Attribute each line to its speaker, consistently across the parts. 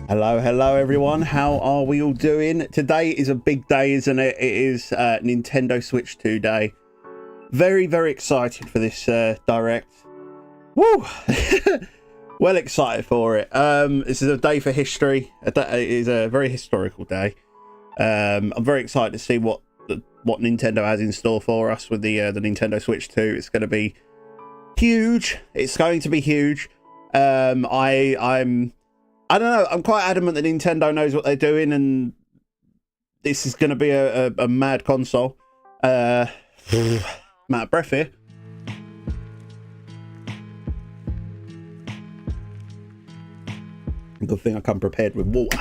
Speaker 1: Hello everyone. How are we all doing? Today is a big day, isn't it? It is Nintendo Switch 2 day. Very excited for this direct. Woo! Well excited for it. This is a day for history. It is a very historical day. I'm very excited to see what Nintendo has in store for us with the Nintendo Switch 2. It's going to be huge. It's going to be huge. I don't know. I'm quite adamant that Nintendo knows what they're doing, and this is going to be a mad console. I'm out of breath here. Good thing I come prepared with water.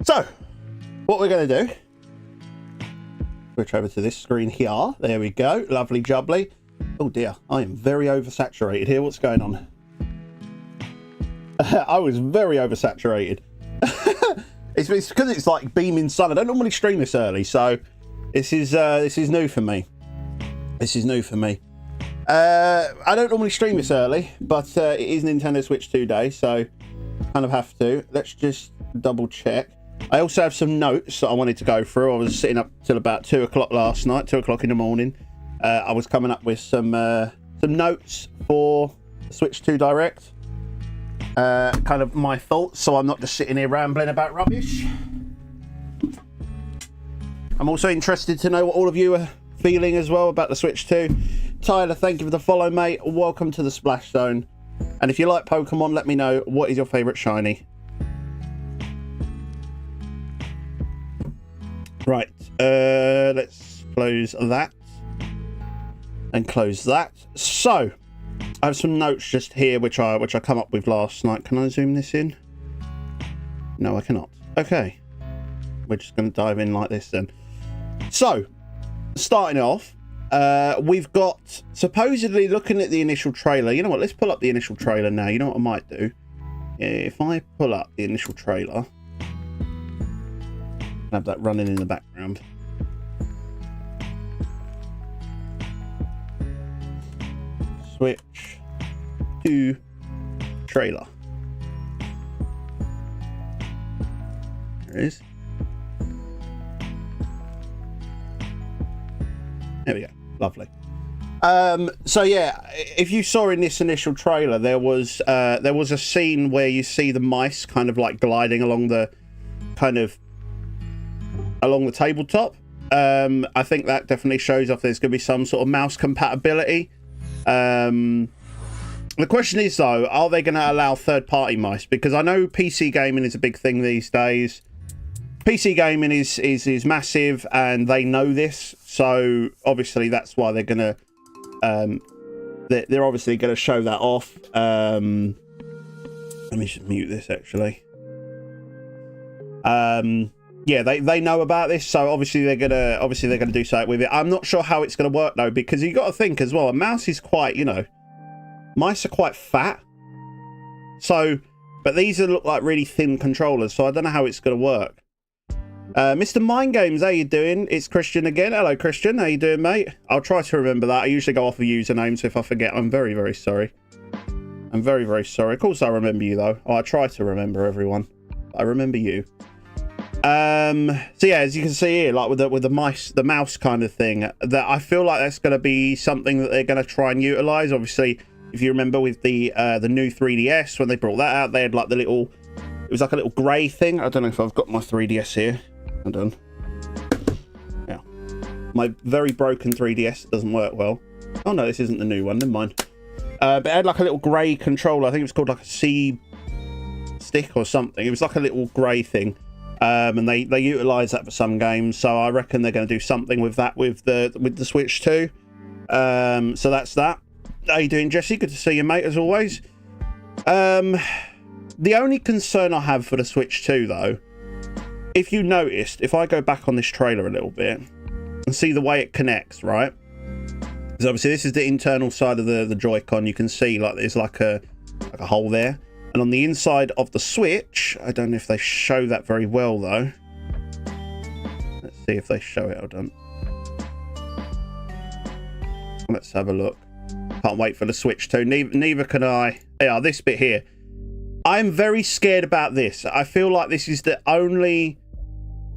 Speaker 1: So, what we're going to do, switch over to this screen here. There we go. Lovely jubbly. Oh dear, I am very oversaturated here. What's going on? I was very oversaturated. It's because it's like beaming sun. I don't normally stream this early, so this is new for me. This is new for me. I don't normally stream this early, but it is Nintendo Switch 2 day, so kind of have to. Let's just double check. I also have some notes that I wanted to go through. I was sitting up till about 2 o'clock last night, 2 o'clock in the morning. I was coming up with some notes for Switch 2 Direct. Kind of my thoughts, so I'm not just sitting here rambling about rubbish. I'm also interested to know what all of you are feeling as well about the Switch 2. Tyler, thank you for the follow, mate. Welcome to the Splash Zone. And if you like Pokemon, let me know, what is your favourite shiny? Right, let's close that. And close that. So, I have some notes just here which I come up with last night. Can I zoom this in? No, I cannot. Okay. We're just going to dive in like this then. So, starting off, we've got, supposedly looking at the initial trailer. You know what? Let's pull up the initial trailer now. You know what I might do? If I pull up the initial trailer, have that running in the background. Switch 2 trailer. There it is. There we go. Lovely. So yeah, if you saw in this initial trailer, there was a scene where you see the mice kind of like gliding along the tabletop. I think that definitely shows off there's going to be some sort of mouse compatibility. The question is though, are they going to allow third-party mice? Because I know PC gaming is a big thing these days. PC gaming is massive, and they know this, so obviously that's why they're going to they're obviously going to show that off. Let me just mute this actually. Yeah, they know about this, so obviously they're gonna do something with it. I'm not sure how it's gonna work though, because you got to think as well. A mouse is quite, you know, mice are quite fat. So, but these look like really thin controllers, so I don't know how it's gonna work. Mr. Mind Games, how you doing? It's Christian again. Hello, Christian. How you doing, mate? I'll try to remember that. I usually go off of username, so if I forget, I'm very sorry. I'm very sorry. Of course, I remember you though. Oh, I try to remember everyone. I remember you. So yeah, as you can see here, like with the mouse kind of thing, that I feel like that's going to be something that they're going to try and utilize. Obviously, if you remember with the new 3DS, when they brought that out, they had like it was like a little grey thing. I don't know if I've got my 3DS here. Hold on. Yeah, my very broken 3DS doesn't work well. Oh no, this isn't the new one. Never mind. But it had like a little grey controller. I think it was called like a C stick or something. It was like a little grey thing. And they utilize that for some games, so I reckon they're going to do something with that with the Switch 2. So that's that. How you doing, Jesse? Good to see you, mate, as always. The only concern I have for the Switch 2 though, if you noticed, if I go back on this trailer a little bit and see the way it connects, right? So obviously this is the internal side of the Joy-Con. You can see like there's like a hole there. And on the inside of the Switch, I don't know if they show that very well though. Let's see if they show it. Hold on. Let's have a look. Can't wait for the Switch 2. Neither can I. Yeah, this bit here. I'm very scared about this. I feel like this is the only...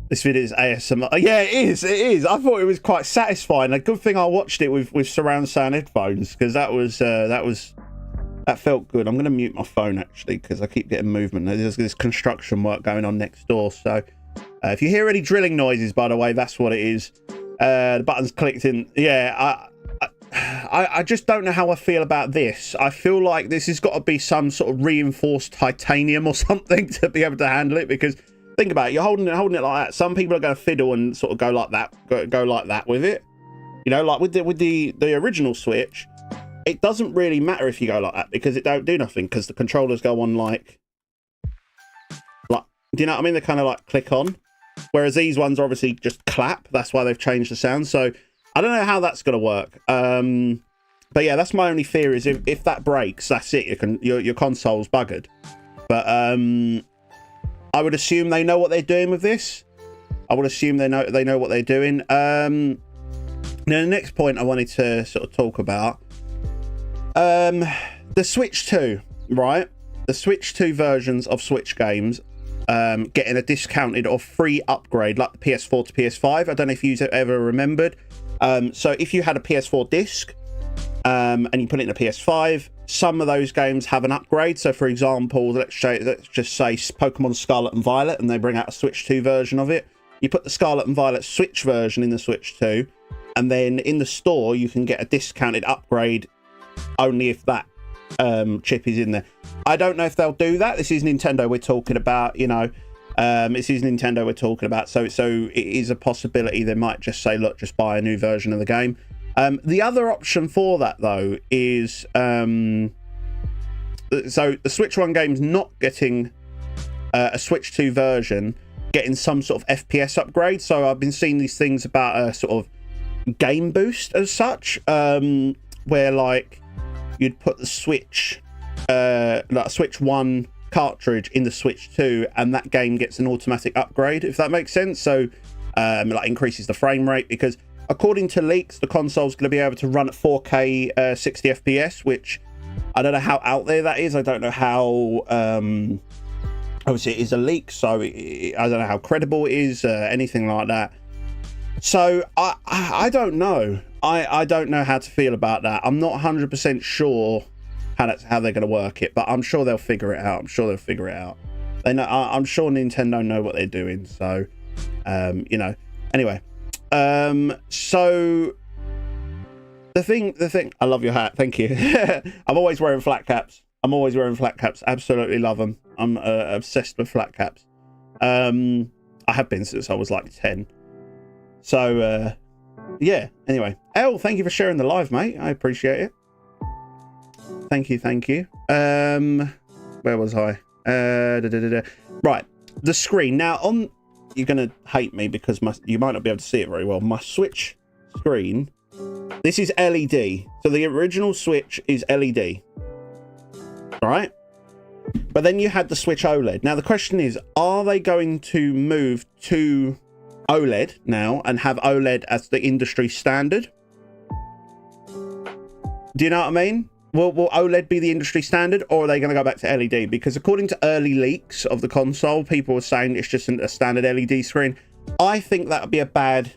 Speaker 1: This video is ASMR. Yeah, it is. It is. I thought it was quite satisfying. A good thing I watched it with surround sound headphones, because that felt good. I'm going to mute my phone actually, because I keep getting movement. There's construction work going on next door. So if you hear any drilling noises, by the way, that's what it is. The button's clicked in. Yeah, I just don't know how I feel about this. I feel like this has got to be some sort of reinforced titanium or something to be able to handle it, because think about it, you're holding it like that. Some people are going to fiddle and sort of go like that with it. You know, like with the original Switch, it doesn't really matter if you go like that, because it don't do nothing, because the controllers go on like, do you know what I mean? They kind of like click on. Whereas these ones are obviously just clap. That's why they've changed the sound. So I don't know how that's going to work. But yeah, that's my only fear, is if that breaks, that's it. Your console's buggered. But I would assume they know what they're doing with this. I would assume they know what they're doing. Now the next point I wanted to sort of talk about, the Switch 2, right? The Switch 2 versions of Switch games getting a discounted or free upgrade, like the PS4 to PS5. I don't know if you've ever remembered. So if you had a PS4 disc and you put it in a PS5, some of those games have an upgrade. So for example, let's just say Pokemon Scarlet and Violet, and they bring out a Switch 2 version of it. You put the Scarlet and Violet Switch version in the Switch 2, and then in the store you can get a discounted upgrade only if that chip is in there. I don't know if they'll do that. This is Nintendo we're talking about, you know. This is Nintendo we're talking about, so it is a possibility they might just say, look, just buy a new version of the game. The other option for that though is so the Switch 1 game's not getting a Switch 2 version getting some sort of FPS upgrade. So I've been seeing these things about a sort of game boost as such, where like you'd put the Switch like a Switch 1 cartridge in the Switch 2, and that game gets an automatic upgrade, if that makes sense. So like increases the frame rate, because according to leaks, the console's going to be able to run at 4K 60 FPS, which I don't know how out there that is. I don't know how obviously it is a leak, so I don't know how credible it is, anything like that. So I don't know. I don't know how to feel about that. I'm not 100% sure how they're going to work it, but I'm sure they'll figure it out. They know. I'm sure Nintendo know what they're doing. So you know. Anyway, so the thing. I love your hat. Thank you. I'm always wearing flat caps. Absolutely love them. I'm obsessed with flat caps. I have been since I was like 10. So yeah. Anyway, Elle, thank you for sharing the live, mate. I appreciate it. Thank you. Where was I? Right, the screen. Now, you're gonna hate me because you might not be able to see it very well. My Switch screen, this is LED. So the original Switch is LED. All right, but then you had the Switch OLED. Now the question is, are they going to move to OLED now and have OLED as the industry standard? Do you know what I mean? Will OLED be the industry standard, or are they going to go back to LED? Because according to early leaks of the console, people were saying it's just a standard LED screen. I think that would be a bad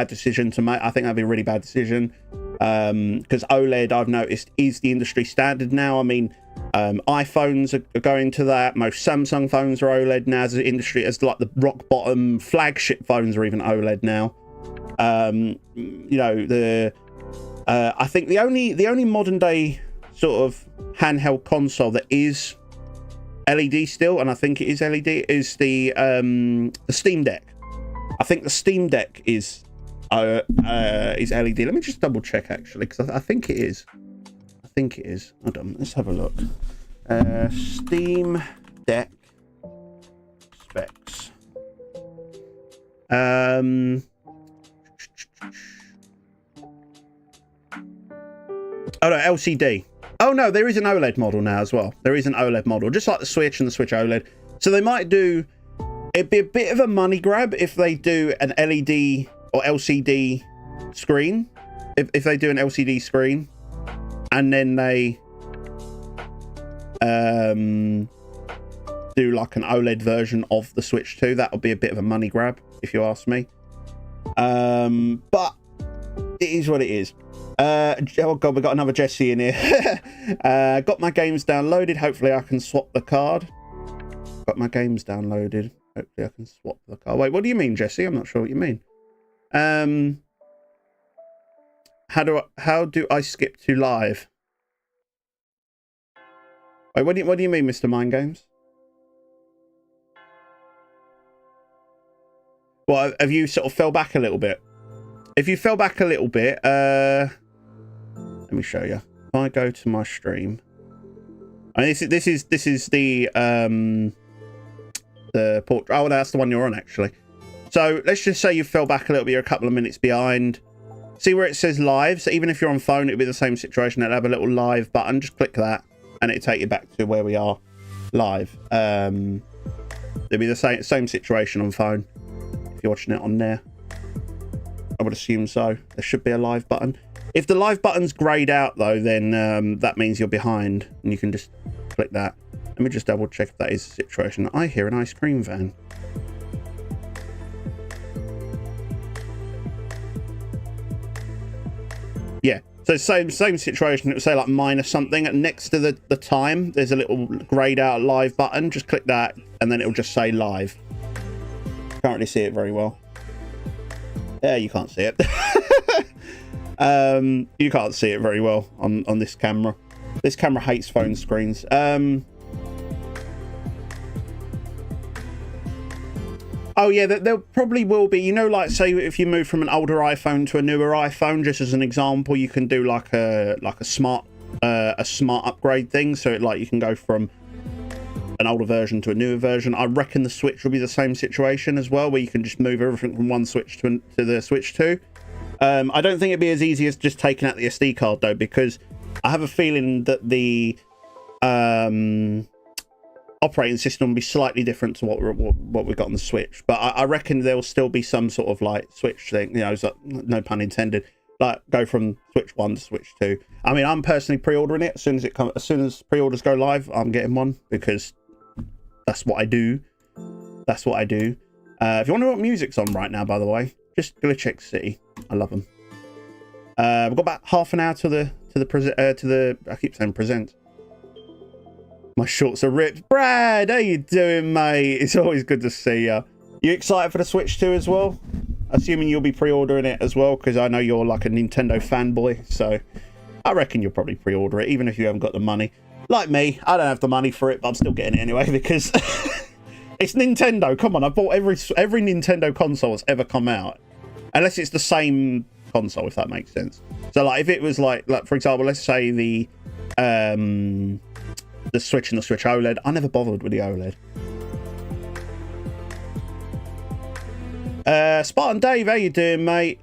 Speaker 1: decision to make. I think that'd be a really bad decision, because OLED, I've noticed, is the industry standard now. I mean, iPhones are going to that. Most Samsung phones are OLED now as an industry, as like the rock bottom flagship phones are even OLED now. You know, I think the only modern day sort of handheld console that is LED still, and I think it is LED, is the Steam Deck. I think the Steam Deck is LED. Let me just double check actually, because I think it is. Hold on, let's have a look. Steam Deck specs. Oh no, LCD. Oh no, there is an OLED model now as well. There is an OLED model, just like the Switch and the Switch OLED. So they might do, it'd be a bit of a money grab if they do an LED or LCD screen. If they do an LCD screen, and then they do like an OLED version of the Switch 2. That would be a bit of a money grab, if you ask me. But it is what it is. Oh god, we got another Jesse in here. Got my games downloaded. Hopefully I can swap the card. Got my games downloaded. Hopefully I can swap the card. Wait, what do you mean, Jesse? I'm not sure what you mean. How do I skip to live? Wait, what do you mean, Mr. Mind Games? Well, have you sort of fell back a little bit? If you fell back a little bit, let me show you. If I go to my stream, I mean, this is the portrait. Oh, that's the one you're on actually. So let's just say you fell back a little bit. You're a couple of minutes behind. See where it says live? So even if you're on phone, it'll be the same situation. It'll have a little live button. Just click that, and it'll take you back to where we are live. It'll be the same situation on phone if you're watching it on there. I would assume so. There should be a live button. If the live button's grayed out though, then that means you're behind, and you can just click that. Let me just double check if that is the situation. I hear an ice cream van. Yeah, so same situation. It would say like minus something, and next to the time there's a little grayed out live button. Just click that, and then it'll just say live. Can't really see it very well. Yeah, you can't see it. You can't see it very well on this camera. This camera hates phone screens. Oh yeah, there probably will be. You know, like say if you move from an older iPhone to a newer iPhone, just as an example, you can do like a smart upgrade thing. So you can go from an older version to a newer version. I reckon the Switch will be the same situation as well, where you can just move everything from one Switch to the Switch 2. I don't think it'd be as easy as just taking out the SD card though, because I have a feeling that the operating system will be slightly different to what we've got on the Switch. But I reckon there'll still be some sort of like Switch thing, you know, so, no pun intended, like go from Switch 1 to Switch 2. I mean, I'm personally pre-ordering it as soon as pre-orders go live. I'm getting one because that's what I do. That's what I do. If you want to know what music's on right now, by the way, just Glitch X City. I love them. We've got about half an hour to the I keep saying present. My shorts are ripped. Brad, how you doing, mate? It's always good to see you. You excited for the Switch 2 as well? Assuming you'll be pre-ordering it as well, because I know you're like a Nintendo fanboy. So I reckon you'll probably pre-order it, even if you haven't got the money. Like me, I don't have the money for it, but I'm still getting it anyway because it's Nintendo. Come on, I bought every Nintendo console that's ever come out, unless it's the same console, if that makes sense. So like if it was like for example, let's say the Switch and the Switch OLED, I never bothered with the OLED. Spartan Dave, how you doing, mate?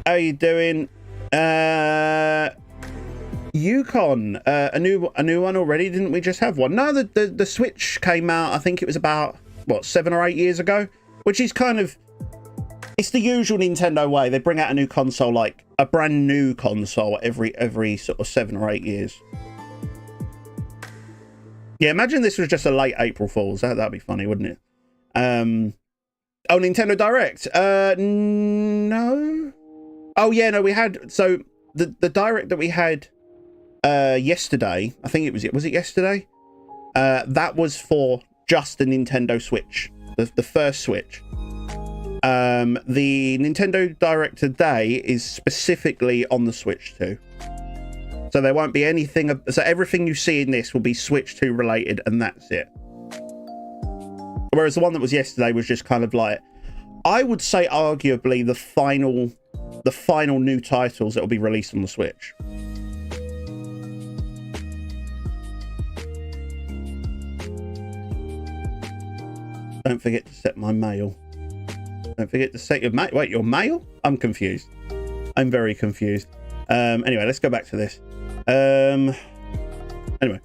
Speaker 1: How you doing? Yukon, a new one already? Didn't we just have one? No, the Switch came out, I think it was about what, 7 or 8 years ago, which is kind of, it's the usual Nintendo way. They bring out a new console, like a brand new console every sort of 7 or 8 years. Yeah, imagine this was just a late April Fool's. That'd be funny, wouldn't it? Oh, Nintendo Direct. No. Oh yeah, no, we had, so the Direct that we had yesterday, I think was it yesterday? That was for just the Nintendo Switch, the first Switch. The Nintendo Direct today is specifically on the Switch 2. So there won't be anything, so everything you see in this will be Switch 2 related, and that's it. Whereas the one that was yesterday was just kind of like, I would say arguably the final new titles that will be released on the Switch. Don't forget to set my mail. Don't forget to set your mail. Wait, your mail? I'm confused. I'm very confused. Anyway, let's go back to this. Anyway.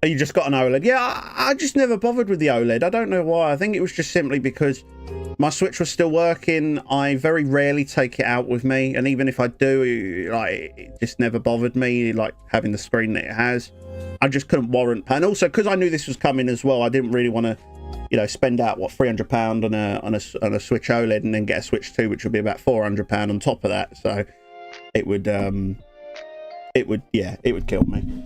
Speaker 1: You just got an OLED. Yeah, I just never bothered with the OLED. I don't know why. I think it was just simply because my Switch was still working. I very rarely take it out with me, and even if I do, like, it just never bothered me, like having the screen that it has. I just couldn't warrant, and also because I knew this was coming as well, I didn't really want to, you know, spend out what £300 on a Switch OLED and then get a Switch 2, which would be about £400 on top of that. So it would kill me.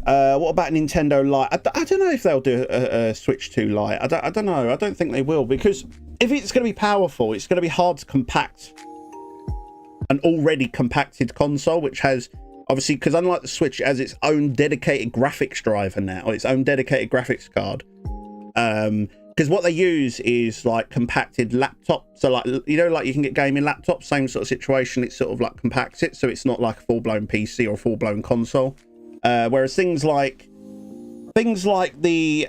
Speaker 1: What about Nintendo Lite? I don't know if they'll do a Switch 2 Lite. I don't know. I don't think they will, because if it's going to be powerful, it's going to be hard to compact an already compacted console, which has, obviously, because unlike the Switch, it has its own dedicated graphics driver now, or its own dedicated graphics card. Because what they use is like compacted laptop. So like, you know, like you can get gaming laptops, same sort of situation. It sort of like compacts it, so it's not like a full-blown PC or a full-blown console. Whereas things like the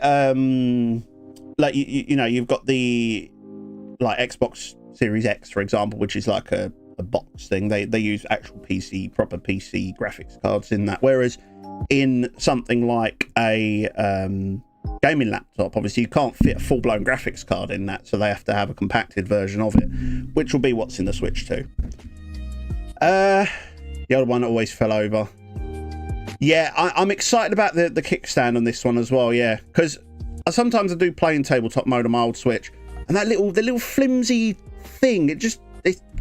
Speaker 1: like you know, you've got the like Xbox Series X, for example, which is like a box thing. They use actual proper PC graphics cards in that. Whereas in something like a gaming laptop, obviously you can't fit a full-blown graphics card in that, so they have to have a compacted version of it, which will be what's in the Switch 2. The other one always fell over. Yeah, I'm excited about the kickstand on this one as well, yeah, because sometimes I do play in tabletop mode on my old Switch, and the little flimsy thing, it's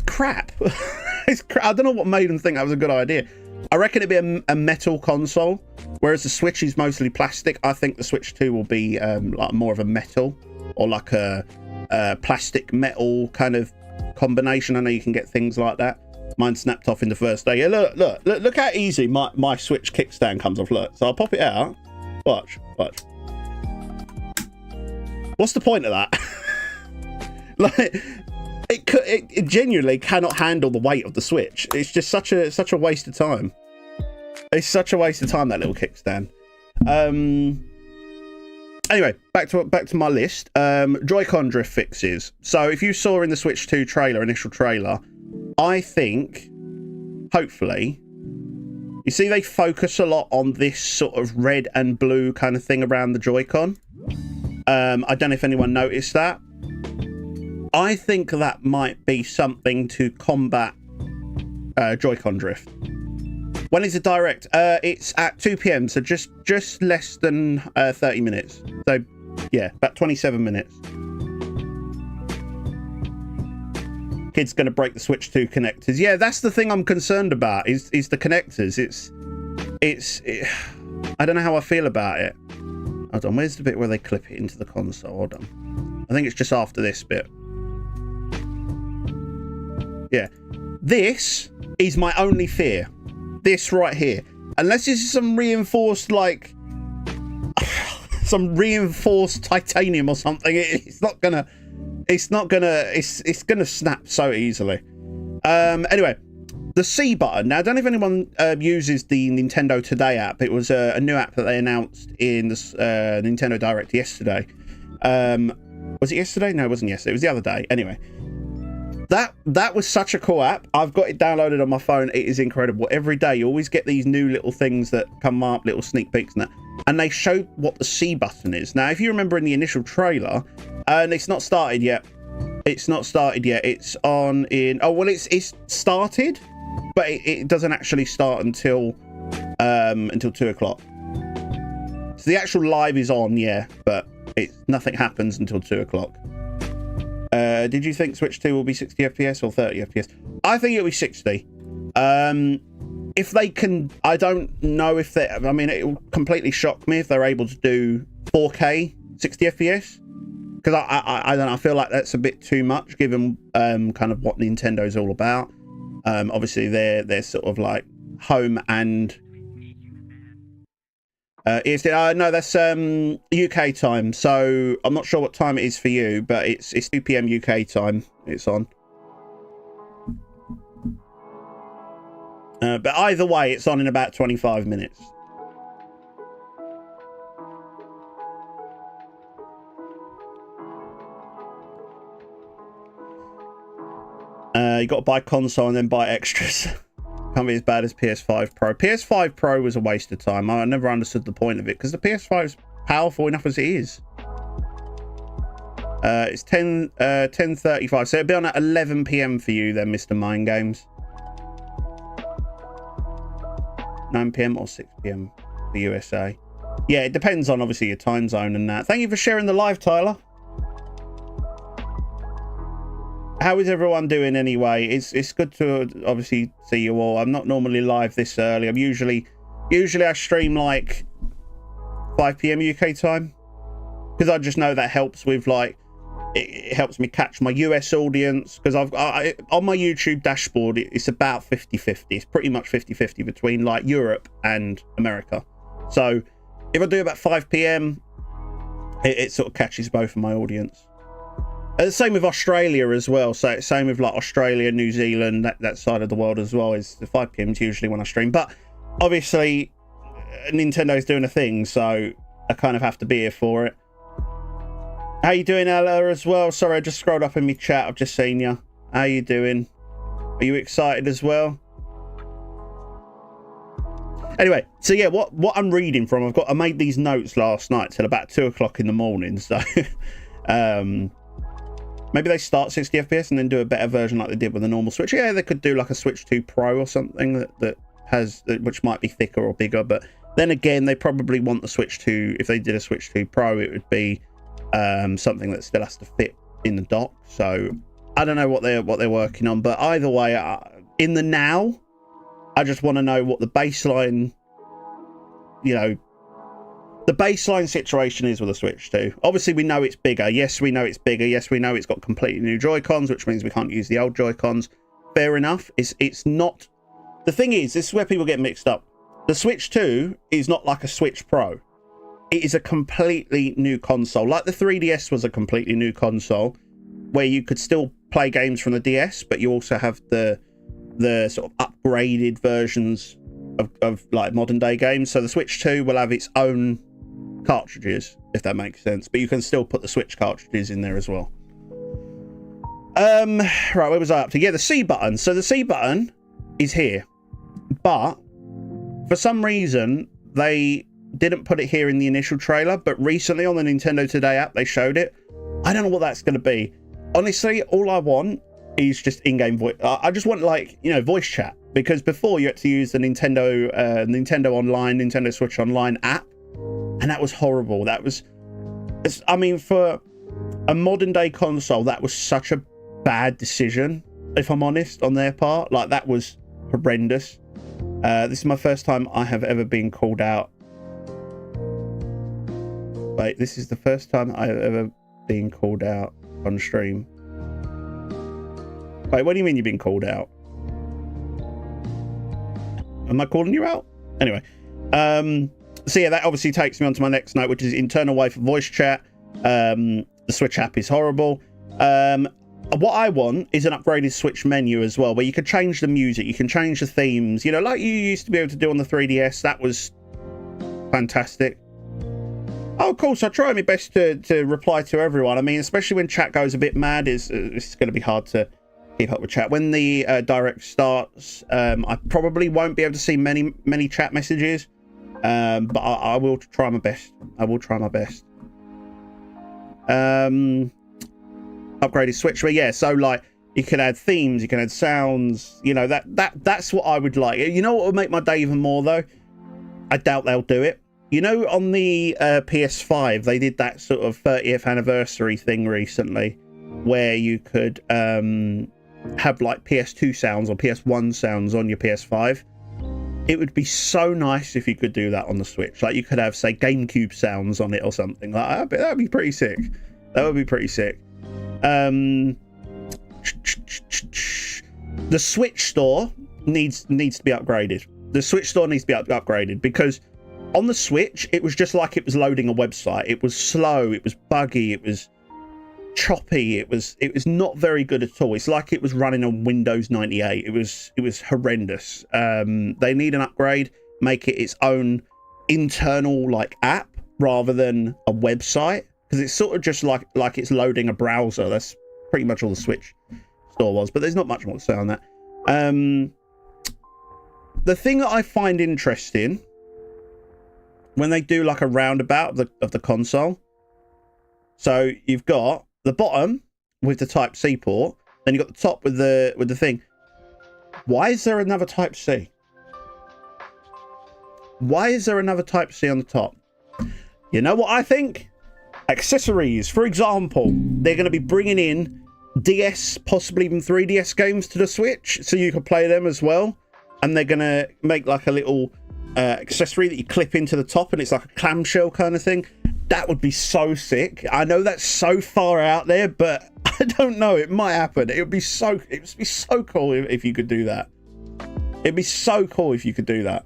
Speaker 1: crap. I don't know what made them think that was a good idea. I reckon it'd be a metal console, whereas the Switch is mostly plastic. I think the Switch 2 will be like more of a metal, or like a plastic metal kind of combination. I know you can get things like that. Mine snapped off in the first day. Yeah, look how easy my Switch kickstand comes off. Look, so I'll pop it out. Watch. What's the point of that? Like, it genuinely cannot handle the weight of the Switch. It's just such a waste of time. It's such a waste of time, that little kickstand. Anyway, back to my list. Joy-Con drift fixes. So if you saw in the Switch 2 initial trailer, I think, hopefully, you see they focus a lot on this sort of red and blue kind of thing around the Joy-Con. I don't know if anyone noticed that. I think that might be something to combat Joy-Con drift. When is the direct? It's at 2 p.m, so just less than 30 minutes. So yeah, about 27 minutes. Kid's gonna break the Switch 2 connectors. Yeah, that's the thing I'm concerned about, is the connectors. I don't know how I feel about it. Hold on, where's the bit where they clip it into the console? Hold on. I think it's just after this bit. Yeah, this is my only fear. This right here, unless this is some reinforced, like some reinforced titanium or something, it's gonna snap so easily. Anyway, the C button. Now, I don't know if anyone uses the Nintendo Today app. It was a new app that they announced in the Nintendo Direct yesterday. Was it yesterday? No, it wasn't yesterday. It was the other day. Anyway, that was such a cool app. I've got it downloaded on my phone. It is incredible. Every day you always get these new little things that come up, little sneak peeks and that. And they show what the C button is. Now, if you remember in the initial trailer, and it's not started yet. It's not started yet. It's on in... Oh, well, it's started, but it doesn't actually start until 2 o'clock. So the actual live is on, yeah, but nothing happens until 2 o'clock. Did you think Switch 2 will be 60 FPS or 30 FPS? I think it'll be 60. If they can, I don't know if they, I mean, it will completely shock me if they're able to do 4K 60 FPS. Because I don't know, I feel like that's a bit too much given kind of what Nintendo's all about. Obviously, they're sort of like home and... no, that's UK time, so I'm not sure what time it is for you, but it's 2 p.m. UK time it's on. But either way, it's on in about 25 minutes. You got to buy console and then buy extras. Can't be as bad as PS5 Pro. PS5 Pro was a waste of time. I never understood the point of it because the PS5 is powerful enough as it is. It's 10:35, so it'll be on at 11 p.m. for you then, Mr. Mind Games. 9 p.m. or 6 p.m. for USA. Yeah, it depends on obviously your time zone and that. Thank you for sharing the live, Tyler. How is everyone doing anyway? It's good to obviously see you all. I'm not normally live this early. I'm usually I stream like 5 p.m. UK time, because I just know that helps with like it helps me catch my US audience, because on my YouTube dashboard it's about 50-50. It's pretty much 50-50 between like Europe and America. So if I do about 5 p.m. it sort of catches both of my audience. The same with Australia as well. So same with like Australia, New Zealand, that side of the world as well. Is the 5 p.m. is usually when I stream. But obviously Nintendo's doing a thing, so I kind of have to be here for it. How you doing, Ella, as well? Sorry, I just scrolled up in my chat. I've just seen you. How you doing? Are you excited as well? Anyway, so yeah, what I'm reading from, I made these notes last night till about 2 o'clock in the morning. So maybe they start 60 FPS and then do a better version like they did with the normal Switch. Yeah, they could do like a Switch 2 Pro or something which might be thicker or bigger. But then again, they probably want the Switch 2. If they did a Switch 2 Pro, it would be something that still has to fit in the dock. So I don't know what they're working on, but either way, in the now, I just want to know what the baseline, the baseline situation is with the Switch 2. Obviously, we know it's bigger. Yes, we know it's bigger. Yes, we know it's got completely new Joy-Cons, which means we can't use the old Joy-Cons. Fair enough. It's not. The thing is, this is where people get mixed up. The Switch 2 is not like a Switch Pro. It is a completely new console. Like the 3DS was a completely new console, where you could still play games from the DS, but you also have the sort of upgraded versions of like modern day games. So the Switch 2 will have its own cartridges, if that makes sense, but you can still put the Switch cartridges in there as well. Right, where was I up to? Yeah, the C button. So the C button is here, but for some reason they didn't put it here in the initial trailer, but recently on the Nintendo Today app they showed it. I don't know what that's going to be. Honestly, all I want is just in-game voice. I just want like, voice chat, because before you had to use the Nintendo Online, Nintendo Switch Online app, and that was horrible. I mean, for a modern day console, that was such a bad decision, if I'm honest, on their part. Like, that was horrendous. This is my first time I have ever been called out. Wait, this is the first time I have ever been called out on stream. Wait, what do you mean you've been called out? Am I calling you out? Anyway, so yeah, that obviously takes me on to my next note, which is internal way for voice chat. The Switch app is horrible. What I want is an upgraded Switch menu as well, where you can change the music, you can change the themes, like you used to be able to do on the 3DS. That was fantastic. Oh, of course, I try my best to reply to everyone. I mean, especially when chat goes a bit mad, it's going to be hard to keep up with chat. When the direct starts, I probably won't be able to see many chat messages, but I will try my best. I will try my best. Upgraded Switch, but yeah, so like you can add themes, you can add sounds. That's what I would like. You know what would make my day even more though? I doubt they'll do it. On the PS5, they did that sort of 30th anniversary thing recently, where you could have like PS2 sounds or PS1 sounds on your PS5. It would be so nice if you could do that on the Switch. Like you could have, say, GameCube sounds on it or something like that. That'd be pretty sick. That would be pretty sick. The Switch store needs to be upgraded. The Switch store needs to be upgraded, because on the Switch, it was just like it was loading a website. It was slow, it was buggy, it was choppy, it was not very good at all. It's like it was running on Windows 98. It was horrendous. They need an upgrade, make it its own internal like app rather than a website, because it's sort of just like it's loading a browser. That's pretty much all the Switch store was, but there's not much more to say on that. The thing that I find interesting when they do like a roundabout of the console, so you've got the bottom with the Type-C port, then you got the top with the thing. Why is there another Type-C? Why is there another Type-C on the top? You know what I think? Accessories. For example, they're going to be bringing in DS, possibly even 3DS games to the Switch, so you can play them as well. And they're going to make like a little accessory that you clip into the top, and it's like a clamshell kind of thing. That would be so sick. I know that's so far out there, but I don't know. It might happen. It would be so cool if you could do that. It'd be so cool if you could do that.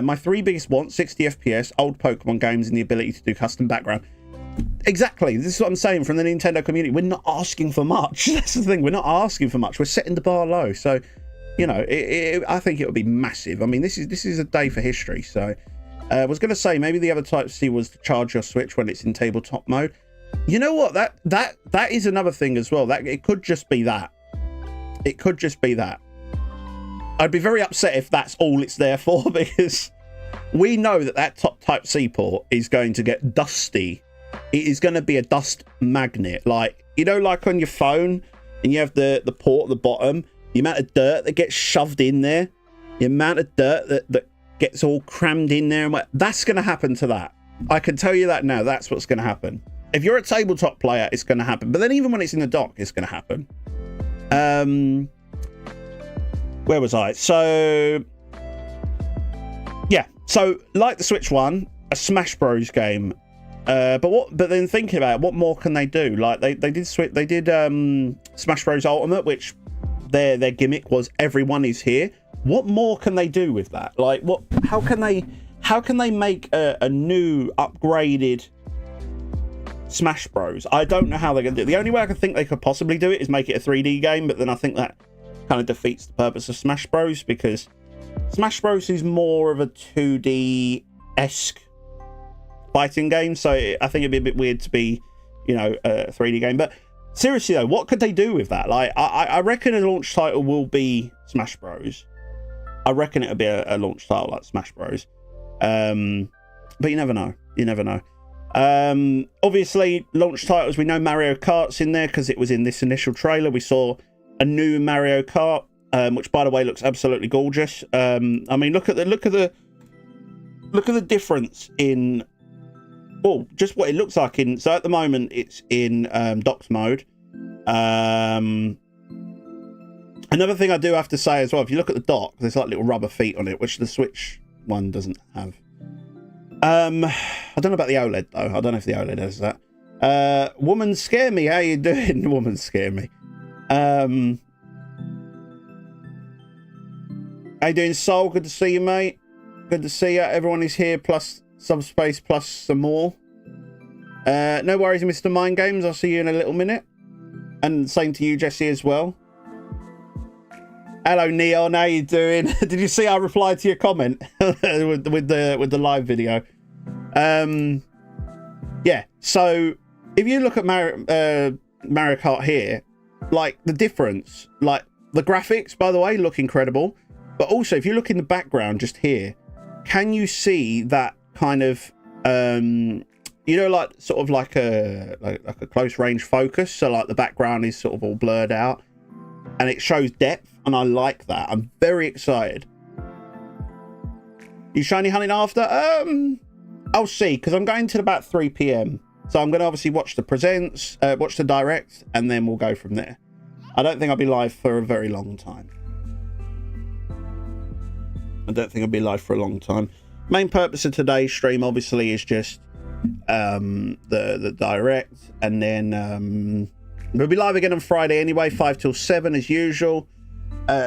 Speaker 1: My three biggest wants: 60 FPS, old Pokemon games, and the ability to do custom background. Exactly. This is what I'm saying from the Nintendo community. We're not asking for much. That's the thing. We're not asking for much. We're setting the bar low. So, you know, I think it would be massive. I mean, this is a day for history. So, I was going to say maybe the other Type-C was to charge your Switch when it's in tabletop mode. You know what? That is another thing as well. That it could just be that. It could just be that. I'd be very upset if that's all it's there for, because we know that top Type-C port is going to get dusty. It is going to be a dust magnet. Like, you know, like on your phone, and you have the port at the bottom, the amount of dirt that gets shoved in there, the amount of dirt that gets all crammed in there. That's going to happen to that. I can tell you that now. That's what's going to happen. If you're a tabletop player, it's going to happen. But then even when it's in the dock, it's going to happen. Where was I? So, yeah. So, like the Switch one, a Smash Bros game. But then thinking about it, what more can they do? Like they did Smash Bros Ultimate, which their gimmick was everyone is here. What more can they do with that? Like, how can they make a new upgraded Smash Bros? I don't know how they're gonna do it. The only way I can think they could possibly do it is make it a 3D game, but then I think that kind of defeats the purpose of Smash Bros, because Smash Bros is more of a 2D-esque fighting game, so I think it'd be a bit weird to be, you know, a 3D game. But seriously though, what could they do with that? Like, I reckon a launch title will be Smash Bros. I reckon it'll be a launch title like Smash Bros. But you never know. You never know. Obviously, launch titles, we know Mario Kart's in there because it was in this initial trailer. We saw a new Mario Kart, which by the way looks absolutely gorgeous. I mean, look at the difference in, well, just what it looks like in. So at the moment it's in docked mode. Another thing I do have to say as well, if you look at the dock, there's like little rubber feet on it, which the Switch one doesn't have. I don't know about the OLED though. I don't know if the OLED has that. Woman Scare Me, how you doing? Woman Scare Me. How you doing, Soul? Good to see you, mate. Good to see you. Everyone is here, plus Subspace, plus some more. No worries, Mr. Mind Games. I'll see you in a little minute. And same to you, Jesse, as well. Hello, Neon. How you doing? Did you see I replied to your comment with the live video? Yeah. So if you look at Mario Kart here, like the difference, like the graphics, by the way, look incredible. But also, if you look in the background just here, can you see that kind of, you know, like sort of like a close range focus? So like the background is sort of all blurred out, and it shows depth, and I like that. I'm very excited. You shiny hunting after? I'll see, because I'm going till about 3 p.m. So I'm going to obviously watch the presents, watch the direct, and then we'll go from there. I don't think I'll be live for a very long time. Main purpose of today's stream, obviously, is just the direct, and then we'll be live again on Friday anyway, 5 till 7 as usual,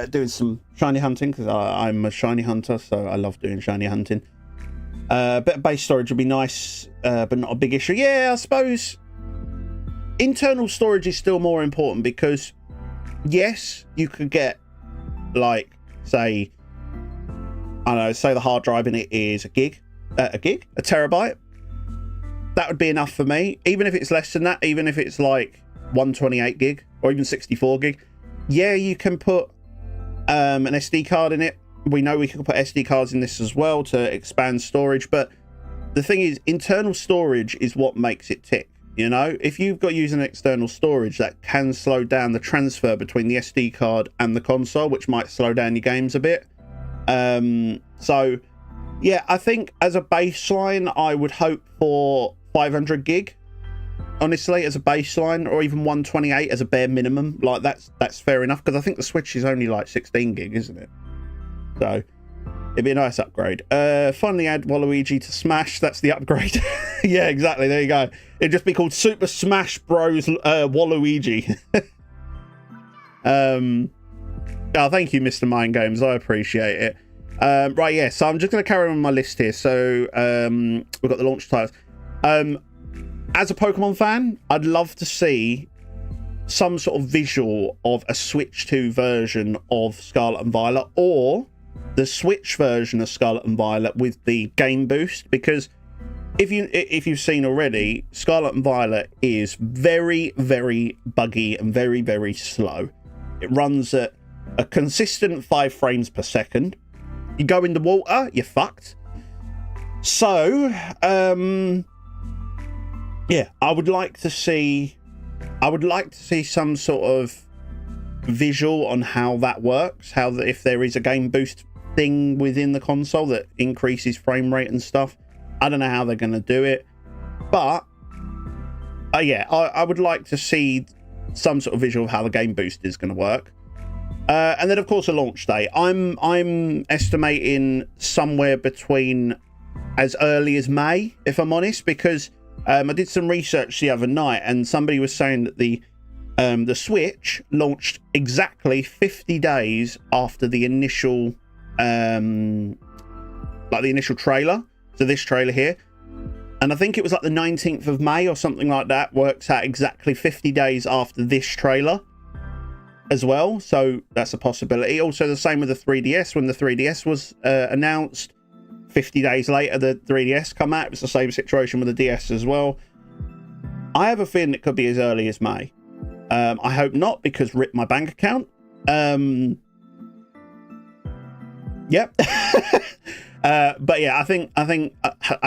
Speaker 1: doing some shiny hunting, because I'm a shiny hunter, so I love doing shiny hunting. Bit of base storage would be nice, but not a big issue. Yeah, I suppose internal storage is still more important, because yes, you could get, like, say, I don't know, say the hard drive in it is a terabyte. That would be enough for me. Even if it's less than that, even if it's like 128 gig or even 64 gig. Yeah, you can put an SD card in it. We know we can put SD cards in this as well to expand storage. But the thing is, internal storage is what makes it tick. You know, if you've got using external storage, that can slow down the transfer between the SD card and the console, which might slow down your games a bit. So yeah, I think as a baseline, I would hope for 500 gig, honestly, as a baseline, or even 128 as a bare minimum. Like that's fair enough, because I think the Switch is only like 16 gig, isn't it? So it'd be a nice upgrade. Finally add Waluigi to Smash. That's the upgrade. Yeah, exactly. There you go. It'd just be called Super Smash Bros. Waluigi. Oh, thank you, Mr. Mind Games. I appreciate it. Right, yeah. So I'm just going to carry on my list here. So we've got the launch titles. As a Pokemon fan, I'd love to see some sort of visual of a Switch 2 version of Scarlet and Violet, or the Switch version of Scarlet and Violet with the game boost, because if you've seen already, Scarlet and Violet is very, very buggy and very, very slow. It runs at a consistent 5 frames per second. You go in the water, you're fucked. So yeah, I would like to see some sort of visual on how that works, if there is a game boost thing within the console that increases frame rate and stuff. I don't know how they're going to do it, but yeah, I would like to see some sort of visual of how the game boost is going to work. And then of course a launch date. I'm estimating somewhere between as early as May, if I'm honest, because I did some research the other night and somebody was saying that the Switch launched exactly 50 days after the initial like the initial trailer. So this trailer here, and I think it was like the 19th of May or something like that, works out exactly 50 days after this trailer as well. So that's a possibility. Also the same with the 3DS. When the 3DS was announced, 50 days later the 3DS come out. It's the same situation with the DS as well. I have a feeling it could be as early as May. I hope not, because rip my bank account. Yep. But yeah, I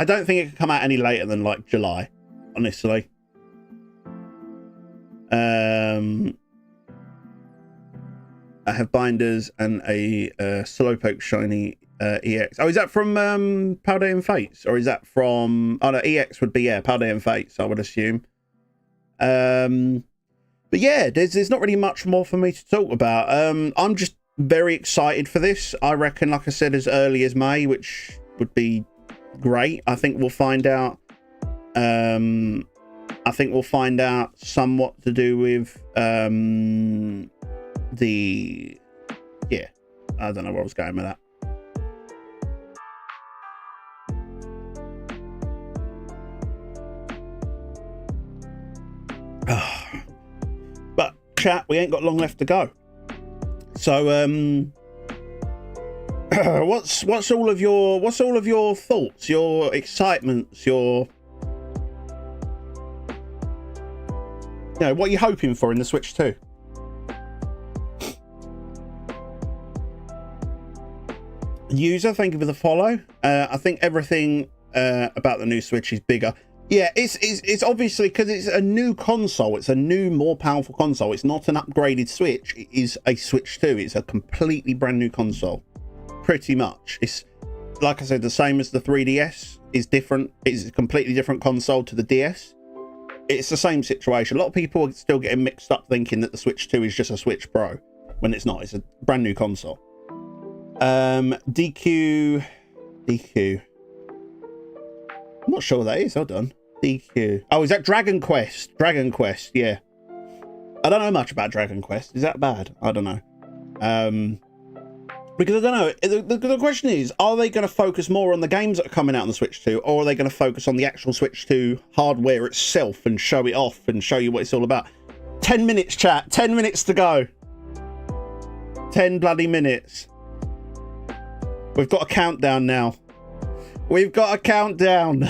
Speaker 1: don't think it could come out any later than like July, honestly. I have binders and a Slowpoke shiny EX. Oh, is that from Paldean Fates, or is that from? Oh no, EX would be, yeah, Paldean Fates, I would assume. But yeah, there's not really much more for me to talk about. I'm just very excited for this. I reckon, like I said, as early as May, which would be great. I think we'll find out. I think we'll find out somewhat to do with the, yeah, I don't know where I was going with that. But chat, we ain't got long left to go. So what's all of your thoughts, your excitements, your, you know, what are you hoping for in the Switch 2? User, thank you for the follow. I think everything about the new Switch is bigger. Yeah, it's obviously because it's a new console. It's a new, more powerful console. It's not an upgraded Switch. It is a Switch 2. It's a completely brand new console. Pretty much. It's, like I said, the same as the 3DS. Is different. It's a completely different console to the DS. It's the same situation. A lot of people are still getting mixed up thinking that the Switch 2 is just a Switch Pro, when it's not. It's a brand new console. DQ. I'm not sure what that is. Hold on. DQ. Oh, is that Dragon Quest? Dragon Quest, yeah. I don't know much about Dragon Quest. Is that bad? I don't know. Because I don't know. The question is, are they going to focus more on the games that are coming out on the Switch 2, or are they going to focus on the actual Switch 2 hardware itself and show it off and show you what it's all about? 10 minutes, chat. 10 minutes to go. 10 bloody minutes. We've got a countdown now. We've got a countdown.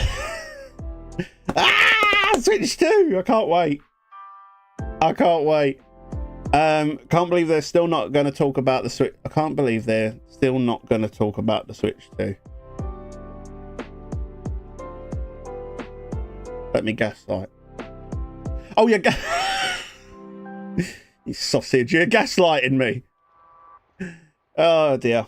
Speaker 1: Switch 2. I can't wait. I can't wait. Can't believe they're still not going to talk about the Switch. I can't believe they're still not going to talk about the Switch 2. Let me guess, like. Oh, you you sausage, you're gaslighting me. Oh dear.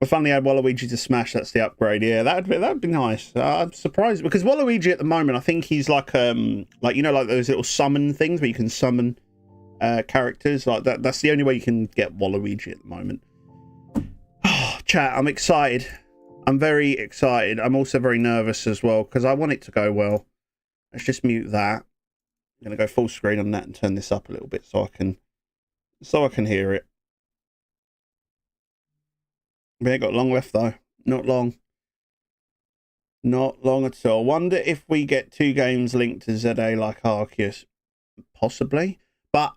Speaker 1: If only I had Waluigi to smash, that's the upgrade. Yeah, that'd be nice. I'm surprised because Waluigi at the moment, I think he's like you know, like those little summon things where you can summon characters like that. That's the only way you can get Waluigi at the moment. Oh, chat, I'm excited. I'm very excited. I'm also very nervous as well because I want it to go well. Let's just mute that. I'm gonna go full screen on that and turn this up a little bit so I can hear it. We ain't got long left though. Not long. Not long at all. Wonder if we get 2 games linked to ZA like Arceus. Possibly. But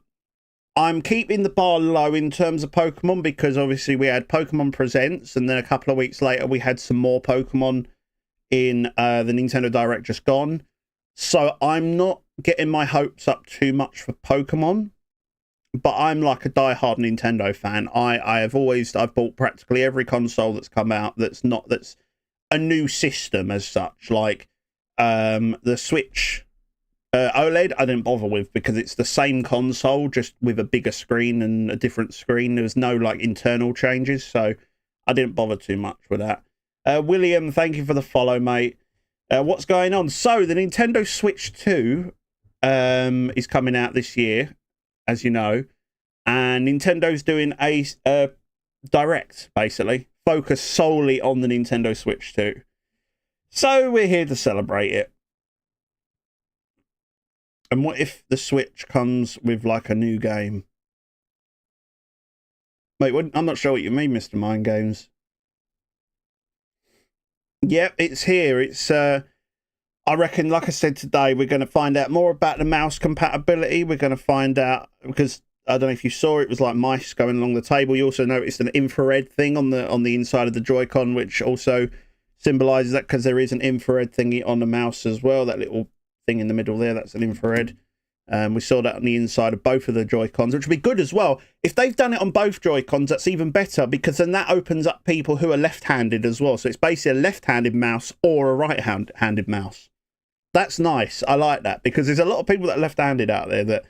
Speaker 1: I'm keeping the bar low in terms of Pokemon because obviously we had Pokemon Presents and then a couple of weeks later we had some more Pokemon in the Nintendo Direct just gone. So I'm not getting my hopes up too much for Pokemon. But I'm like a die-hard Nintendo fan. I've bought practically every console that's come out that's a new system as such. Like the Switch OLED, I didn't bother with because it's the same console just with a bigger screen and a different screen. There was no like internal changes, so I didn't bother too much with that. William, thank you for the follow, mate. What's going on? So the Nintendo Switch 2 is coming out this year, as you know, and Nintendo's doing a direct, basically, focused solely on the Nintendo Switch 2. So we're here to celebrate it. And what if the Switch comes with, like, a new game? Wait, I'm not sure what you mean, Mr. Mind Games. Yep, it's here. It's, I reckon, like I said today, we're going to find out more about the mouse compatibility. We're going to find out, because I don't know if you saw it was like mice going along the table. You also noticed an infrared thing on the inside of the Joy-Con, which also symbolises that because there is an infrared thingy on the mouse as well. That little thing in the middle there, that's an infrared. We saw that on the inside of both of the Joy-Cons, which would be good as well. If they've done it on both Joy-Cons, that's even better because then that opens up people who are left-handed as well. So it's basically a left-handed mouse or a right-handed mouse. That's nice. I like that because there's a lot of people that are left-handed out there that,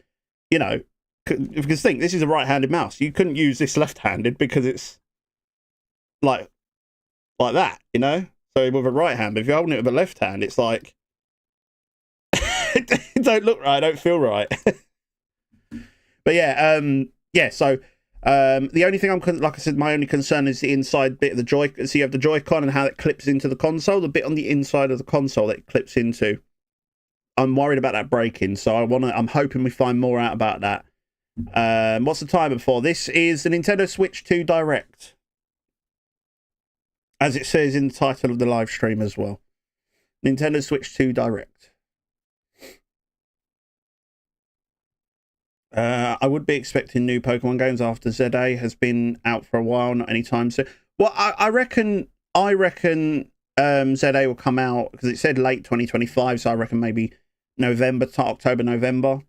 Speaker 1: you know, because think this is a right-handed mouse. You couldn't use this left-handed because it's like that, you know. So with a right hand, but if you're holding it with a left hand, it's like it don't look right, don't feel right. But yeah, yeah. So the only thing like I said, my only concern is the inside bit of the Joy. So you have the Joy-Con and how it clips into the console. The bit on the inside of the console that it clips into. I'm worried about that breaking, so I'm hoping we find more out about that. What's the timer for? This is the Nintendo Switch 2 Direct, as it says in the title of the live stream as well. Nintendo Switch 2 Direct. I would be expecting new Pokemon games after ZA has been out for a while, not anytime soon. Well, I reckon ZA will come out because it said late 2025, so I reckon maybe October, November.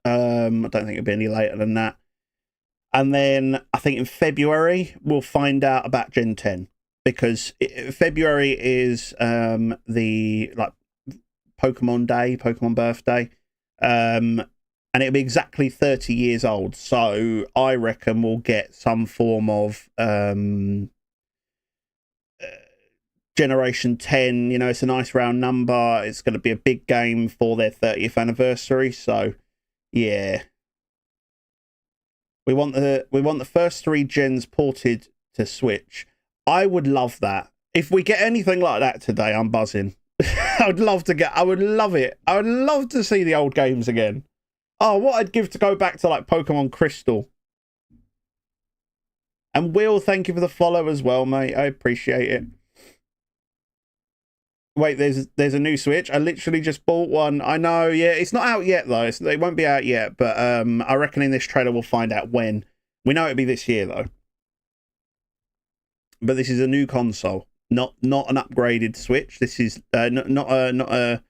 Speaker 1: I don't think it'll be any later than that. And then I think in February we'll find out about Gen 10 because February is the like Pokemon Day, Pokemon birthday, and it'll be exactly 30 years old. So I reckon we'll get some form of Generation 10. You know, it's a nice round number. It's going to be a big game for their 30th anniversary. So yeah, we want the first 3 gens ported to Switch. I would love that. If we get anything like that today, I'm buzzing. I would love it. I would love to see the old games again. Oh, what I'd give to go back to like Pokemon Crystal. And Will, thank you for the follow as well, mate. I appreciate it. Wait, there's a new Switch. I literally just bought one. I know, yeah. It's not out yet, though. It won't be out yet. But I reckon in this trailer we'll find out when. We know it'll be this year, though. But this is a new console. Not an upgraded Switch. This is it's not a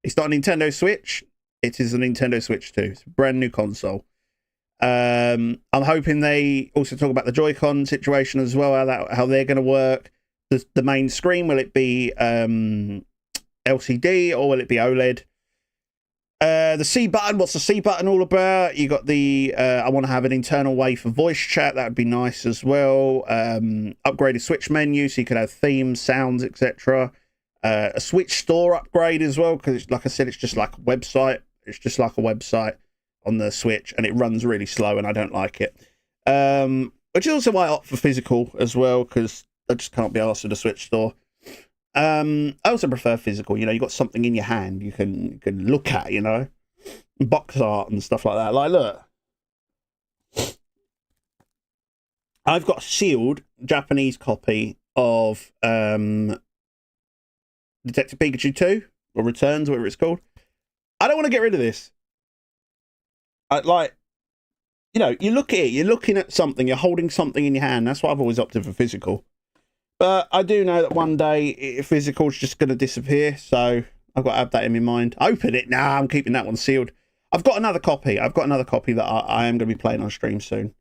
Speaker 1: Nintendo Switch. It is a Nintendo Switch 2. It's a brand new console. I'm hoping they also talk about the Joy-Con situation as well, how they're going to work. The main screen, will it be LCD or will it be OLED? The C button, what's the C button all about? You got the, I want to have an internal way for voice chat. That would be nice as well. Upgraded Switch menu, so you could have themes, sounds, etc. A Switch store upgrade as well, because like I said, it's just like a website. It's just like a website on the Switch, and it runs really slow, and I don't like it. Which is also why I opt for physical as well, because I just can't be arsed with a Switch store. I also prefer physical. You know, you got something in your hand you can look at. You know, box art and stuff like that. Like, look, I've got a sealed Japanese copy of Detective Pikachu 2 or Returns, whatever it's called. I don't want to get rid of this. You know, you look at it, you're looking at something, you're holding something in your hand. That's why I've always opted for physical. But I do know that one day physical's just going to disappear, so I've got to have that in my mind. Open it now. I'm keeping that one sealed. I've got another copy. I've got another copy that I am going to be playing on stream soon.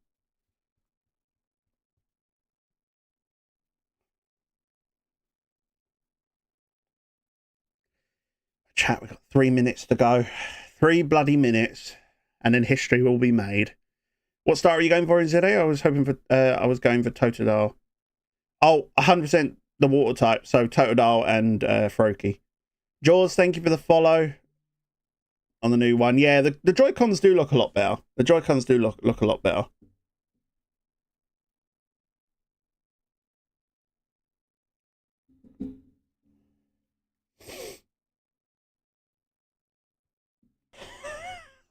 Speaker 1: Chat, we've got 3 minutes to go. 3 bloody minutes, and then history will be made. What star are you going for in ZA? I was hoping for, I was going for Totodile. Oh, 100% the water type. So Totodile and Froakie. Jaws, thank you for the follow on the new one. Yeah, the Joy-Cons do look a lot better. The Joy-Cons do look a lot better.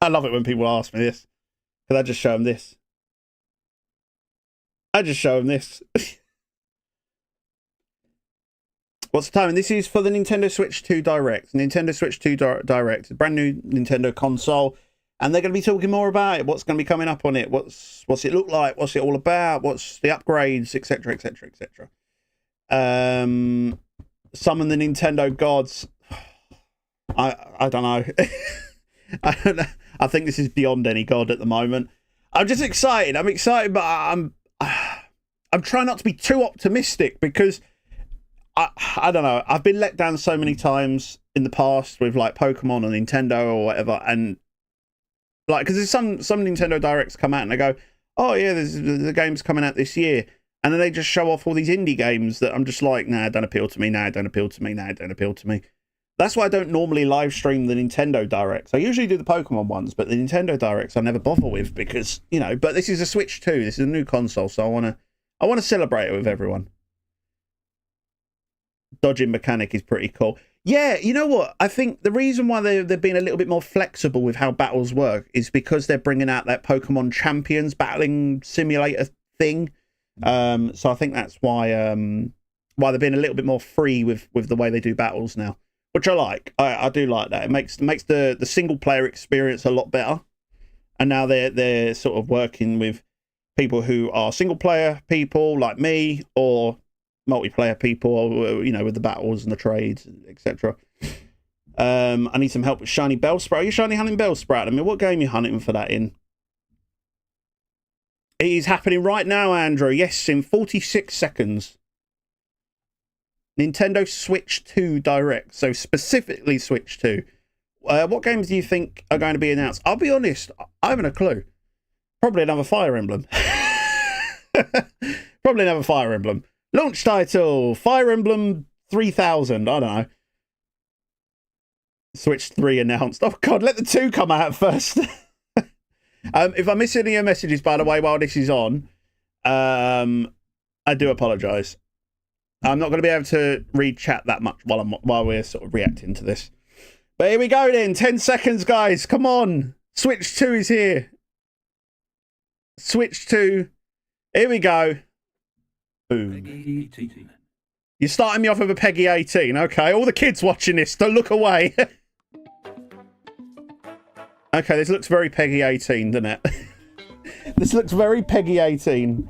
Speaker 1: I love it when people ask me this. Because I just show them this. I just show them this. What's the time? And this is for the Nintendo Switch 2 Direct. Nintendo Switch 2 Direct. A brand new Nintendo console. And they're going to be talking more about it. What's going to be coming up on it. What's it look like? What's it all about? What's the upgrades, etc., etc., etc. Summon the Nintendo gods. I don't know. I don't know. I think this is beyond any god at the moment. I'm just excited. I'm excited, but I'm trying not to be too optimistic because I don't know. I've been let down so many times in the past with like Pokemon or Nintendo or whatever, and like because there's some Nintendo Directs come out and they go, oh yeah, there's the game's coming out this year, and then they just show off all these indie games that I'm just like, nah, don't appeal to me. Nah, don't appeal to me. Nah, don't appeal to me. That's why I don't normally live stream the Nintendo Directs. I usually do the Pokemon ones, but the Nintendo Directs I never bother with because, you know, but this is a Switch 2. This is a new console, so I want to celebrate it with everyone. Dodging mechanic is pretty cool. Yeah, you know what? I think the reason why they're being a little bit more flexible with how battles work is because they're bringing out that Pokemon Champions battling simulator thing. So I think that's why they're being a little bit more free with the way they do battles now. Which I like. I do like that. It makes the single player experience a lot better. And now they're sort of working with people who are single player people like me, or multiplayer people, or, you know, with the battles and the trades, etc. I need some help with shiny Bellsprout. Are you shiny hunting Bellsprout? I mean, what game are you hunting for that in? It is happening right now, Andrew. Yes, in 46 seconds. Nintendo Switch 2 Direct, so specifically Switch 2. What games do you think are going to be announced? I'll be honest, I haven't a clue. Probably another Fire Emblem. Probably another Fire Emblem. Launch title, Fire Emblem 3000, I don't know. Switch 3 announced. Oh god, let the 2 come out first. If I miss any of your messages, by the way, while this is on, I do apologise. I'm not going to be able to read chat that much while we're sort of reacting to this. But here we go then. 10 seconds, guys. Come on. Switch 2 is here. Switch 2. Here we go. Boom. You're starting me off with a Peggy 18. Okay, all the kids watching this, don't look away. Okay, this looks very Peggy 18, doesn't it? This looks very Peggy 18.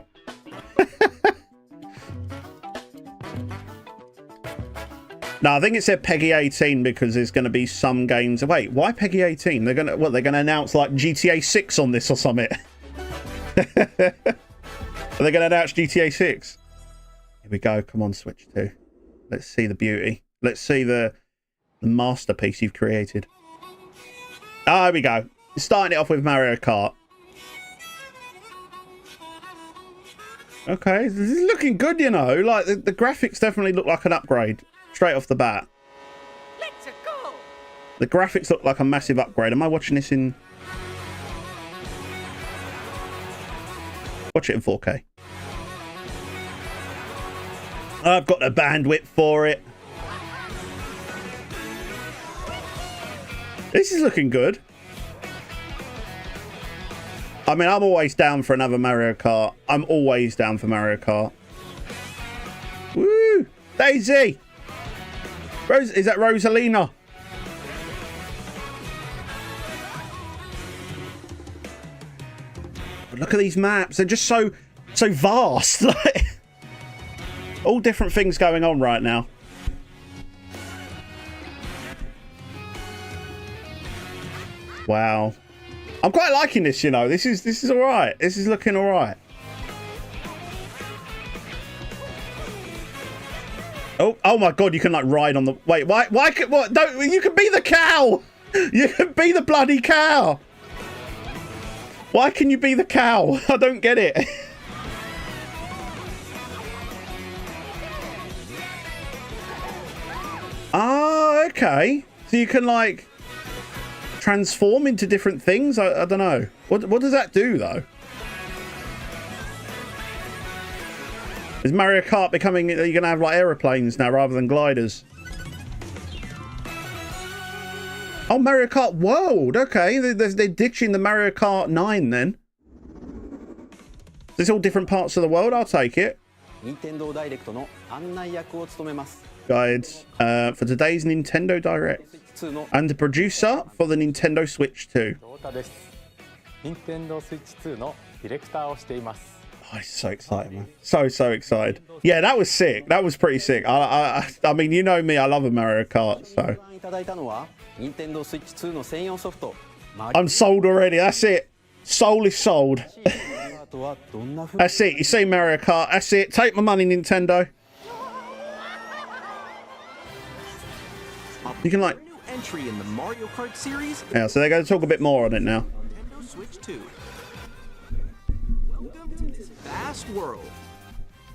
Speaker 1: No, I think it said Peggy 18 because there's going to be some games. Wait, why Peggy 18? They're going to announce like GTA 6 on this or something. Are they going to announce GTA 6? Here we go. Come on, Switch 2. Let's see the beauty. Let's see the masterpiece you've created. Ah, here we go. Starting it off with Mario Kart. Okay, this is looking good, you know. Like, the graphics definitely look like an upgrade. Straight off the bat.
Speaker 2: Let's go.
Speaker 1: The graphics look like a massive upgrade. Am I watching this in... Watch it in 4K. I've got the bandwidth for it. This is looking good. I mean, I'm always down for another Mario Kart. I'm always down for Mario Kart. Woo! Daisy! Rose, is that Rosalina? Look at these maps. They're just so vast. Like, all different things going on right now. Wow. I'm quite liking this, you know. This is all right. This is looking all right. Oh my God, you can like ride on the... Wait, why what? Don't, you can be the cow. You can be the bloody cow. Why can you be the cow? I don't get it. Ah, okay. So you can like transform into different things. I don't know. What does that do though? Is Mario Kart becoming... You're going to have like aeroplanes now rather than gliders? Oh, Mario Kart World. Okay, they're ditching the Mario Kart 9 then. There's all different parts of the world. I'll take it. Guides for today's Nintendo Direct. And the producer for the Nintendo Switch 2. Oh, he's so excited, man. So excited. Yeah, that was sick. That was pretty sick. I mean, you know me, I love a Mario Kart, so. I'm sold already. That's it. Soul is sold. That's it. You see Mario Kart. That's it. Take my money, Nintendo. You can like...
Speaker 3: entry in the Mario Kart series.
Speaker 1: Yeah, so they're going to talk a bit more on it now.
Speaker 3: Nintendo Switch 2. Welcome to this vast world.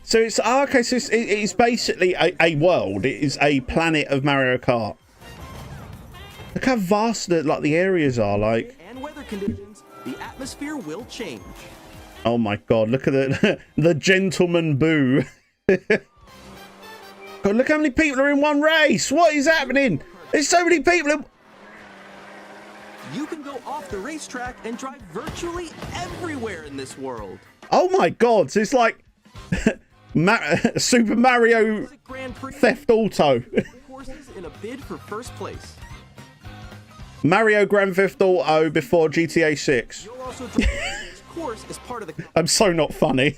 Speaker 1: So it's okay. So it's basically a world. It is a planet of Mario Kart. Look how vast the areas are. Like,
Speaker 3: and weather conditions, the atmosphere will change.
Speaker 1: oh my God! Look at the gentleman Boo. God, look how many people are in one race. What is happening? There's so many people.
Speaker 3: You can go off the racetrack and drive virtually everywhere in this world.
Speaker 1: Oh my God! So it's like Super Mario Theft Auto.
Speaker 3: Courses in a bid for first place.
Speaker 1: Mario Grand Theft Auto before GTA 6.
Speaker 3: You'll also drive this course as part of the.
Speaker 1: I'm so not funny.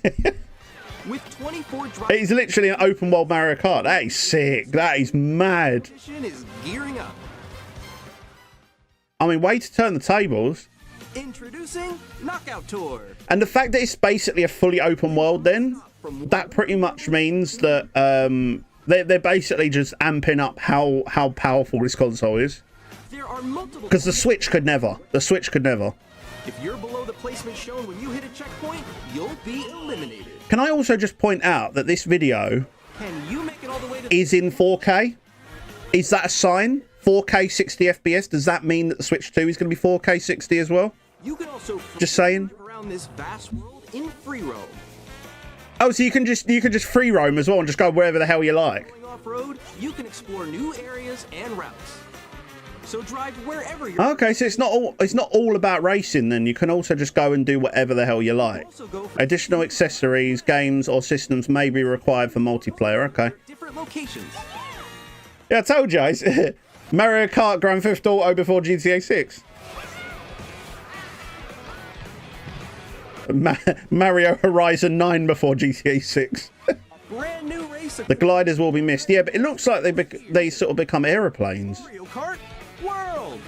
Speaker 3: With 24 drivers.
Speaker 1: It is literally an open world Mario Kart. That is sick. That is mad.
Speaker 3: Is gearing up.
Speaker 1: I mean, way to turn the tables.
Speaker 3: Introducing Knockout Tour.
Speaker 1: And the fact that it's basically a fully open world then, that pretty much means that they're basically just amping up how powerful this console is.
Speaker 3: There are multiple...
Speaker 1: Because the Switch could never. The Switch could never.
Speaker 3: If you're below the placement shown when you hit a checkpoint, you'll be eliminated.
Speaker 1: Can I also just point out that this video is in 4K? Is that a sign? 4K 60 FPS? Does that mean that the Switch 2 is going to be 4K 60 as well?
Speaker 3: You can also
Speaker 1: just saying.
Speaker 3: Around this vast world in free roam.
Speaker 1: Oh, so you can just free roam as well and just go wherever the hell you like.
Speaker 3: Going off-road, you can explore new areas and routes. So drive wherever you're.
Speaker 1: Okay, so it's not all about racing then. You can also just go and do whatever the hell you like. Additional accessories, games or systems may be required for multiplayer. Okay.
Speaker 3: Different locations.
Speaker 1: Yeah, I told you. It's Mario Kart Grand Theft Auto before GTA 6. Mario Horizon 9 before GTA 6.
Speaker 3: Brand new race.
Speaker 1: The gliders will be missed. Yeah, but it looks like they sort of become aeroplanes.
Speaker 3: Mario Kart World.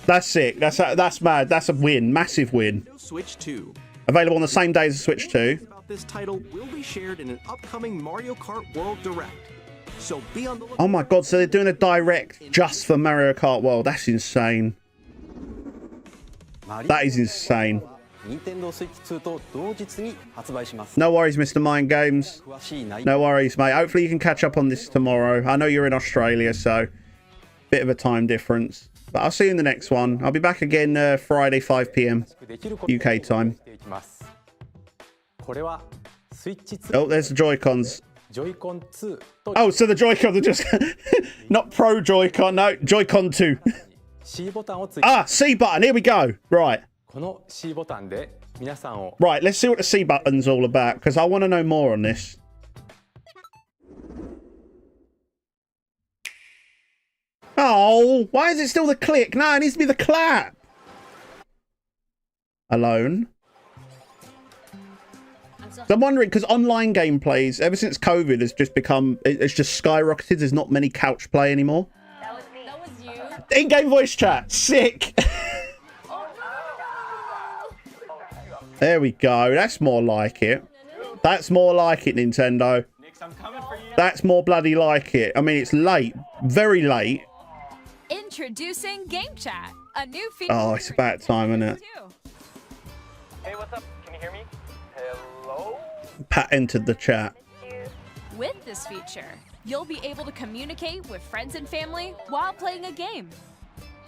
Speaker 1: That's sick. That's mad. That's a win. Massive win.
Speaker 3: Switch 2.
Speaker 1: Available on the same day as the Switch 2.
Speaker 3: About this title will be shared in an upcoming Mario Kart World Direct. So be on the lookout.
Speaker 1: Oh my God, so they're doing a direct just for Mario Kart World. That's insane. That is insane.
Speaker 3: 任天堂 Switch 2と同日に発売します。
Speaker 1: No worries, Mr. Mind Games.
Speaker 3: 詳しい内容
Speaker 1: No worries, mate. Hopefully you can catch up on this tomorrow. I know you're in Australia, so bit of a time difference. But I'll see you in the next one. I'll be back again Friday, 5 p.m.
Speaker 3: できることを
Speaker 1: UK time.
Speaker 3: していきます。これは Switch 2
Speaker 1: Oh, there's the Joy-Cons.
Speaker 3: Joy-Con 2と
Speaker 1: Oh, so the Joy-Cons are just not Pro Joy-Con, no, Joy-Con 2.
Speaker 3: C ボタンをつい
Speaker 1: Ah, C button. Here we go. Right.
Speaker 3: この C ボタンで皆さんを
Speaker 1: Right, let's see what the C button's all about, because I want to know more on this. Oh, why is it still the click? No, it needs to be the clap. Alone. So I'm wondering, because online gameplays, ever since COVID, has just become, it's just skyrocketed. There's not many couch play anymore.
Speaker 2: That was me. That was you.
Speaker 1: In-game voice chat. Sick. There we go. That's more like it. That's more like it, Nintendo. That's more bloody like it. I mean, it's late. Very late.
Speaker 4: Introducing Game Chat, a new feature.
Speaker 1: Oh, it's about time, isn't it?
Speaker 5: Hey, what's up? Can you hear me? Hello?
Speaker 1: Pat entered the chat.
Speaker 4: With this feature, you'll be able to communicate with friends and family while playing a game.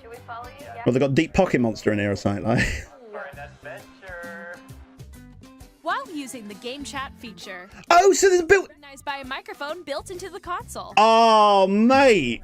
Speaker 2: Should we follow you? Yeah.
Speaker 1: Well, they've got Deep Pocket Monster in here or something like.
Speaker 5: For an adventure.
Speaker 4: While using the Game Chat feature,
Speaker 1: Oh, so there's a built.
Speaker 4: recognized by a microphone built into the console.
Speaker 1: Oh, mate.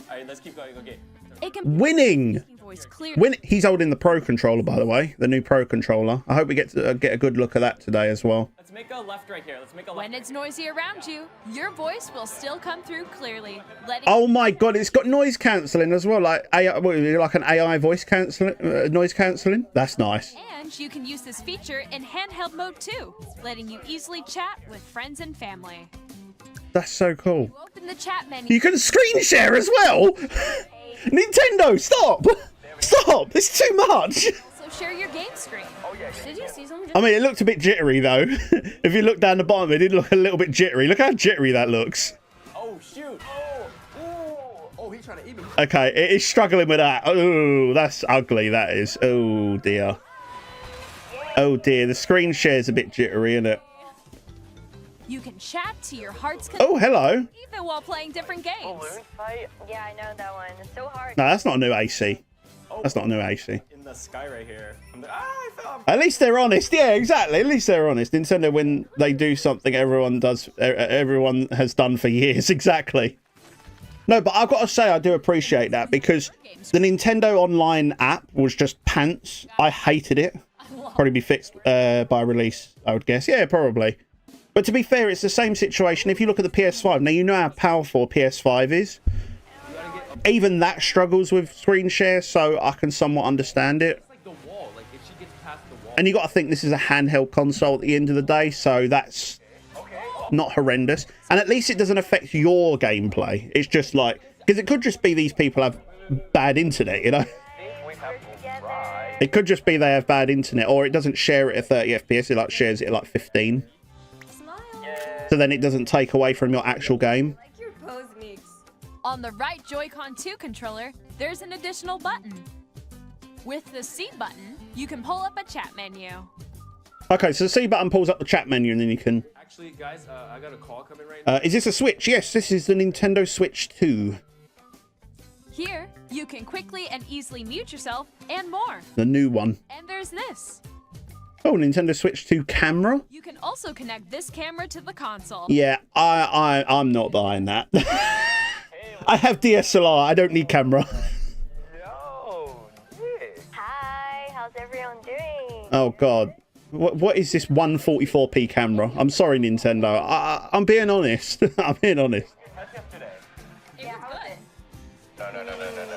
Speaker 5: Alright, let's keep going. Okay.
Speaker 4: It can
Speaker 1: Winning.
Speaker 4: voice clearly.
Speaker 1: Win. He's holding the Pro Controller, by the way. The new Pro Controller. I hope we get to get a good look at that today as well.
Speaker 5: Let's make a left right here. Let's make a left.
Speaker 4: When it's noisy around you, your voice will still come through clearly, letting
Speaker 1: Oh my god, it's got noise cancelling as well, like AI, like an AI voice cancelling, noise cancelling. That's nice.
Speaker 4: and you can use this feature in handheld mode too, letting you easily chat with friends and family.
Speaker 1: That's so cool.
Speaker 4: You open the chat menu.
Speaker 1: You can screen share as well. Nintendo, stop! Stop! It's too much.
Speaker 4: So share your game screen. Did you see something?
Speaker 1: I mean, it looked a bit jittery though. If you look down the bottom, it did look a little bit jittery. Look how jittery that looks.
Speaker 5: Oh shoot!
Speaker 3: Oh, he's trying to eat me.
Speaker 1: Okay, it is struggling with that. Oh, that's ugly. That is. Oh dear. Oh dear. The screen share's a bit jittery, isn't it?
Speaker 4: You can chat to your heart's
Speaker 1: Oh, hello.
Speaker 4: even while playing different games.
Speaker 5: Balloon fight
Speaker 2: Yeah, I know that one. It's so hard.
Speaker 1: No, that's not a new AC. That's not a new AC.
Speaker 5: in the sky right here. I fell.
Speaker 1: At least they're honest. Yeah, exactly. At least they're honest. Nintendo, when they do something everyone has done for years. Exactly. No, but I've got to say I do appreciate that because the Nintendo Online app was just pants. I hated it. Probably be fixed by release, I would guess. Yeah, probably. But to be fair, it's the same situation. If you look at the PS5, now you know how powerful PS5 is. Even that struggles with screen share, so I can somewhat understand it.
Speaker 5: Like the wall. Like if she gets past the wall.
Speaker 1: And you got to think this is a handheld console at the end of the day, so that's not horrendous. And at least it doesn't affect your gameplay. It's just like, because it could just be these people have bad internet, you know? It could just be they have bad internet, or it doesn't share it at 30 FPS, it like shares it at like 15. So then it doesn't take away from your actual game.
Speaker 2: Like your pose, Meeks.
Speaker 4: On the right Joy-Con 2 controller, there's an additional button. With the C button, you can pull up a chat menu.
Speaker 1: Okay, so the C button pulls up the chat menu and then you can...
Speaker 5: Actually, guys, I got a call coming right now.
Speaker 1: is this a Switch? Yes, this is the Nintendo Switch 2.
Speaker 4: Here, you can quickly and easily mute yourself and more.
Speaker 1: The new one.
Speaker 4: And there's this.
Speaker 1: Oh, Nintendo Switch 2 camera?
Speaker 4: You can also connect this camera to the console.
Speaker 1: Yeah, I'm not buying that. I have DSLR, I don't need camera.
Speaker 5: No, Nick.
Speaker 2: Hi, how's everyone doing?
Speaker 1: Oh, God. What is this 144p camera? I'm sorry, Nintendo. I'm being honest. I'm being honest.
Speaker 5: Catch up today.
Speaker 4: It was good.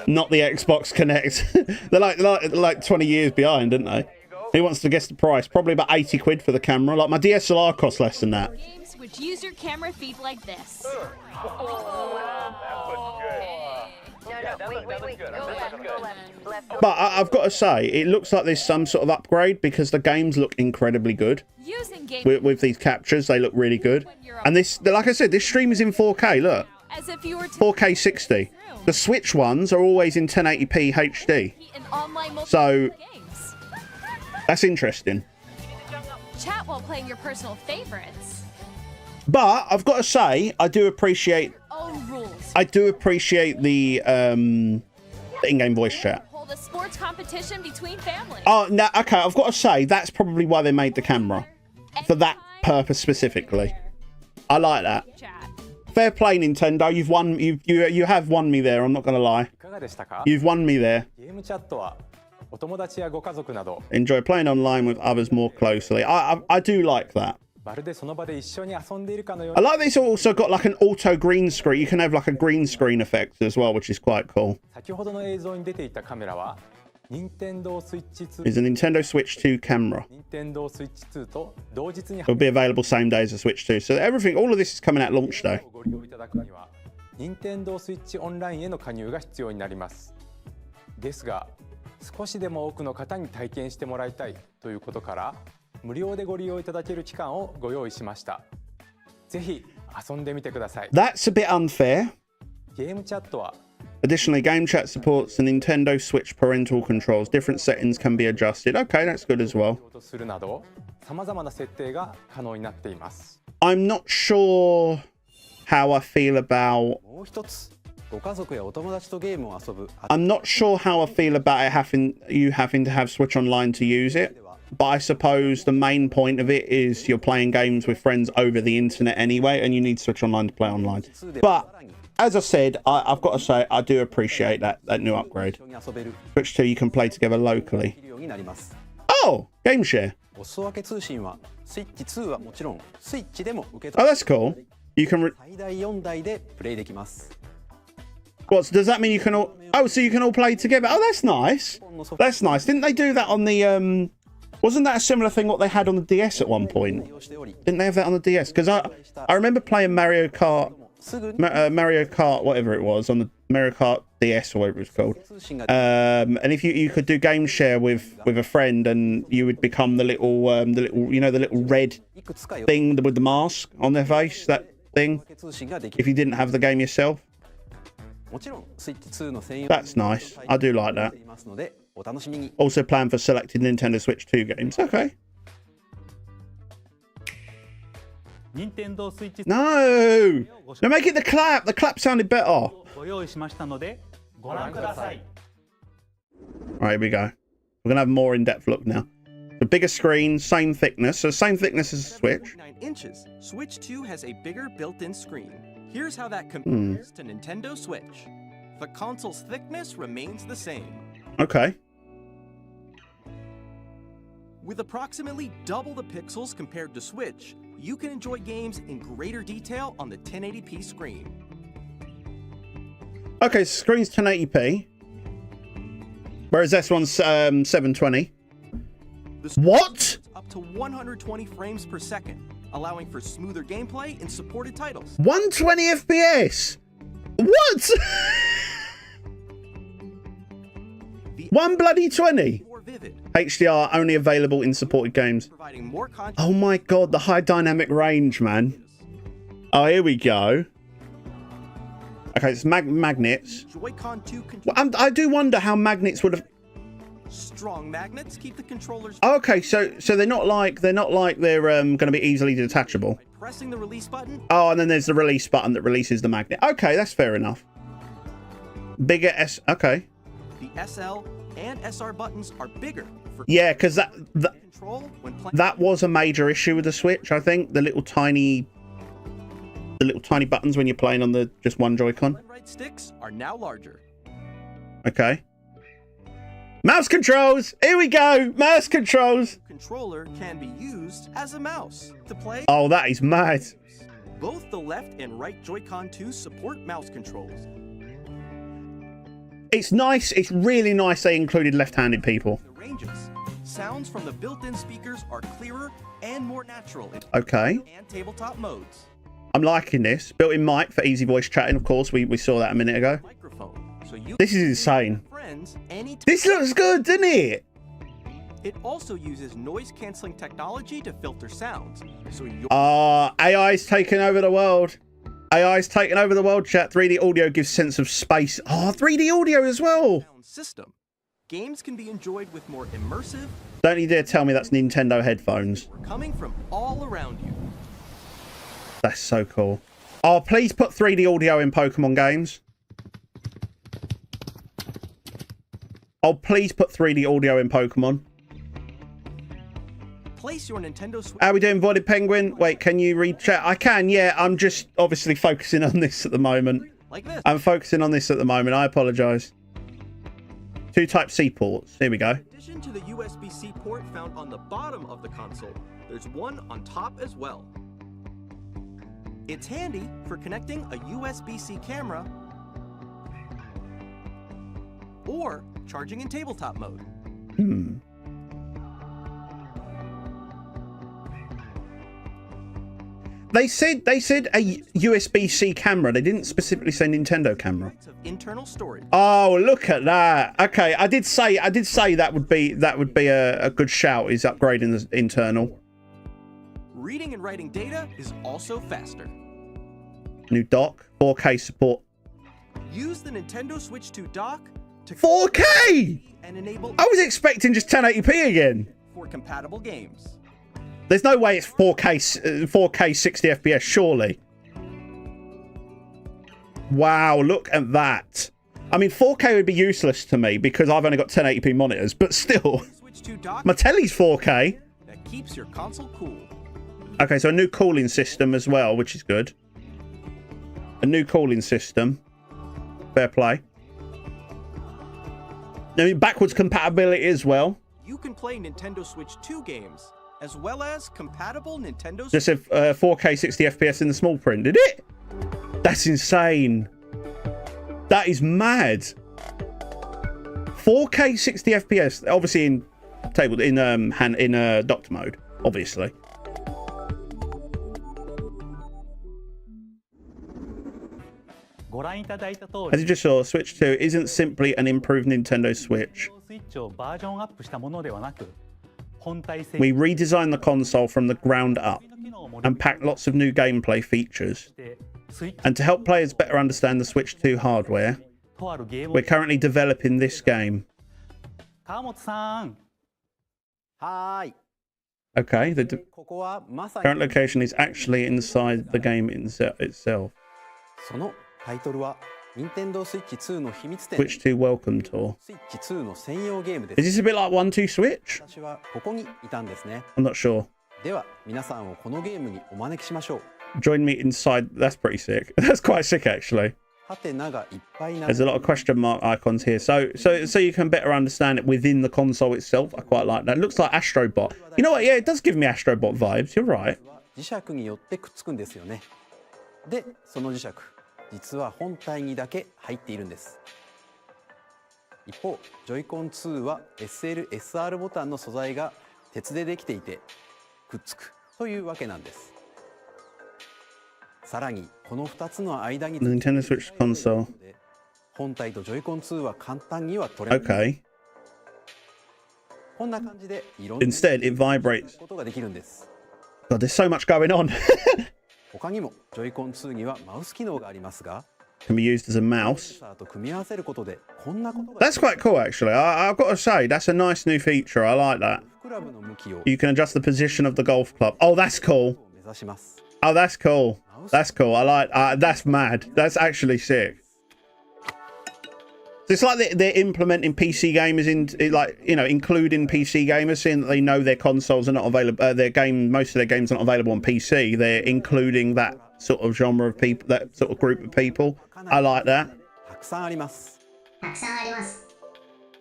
Speaker 5: No.
Speaker 1: Not the Xbox Connect. They're like 20 years behind, aren't they? Who wants to guess the price? Probably about 80 quid for the camera. Like, my DSLR costs less than that.
Speaker 4: Games which use your camera feed like this.
Speaker 2: Wait. Go left.
Speaker 1: But I've got to say, it looks like there's some sort of upgrade because the games look incredibly good.
Speaker 4: Using game
Speaker 1: With these captures, they look really good. And this, like I said, this stream is in 4K, look.
Speaker 4: as if you were to
Speaker 1: 4K 60. The Switch ones are always in 1080p HD.
Speaker 4: compete in online
Speaker 1: So,
Speaker 4: multiplayer games.
Speaker 1: That's interesting.
Speaker 4: Chat while playing your personal favorites.
Speaker 1: But I've got to say, I do appreciate
Speaker 4: Own rules.
Speaker 1: the in-game voice chat.
Speaker 4: Hold a sports competition between families.
Speaker 1: Oh, no, okay. I've got to say that's probably why they made the camera for that purpose specifically. I like that.
Speaker 4: Chat.
Speaker 1: Fair play, Nintendo. You've won. You have won me there. I'm not gonna lie.
Speaker 5: いかがでしたか？
Speaker 1: You've won me there.
Speaker 5: ゲームチャットはお友達やご家族など
Speaker 1: Enjoy playing online with others more closely. I do like that.
Speaker 5: まるでその場で一緒に遊んでいるかのよう
Speaker 1: I
Speaker 5: に
Speaker 1: like that it's also got like an auto green screen. You can have like a green screen effect as well, which is quite cool.
Speaker 5: 先ほどの映像に出ていたカメラは任天堂スイッチ
Speaker 1: It's a Nintendo Switch 2 camera.
Speaker 5: 任天堂スイッチ2と同日に
Speaker 1: It'll be available same day as the Switch 2. So everything, all of this is coming out launch day.
Speaker 5: ご利用いただくには任天堂スイッチオンラインへの加入が必要になりますですが少しでも多くの方に体験してもらいたいということから無料でご利用いただける期間をご用意しましたぜひ遊んでみてください
Speaker 1: That's a bit unfair.
Speaker 5: ゲームチャットは
Speaker 1: Additionally, Game Chat supports the Nintendo Switch parental controls. Different settings can be adjusted. Okay, that's good as well.
Speaker 5: とするなど様々な設定が可能になっています
Speaker 1: I'm not sure how I feel about.
Speaker 6: もう一つ、ご家族やお友達とゲームを遊ぶ
Speaker 1: I'm not sure how I feel about it having to have Switch Online to use it. But I suppose the main point of it is you're playing games with friends over the internet anyway, and you need Switch Online to play online. But as I said, I've got to say I do appreciate that new upgrade.
Speaker 6: 一緒に遊べる
Speaker 1: Switch 2 you can play together
Speaker 6: で
Speaker 1: locally.
Speaker 6: きるようになります。
Speaker 1: Oh, game share.
Speaker 6: お裾分け通信はスイッチ2はもちろんスイッチでも受け
Speaker 1: Oh,
Speaker 6: 取
Speaker 1: that's cool. You can.
Speaker 6: 最大4台でプレイできます。
Speaker 1: What does that mean? You can all? Oh, so you can all play together. Oh, that's nice. That's nice. Didn't they do that on the Wasn't that a similar thing what they had on the DS at one point?
Speaker 6: 利用しており、
Speaker 1: Didn't they have that on the DS? Because I remember playing Mario Kart,
Speaker 6: すぐに
Speaker 1: Mario Kart, whatever it was, on the Mario Kart DS or whatever it was called.
Speaker 6: 通信が
Speaker 1: And if you could do game share with a friend, and you would become the little the little red
Speaker 6: いくつかよ
Speaker 1: thing with the mask on their face, that thing.
Speaker 6: 通信ができ
Speaker 1: If you didn't have the game yourself,
Speaker 6: もちろんスイッチ2の専用
Speaker 1: that's nice. I do like that.
Speaker 6: いますのでお楽しみに。
Speaker 1: Also plan for selected Nintendo Switch 2 games. Okay.
Speaker 7: 任天堂スイッチ
Speaker 1: No! No, make it the clap. The clap sounded better.
Speaker 7: ご用意しましたのでご覧ください。
Speaker 1: Right, here we go. We're gonna have a more in-depth look now. The bigger screen, same thickness. So same thickness as the Switch.
Speaker 3: 9 inches. Switch 2 has a bigger built-in screen. Here's how that compares to Nintendo Switch. The console's thickness remains the same.
Speaker 1: Okay.
Speaker 3: With approximately double the pixels compared to Switch, you can enjoy games in greater detail on the 1080p screen.
Speaker 1: Okay, so screen's 1080p. Whereas this one's 720.
Speaker 3: The screen
Speaker 1: What?
Speaker 3: is up to 120 frames per second, allowing for smoother gameplay in supported titles.
Speaker 1: 120 FPS. What?
Speaker 3: The
Speaker 1: 1 bloody 20.
Speaker 3: more vivid,
Speaker 1: HDR only available in supported games.
Speaker 3: providing more content.
Speaker 1: Oh my god, the high dynamic range, man. Oh, here we go. Okay, it's magnets.
Speaker 3: Joy-Con 2 controller.
Speaker 1: Well, I do wonder how magnets would have.
Speaker 3: Strong magnets keep the controllers
Speaker 1: Okay, so they're not like they're going to be easily detachable.
Speaker 3: by pressing the release button.
Speaker 1: Oh, and then there's the release button that releases the magnet. Okay, that's fair enough. Bigger S. Okay.
Speaker 3: The SL and SR buttons are bigger for
Speaker 1: Yeah, because that
Speaker 3: control when playing.
Speaker 1: that was a major issue with the Switch. I think the little tiny buttons when you're playing on the just one Joy-Con.
Speaker 3: Right sticks are now larger.
Speaker 1: Okay. Mouse controls. Here we go. Mouse controls.
Speaker 3: Controller can be used as a mouse to play.
Speaker 1: Oh, that is mad.
Speaker 3: Both the left and right Joy-Con 2 support mouse controls.
Speaker 1: It's nice. It's really nice they included left-handed people.
Speaker 3: The ranges. Sounds from the built-in speakers are clearer and more natural in
Speaker 1: Okay.
Speaker 3: and tabletop modes.
Speaker 1: I'm liking this. Built-in mic for easy voice chatting, of course. We saw that a minute ago.
Speaker 3: Microphone, so you
Speaker 1: This is insane.
Speaker 3: can friends anytime.
Speaker 1: This looks good, doesn't it?
Speaker 3: It also uses noise-canceling technology to filter sounds, so your
Speaker 1: AI's taking over the world. AI's taking over the world, chat. 3D audio gives sense of space. Oh, 3D audio as well.
Speaker 3: sound system. Games can be enjoyed with more immersive,
Speaker 1: Don't you dare tell me that's Nintendo headphones.
Speaker 3: coming from all around you.
Speaker 1: That's so cool. Oh, please put 3D audio in Pokemon games. Oh, please put 3D audio in Pokemon.
Speaker 3: Place your Nintendo Switch.
Speaker 1: How we doing, Voided Penguin? Wait, can you read chat? I can, yeah. I'm just obviously focusing on this at the moment.
Speaker 3: Like this.
Speaker 1: I'm focusing on this at the moment. I apologize. 2 Type-C ports. Here we go.
Speaker 3: In addition to the USB-C port found on the bottom of the console, there's one on top as well. It's handy for connecting a USB-C camera or charging in tabletop mode.
Speaker 1: They said a USB-C camera. They didn't specifically say Nintendo camera.
Speaker 3: Of internal storage.
Speaker 1: Oh, look at that. Okay, I did say that would be a good shout, is upgrading the internal.
Speaker 3: Reading and writing data is also faster.
Speaker 1: New dock, 4K support.
Speaker 3: Use the Nintendo Switch 2 dock to
Speaker 1: 4K!
Speaker 3: and enable
Speaker 1: I was expecting just 1080p again.
Speaker 3: for compatible games.
Speaker 1: There's no way it's 4K 60 FPS, surely. Wow, look at that. I mean, 4K would be useless to me because I've only got 1080p monitors, but still.
Speaker 3: Switch 2 dock
Speaker 1: My telly's 4K.
Speaker 3: that keeps your console cool.
Speaker 1: Okay, so a new cooling system as well, which is good. A new cooling system. Fair play. I mean, backwards compatibility as well.
Speaker 3: You can play Nintendo Switch 2 games, as well as compatible Nintendo
Speaker 1: Just said 4K 60 FPS in the small print, did it? That's insane. That is mad. 4K 60 FPS, obviously in doctor mode, obviously. As you just saw, Switch 2 isn't simply an improved Nintendo Switch. We redesigned the console from the ground up and packed lots of new gameplay features. And to help players better understand the Switch 2 hardware, we're currently developing this game. Okay, the current location is actually inside the game itself.
Speaker 6: そのタイトルは Nintendo Switch 2の秘密展
Speaker 1: Switch 2 Welcome Tour.
Speaker 6: Switch 2の専用ゲームで
Speaker 1: Is
Speaker 6: す
Speaker 1: this a bit like 1-2 Switch?
Speaker 6: 私はここにいたんですね
Speaker 1: I'm not sure.
Speaker 6: では皆さんをこのゲームにお招きしましょう
Speaker 1: Join me inside. That's pretty sick. That's quite sick, actually.
Speaker 6: ハテナがいっぱいな
Speaker 1: There's a lot of question mark icons here, so you can better understand it within the console itself. I quite like that. It looks like Astrobot. You know what? Yeah, it does give me Astrobot vibes. You're right.
Speaker 6: 磁石によってくっつくんですよねでその磁石実は本体にだけ入っているんです一方ジョイコン2は SL、SR ボタンの素材が鉄でできていてくっつくというわけなんですさらにこの2つの間に
Speaker 1: The Nintendo Switch console.
Speaker 6: 本体とジョイコン2は簡単には取れない
Speaker 1: Okay.
Speaker 6: こんな感じでいろんな
Speaker 1: Instead, it vibrates.
Speaker 6: ことができるんです
Speaker 1: God, there's so much going on.
Speaker 6: 他にもジョイコン2にはマウス機能がありますが
Speaker 1: Can be used as a mouse.
Speaker 6: センサーと組み合わせることでこんなことが
Speaker 1: That's quite cool, actually. I've got to say, that's a nice new feature. I like that.
Speaker 6: クラブの向きを
Speaker 1: You can adjust the position of the golf club. Oh, that's cool.
Speaker 6: 目指します
Speaker 1: Oh, that's cool. That's cool. I like. That's mad. That's actually sick. So it's like they're implementing PC gamers in, like, you know, including PC gamers, seeing that they know their consoles are not available. Most of their games are not available on PC. They're including that sort of genre of people, that sort of group of people. I like that.
Speaker 6: たくさんあります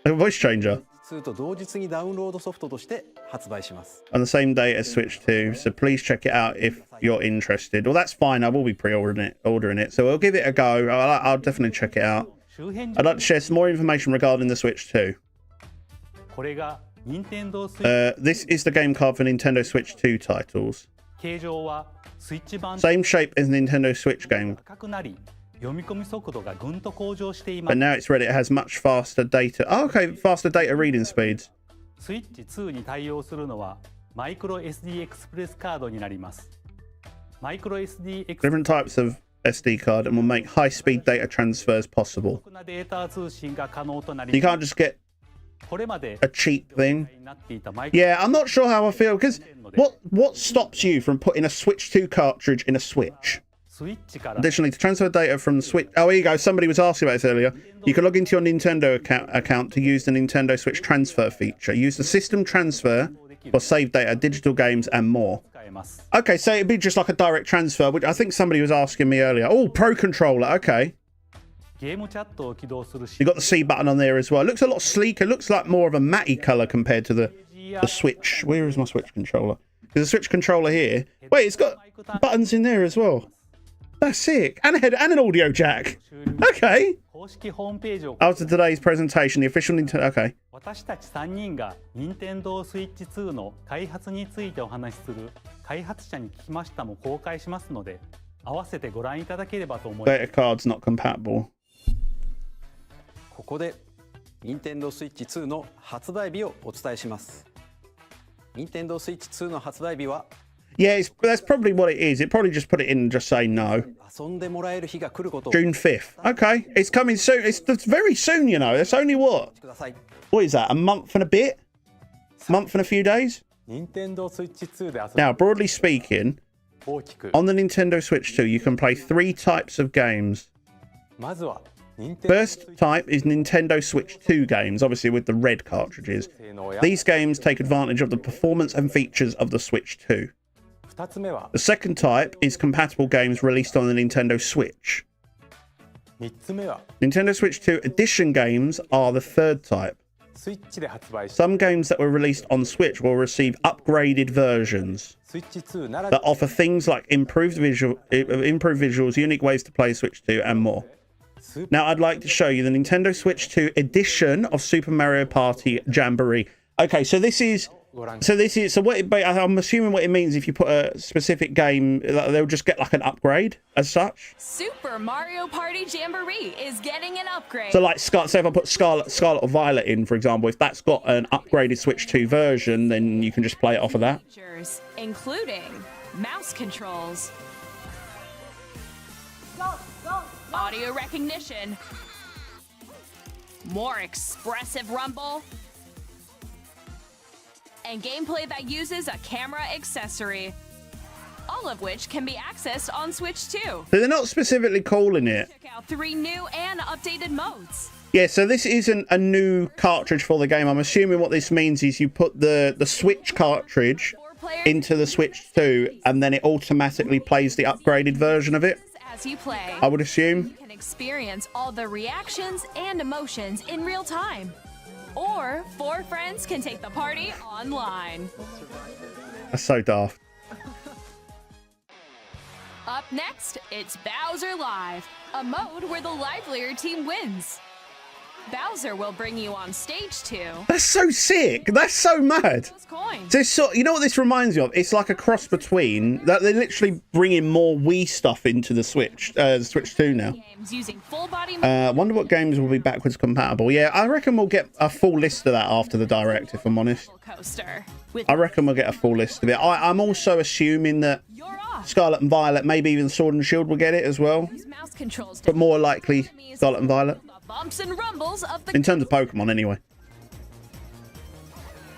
Speaker 1: A voice changer
Speaker 6: 2と同日にダウンロードソフトとして発売します
Speaker 1: on the same day as Switch 2. So please check it out if you're interested. Well, that's fine. I will be ordering it. So we'll give it a go. I'll definitely check it out. I'd like to share some more information regarding the Switch 2. This is the game card for Nintendo Switch 2 titles. Same shape as Nintendo Switch game. But now it's ready. It has much faster data. Oh, okay, faster data reading speeds.
Speaker 7: スイッチ2に対応するのはマイクロ SD エクスプレスカードになります。マイクロ SD エクスプレ
Speaker 1: Different types of SD card and will make high-speed data transfers possible.
Speaker 7: スデータ通信が可能となり
Speaker 1: You can't just get a cheap thing.
Speaker 7: になっていたマイクロ
Speaker 1: Yeah, I'm not sure how I feel because what stops you from putting a Switch 2 cartridge in a Switch?
Speaker 7: スイッチから
Speaker 1: Additionally, to transfer data from the Switch. Oh, here you go. Somebody was asking about this earlier. You can log into your Nintendo account to use the Nintendo Switch transfer feature. Use the system transfer for save data, digital games, and more.
Speaker 7: 使えます
Speaker 1: Okay, so it'd be just like a direct transfer, which I think somebody was asking me earlier. Oh, Pro Controller. Okay.
Speaker 7: ゲームチャットを起動する
Speaker 1: You got the C button on there as well. It looks a lot sleeker. It looks like more of a matte color compared to the Switch. Where is my Switch controller? There's a Switch controller here. Wait, it's got buttons in there as well. That's sick. And a head and an audio jack. Okay.
Speaker 7: 公式ホームページを
Speaker 1: After today's presentation, the official Nintendo. Okay.
Speaker 7: 私たち3人が任天堂スイッチ2の開発についてお話しする開発者に聞きましたも公開しますので合わせてご覧いただければと思います
Speaker 1: Data cards not compatible.
Speaker 6: ここで任天堂スイッチ2の発売日をお伝えします。任天堂スイッチ2の発売日は
Speaker 1: Yeah, that's probably what it is. It probably just put it in and just say no.
Speaker 6: 遊んでもらえる日が来ることを
Speaker 1: June 5th. Okay. It's coming soon. It's very soon, you know. It's only what?
Speaker 6: ください。
Speaker 1: What is that? A month and a bit? Month and a few days?
Speaker 5: 任天堂スイッチ2で遊ぶ
Speaker 1: Now, broadly speaking,
Speaker 5: 大きく
Speaker 1: on the Nintendo Switch 2, you can play 3 types of games.
Speaker 5: まずは任天堂
Speaker 1: First type is Nintendo Switch 2 games, obviously with the red cartridges.
Speaker 5: 性能や
Speaker 1: These games take advantage of the performance and features of the Switch 2.
Speaker 5: 2つ目は
Speaker 1: The second type is compatible games released on the Nintendo Switch.
Speaker 5: 3つ目は
Speaker 1: Nintendo Switch 2 Edition games are the third type.
Speaker 5: スイッチで発売した
Speaker 1: Some games that were released on Switch will receive upgraded versions
Speaker 5: スイッチ2なら
Speaker 1: that offer things like improved visuals, unique ways to play Switch 2, and more.
Speaker 5: スー
Speaker 1: Now, I'd like to show you the Nintendo Switch 2 edition of Super Mario Party Jamboree. Okay, so this is
Speaker 5: ご覧
Speaker 1: so what it, I'm assuming what it means if you put a specific game, they'll just get like an upgrade as such.
Speaker 4: Super Mario Party Jamboree is getting an upgrade.
Speaker 1: So like say if I put Scarlet or Violet in, for example, if that's got an upgraded Switch 2 version, then you can just play it off of that.
Speaker 4: Features, including mouse controls, audio recognition, more expressive rumble, and gameplay that uses a camera accessory. All of which can be accessed on Switch 2.
Speaker 1: So they're not specifically calling it.
Speaker 4: Check out 3 new and updated modes.
Speaker 1: Yeah, so this isn't a new cartridge for the game. I'm assuming what this means is you put the Switch cartridge
Speaker 4: 4-player
Speaker 1: into the Switch 2 and then it automatically plays the upgraded version of it,
Speaker 4: as you play.
Speaker 1: I would assume.
Speaker 4: You can experience all the reactions and emotions in real time. Or 4 friends can take the party online.
Speaker 1: That's so daft.
Speaker 4: Up next, it's Bowser Live, a mode where the livelier team wins. Bowser will bring you on stage 2.
Speaker 1: That's so sick. That's so mad.
Speaker 4: Those coins.
Speaker 1: So, you know what this reminds me of? It's like a cross between that. They're literally bringing more Wii stuff into the Switch 2 now.
Speaker 4: Games using full body
Speaker 1: Wonder what games will be backwards compatible. Yeah, I reckon we'll get a full list of that after the direct, if I'm honest.
Speaker 4: coaster. With
Speaker 1: I reckon we'll get a full list of it. I'm also assuming that
Speaker 4: you're off.
Speaker 1: Scarlet and Violet, maybe even Sword and Shield will get it as well.
Speaker 4: Use mouse controls to
Speaker 1: But more likely Scarlet and Violet.
Speaker 4: the bumps and rumbles of the
Speaker 1: In terms of Pokemon, anyway.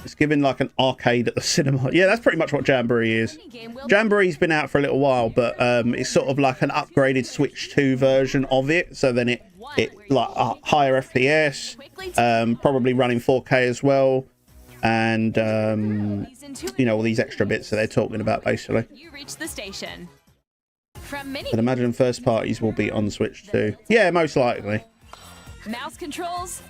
Speaker 1: It's giving like an arcade at the cinema. Yeah, that's pretty much what Jamboree is.
Speaker 4: game will
Speaker 1: Jamboree's been out for a little while, but it's sort of like an upgraded Switch 2 version of it. So then it like higher FPS, probably running 4K as well, and you know, all these extra bits that they're talking about basically.
Speaker 4: you reach the station. From mini
Speaker 1: I'd imagine first parties will be on Switch 2. Yeah, most likely.
Speaker 4: mouse controls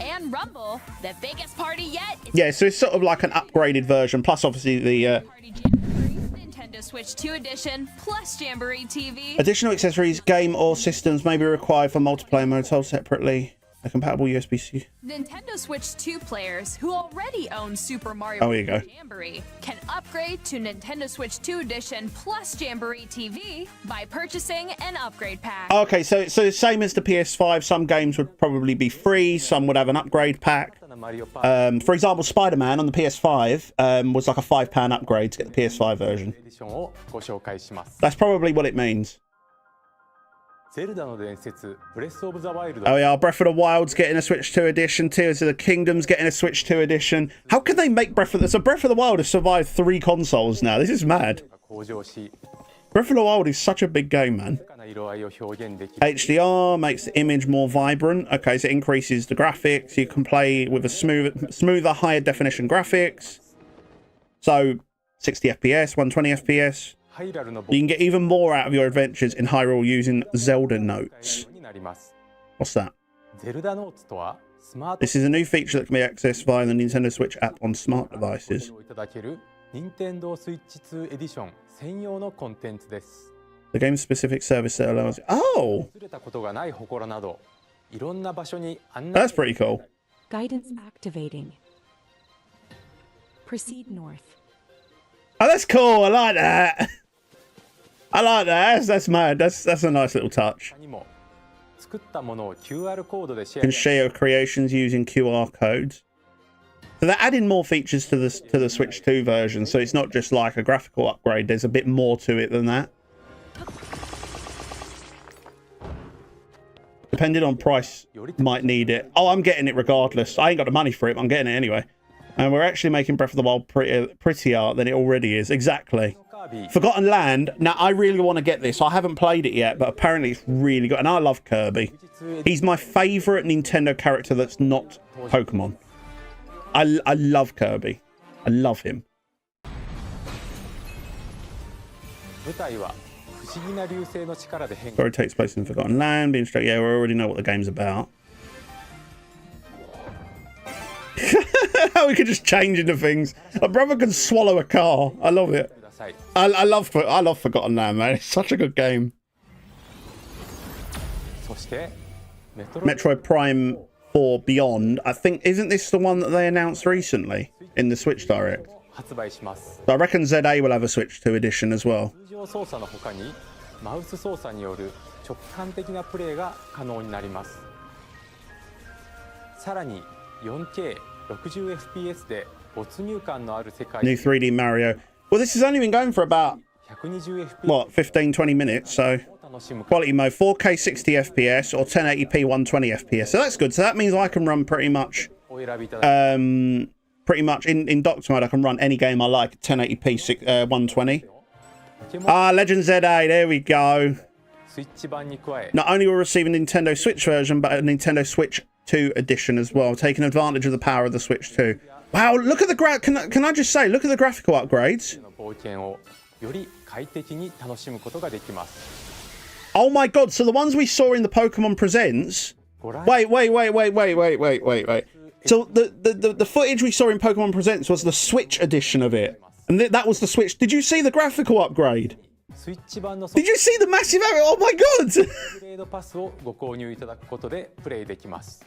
Speaker 4: and rumble, the biggest party yet is
Speaker 1: Yeah, so it's sort of like an upgraded version. Plus, obviously, the
Speaker 4: Party Jamboree, Nintendo Switch 2 edition plus Jamboree TV.
Speaker 1: additional accessories, game or systems may be required for multiplayer mode sold separately. A compatible USB-C.
Speaker 4: Nintendo Switch 2 players who already own Super Mario
Speaker 1: Oh, here you go.
Speaker 4: Jamboree can upgrade to Nintendo Switch 2 edition plus Jamboree TV by purchasing an upgrade pack.
Speaker 1: Okay, so same as the PS5, some games would probably be free, some would have an upgrade pack.
Speaker 5: マリオパー
Speaker 1: For example, Spider-Man on the PS5 was like a £5 upgrade to get the PS5 version.
Speaker 5: エディションをご紹介します。
Speaker 1: That's probably what it means.
Speaker 5: ゼルダの伝説ブレスオブザワイルド
Speaker 1: Oh yeah, Breath of the Wild's getting a Switch 2 edition. Tears of the Kingdom's getting a Switch 2 edition. How can they make Breath of the... So Breath of the Wild has survived 3 consoles now. This is mad.
Speaker 5: 向上し
Speaker 1: Breath of the Wild is such a big game, man.
Speaker 5: 豊かな色合いを表現できる
Speaker 1: HDR makes the image more vibrant. Okay, so it increases the graphics. You can play with a smoother, higher definition graphics. So 60 FPS, 120 FPS.
Speaker 5: ハイラルの
Speaker 1: You can get even more out of your adventures in Hyrule using Zelda
Speaker 5: ボ
Speaker 1: Notes.
Speaker 5: になります
Speaker 1: What's that?
Speaker 5: ゼルダノーツとはスマート
Speaker 1: This is a new feature that can be accessed via the Nintendo Switch app on smart
Speaker 5: フォ
Speaker 1: devices.
Speaker 5: をいただける任天堂スイッチ2エディション専用のコンテンツです
Speaker 1: The game-specific service that allows... Oh!
Speaker 5: ずれたことがない祠などいろんな場所に案内
Speaker 1: That's pretty cool.
Speaker 8: Guidance activating. Proceed north.
Speaker 1: Oh, that's cool. I like that. I like that. That's mad. That's a nice little touch.
Speaker 5: 他にも作ったものを QR コードでシェ
Speaker 1: You
Speaker 5: ア
Speaker 1: can share your creations using QR codes. So they're adding more features to the Switch 2 version. So it's not just like a graphical upgrade. There's a bit more to it than that. Depending on price, might need it. Oh, I'm getting it regardless. I ain't got the money for it, but I'm getting it anyway. And we're actually making Breath of the Wild prettier than it already is. Exactly.
Speaker 5: カービィ
Speaker 1: Forgotten Land. Now, I really want to get this. I haven't played it yet, but apparently it's really good. And I love Kirby. He's my favourite Nintendo character that's not Pokemon. I love Kirby. I love him.
Speaker 5: 舞台は不思議な流星の力で変化
Speaker 1: Story takes place in Forgotten Land. Being straight, yeah, we already know what the game's about. We could just change into things. My brother can swallow a car. I love it.
Speaker 5: ください
Speaker 1: I love Forgotten Land, man. It's such a good game.
Speaker 5: そしてメトロ
Speaker 1: Metroid Prime 4 Beyond. I think, isn't this the one that they announced recently in the Switch Direct?
Speaker 5: 発売します
Speaker 1: So I reckon ZA will have a Switch 2 edition as well.
Speaker 5: 通常操作の他にマウス操作による直感的なプレイが可能になりますさらに 4K60fps で没入感のある世界
Speaker 1: New 3D Mario. Well, this has only been going for about,
Speaker 5: 120fps
Speaker 1: what, 15, 20 minutes. So
Speaker 5: を楽しむ
Speaker 1: quality mode, 4K 60 FPS or 1080p 120 FPS. So that's good. So that means I can run pretty much,
Speaker 5: お選びいただき
Speaker 1: pretty much in docked mode. I can run any game I like, 1080p 120.
Speaker 5: ポケモン
Speaker 1: Ah, Legend ZA. There we go.
Speaker 5: スイッチ版に加え
Speaker 1: Not only will we receive a Nintendo Switch version, but a Nintendo Switch 2 edition as well, taking advantage of the power of the Switch 2. Wow, look at the can I just say, look at the graphical upgrades.
Speaker 5: の冒険をより快適に楽しむことができます
Speaker 1: Oh my god, so the ones we saw in the Pokemon Presents.
Speaker 5: ご覧
Speaker 1: Wait. So the footage we saw in Pokemon Presents was the Switch edition of it. And that was the Switch. Did you see the graphical upgrade?
Speaker 5: スイッチ版のソ
Speaker 1: Did you see the massive Oh my god!
Speaker 5: フグレードパスをご購入いただくことでプレイできます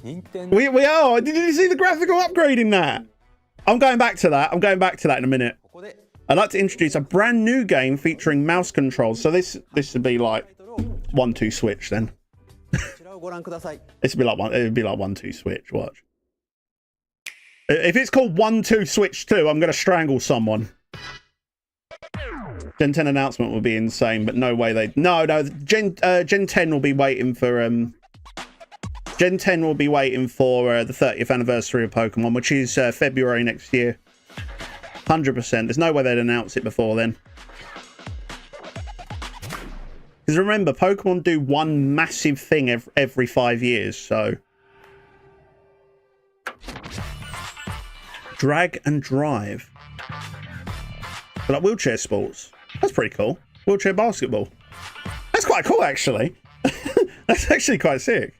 Speaker 5: 任天堂
Speaker 1: we are. Did you see the graphical upgrade in that? I'm going back to that. In a minute.
Speaker 6: ここで
Speaker 1: I'd like to introduce a brand new game featuring mouse controls. So this would be like 1-2 Switch then.
Speaker 6: こちらをご覧ください
Speaker 1: This would be like it would be like 1-2 Switch. Watch. If it's called 1-2 Switch 2, I'm gonna strangle someone. Gen 10 announcement will be insane, but no way they. No. Gen 10 will be waiting for Gen 10 will be waiting for the 30th anniversary of Pokemon, which is February next year. 100%. There's no way they'd announce it before then. Because remember, Pokemon do one massive thing every 5 years, so. Drag and drive. But like wheelchair sports. That's pretty cool. Wheelchair basketball. That's quite cool, actually. That's actually quite sick.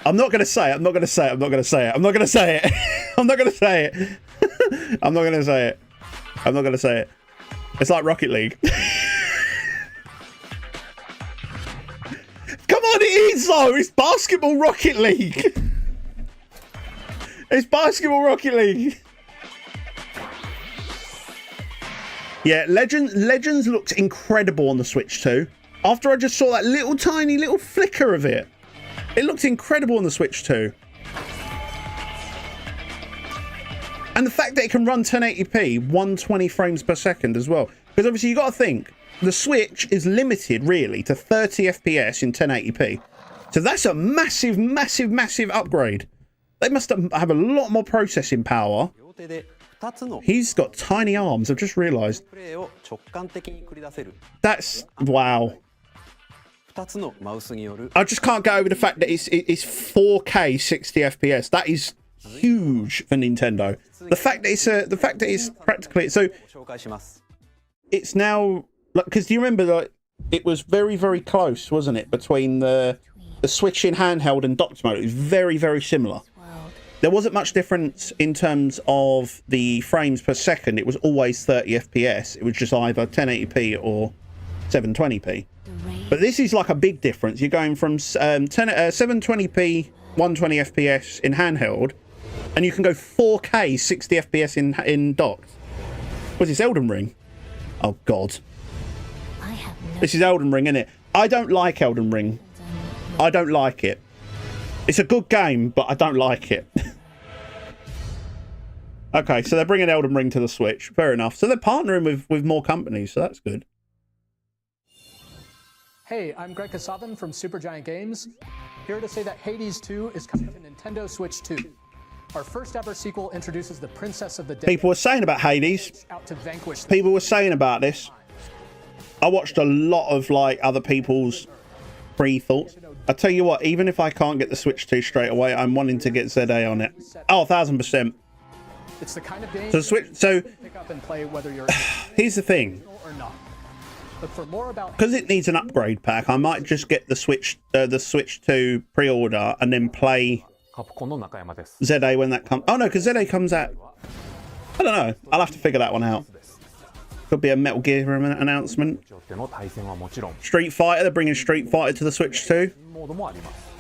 Speaker 1: I'm not going to say it. I'm not going to say it. I'm not going to say it. I'm not going to say it. I'm not going to say it. I'm not going to say it. I'm not going to say it. It's like Rocket League. Come on, it is though. It's Basketball Rocket League. It's Basketball Rocket League. Yeah, Legends looks incredible on the Switch 2. After I just saw that little tiny little flicker of it, it looked incredible on the Switch 2. And the fact that it can run 1080p, 120 frames per second as well. Because obviously you got to think, the Switch is limited really to 30 FPS in 1080p. So that's a massive, massive, massive upgrade. They must have a lot more processing power.
Speaker 6: 両手で2つの
Speaker 1: He's got tiny arms. I've just realised.
Speaker 6: プレイを直感的に繰り出せる
Speaker 1: That's wow.
Speaker 6: 2つのマウスによる
Speaker 1: I just can't get over the fact that it's 4K 60 FPS. That is huge for Nintendo. The fact that it's practically so
Speaker 6: ご紹介します
Speaker 1: it's now like because do you remember that it was very very close, wasn't it, between the Switch in handheld and docked mode? It was very very similar. There wasn't much difference in terms of the frames per second. It was always 30 FPS. It was just either 1080p or 720p. But this is like a big difference. You're going from 720p 120 FPS in handheld, and you can go 4K 60 FPS in docked. What's this, Elden Ring? Oh god. This is Elden Ring, isn't it? I don't like Elden Ring. I don't like it. It's a good game, but I don't like it. Okay, so they're bringing Elden Ring to the Switch. Fair enough. So they're partnering with more companies, so that's good.
Speaker 9: Hey, I'm Greg Kasavin from Supergiant Games. Here to say that Hades 2 is coming to Nintendo Switch 2. Our first ever sequel introduces the Princess of the Dead.
Speaker 1: People were saying about Hades.
Speaker 9: Out to vanquish
Speaker 1: People were saying about this. I watched a lot of like other people's pre-thoughts. I tell you what, even if I can't get the Switch 2 straight away, I'm wanting to get ZA on it. Oh, 1000%.
Speaker 9: It's the kind of game
Speaker 1: So Switch. So
Speaker 9: pick up and play whether you're
Speaker 1: here's the thing.
Speaker 9: or not. But for more about
Speaker 1: Because it needs an upgrade pack, I might just get the Switch 2 pre-order and then play
Speaker 5: カプコンの中山です。
Speaker 1: ZA when that comes. Oh no, because ZA comes out. I don't know. I'll have to figure that one out. Could be a Metal Gear announcement.
Speaker 5: によっての対戦はもちろん、
Speaker 1: Street Fighter. They're bringing Street Fighter to the Switch 2.
Speaker 5: モードもあります。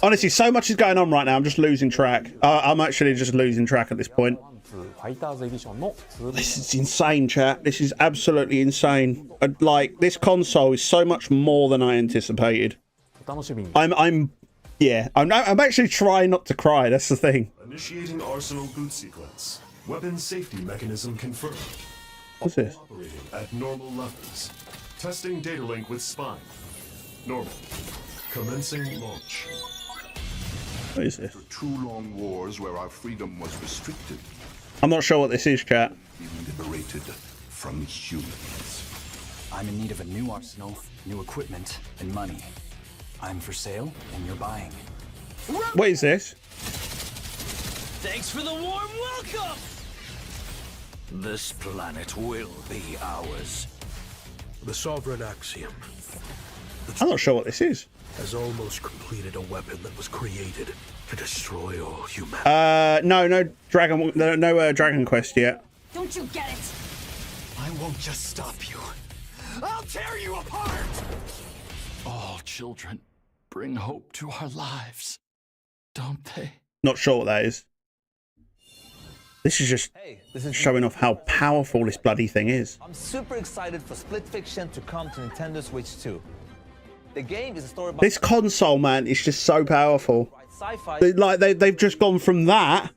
Speaker 1: Honestly, so much is going on right now. I'm just losing track. I'm actually just losing track at this point.
Speaker 5: ファイターズエディションの2
Speaker 1: This is insane, chat. This is absolutely insane. Like, this console is so much more than I anticipated.
Speaker 5: お楽しみに。
Speaker 1: I'm actually trying not to cry. That's the thing.
Speaker 10: Initiating Arsenal boot sequence. Weapon safety mechanism confirmed.
Speaker 1: What's this?
Speaker 10: Operating at normal levels. Testing data link with spine. Normal. Commencing launch.
Speaker 1: What is this?
Speaker 11: Two long wars where our freedom was restricted,
Speaker 1: I'm not sure what this is, chat.
Speaker 11: being liberated from humans.
Speaker 12: I'm in need of a new arsenal, new equipment, and money. I'm for sale, and you're buying.
Speaker 1: What is this?
Speaker 12: Thanks for the warm welcome! This planet will be ours.
Speaker 10: The Sovereign Axiom
Speaker 1: I'm not sure what this is.
Speaker 10: has almost completed a weapon that was created to destroy all humanity.
Speaker 1: No Dragon Quest yet.
Speaker 4: Don't you get it?
Speaker 12: I won't just stop you. I'll tear you apart! All children bring hope to our lives, don't they?
Speaker 1: Not sure what that is. This is just showing off how powerful this bloody thing is.
Speaker 13: I'm super excited for Split Fiction to come to Nintendo Switch 2. The game is a story about
Speaker 1: This console, man, is just so powerful.
Speaker 13: sci-fi.
Speaker 1: They've just gone from that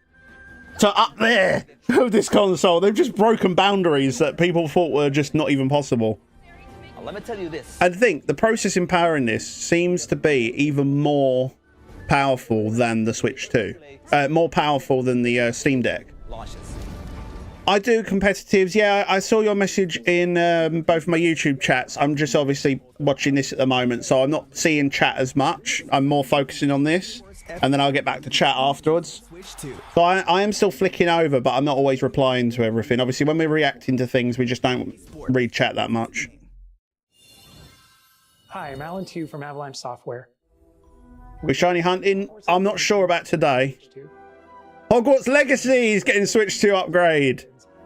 Speaker 1: to up there with this console. They've just broken boundaries that people thought were just not even possible.
Speaker 13: Let me tell you this.
Speaker 1: I think the processing power in this seems to be even more powerful than the Switch 2. More powerful than the Steam Deck.
Speaker 13: Launches.
Speaker 1: I do competitives. Yeah, I saw your message in both my YouTube chats. I'm just obviously watching this at the moment, so I'm not seeing chat as much. I'm more focusing on this, and then I'll get back to chat afterwards. So I am still flicking over, but I'm not always replying to everything. Obviously, when we're reacting to things, we just don't read chat that much.
Speaker 9: Hi, I'm Alan Tu from Avalanche Software.
Speaker 1: We're shiny hunting. I'm not sure about today. Hogwarts Legacy is getting Switch 2 upgrade.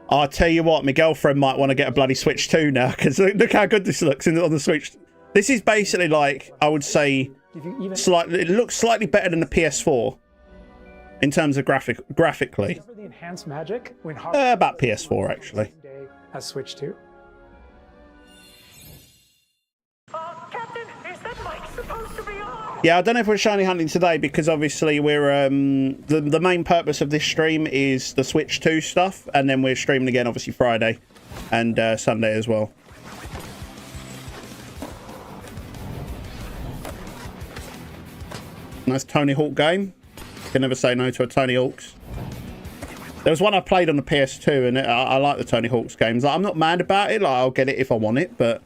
Speaker 1: I'll tell you what, my girlfriend might want to get a bloody Switch 2 now, because look how good this looks on the Switch. This is basically like, I would say, it looks slightly better than the PS4 in terms of graphically.
Speaker 9: For the enhanced magic, when
Speaker 1: About PS4 actually.
Speaker 9: has Switch 2.
Speaker 2: Captain, is that mic supposed to be on?
Speaker 1: Yeah, I don't know if we're shiny hunting today because obviously we're the main purpose of this stream is the Switch 2 stuff, and then we're streaming again obviously Friday and Sunday as well. Nice Tony Hawk game. Can never say no to a Tony Hawk's. There was one I played on the PS2, and I like the Tony Hawk's games. Like, I'm not mad about it. Like, I'll get it if I want it, but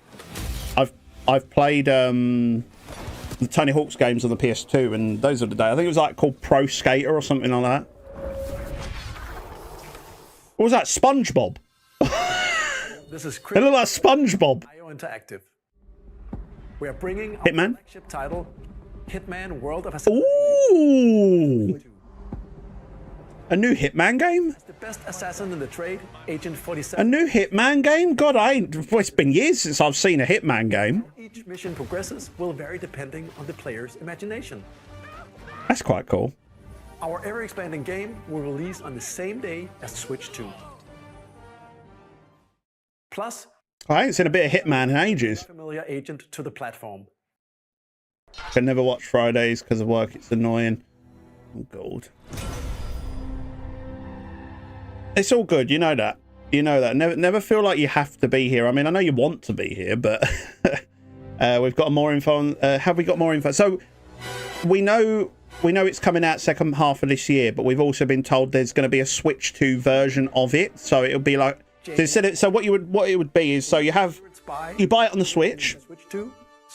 Speaker 1: I've played the Tony Hawk's games on the PS2, and those are the days. I think it was like called Pro Skater or something like that. What was that? SpongeBob.
Speaker 14: This is
Speaker 1: It looked like SpongeBob.
Speaker 14: IO Interactive. We are bringing our
Speaker 1: Hitman?
Speaker 14: flagship title, Hitman World of
Speaker 1: Ooh! A new Hitman game?
Speaker 14: The best assassin in the trade, Agent
Speaker 1: A
Speaker 14: 47.
Speaker 1: new Hitman game? God, it's been years since I've seen a Hitman game.
Speaker 14: Each mission progresses will vary depending on the player's imagination.
Speaker 1: That's quite cool.
Speaker 14: Our ever-expanding game will release on the same day as Switch 2. Plus,
Speaker 1: I ain't seen a bit of Hitman in ages.
Speaker 14: familiar agent to the platform.
Speaker 1: Can never watch Fridays because of work. It's annoying. Oh, God. It's all good. You know that. You know that. Never feel like you have to be here. I mean, I know you want to be here, but we've got more info on... have we got more info? So, we know it's coming out second half of this year, but we've also been told there's going to be a Switch 2 version of it. So, it'll be like... So, what it would be is, so you buy it on the Switch.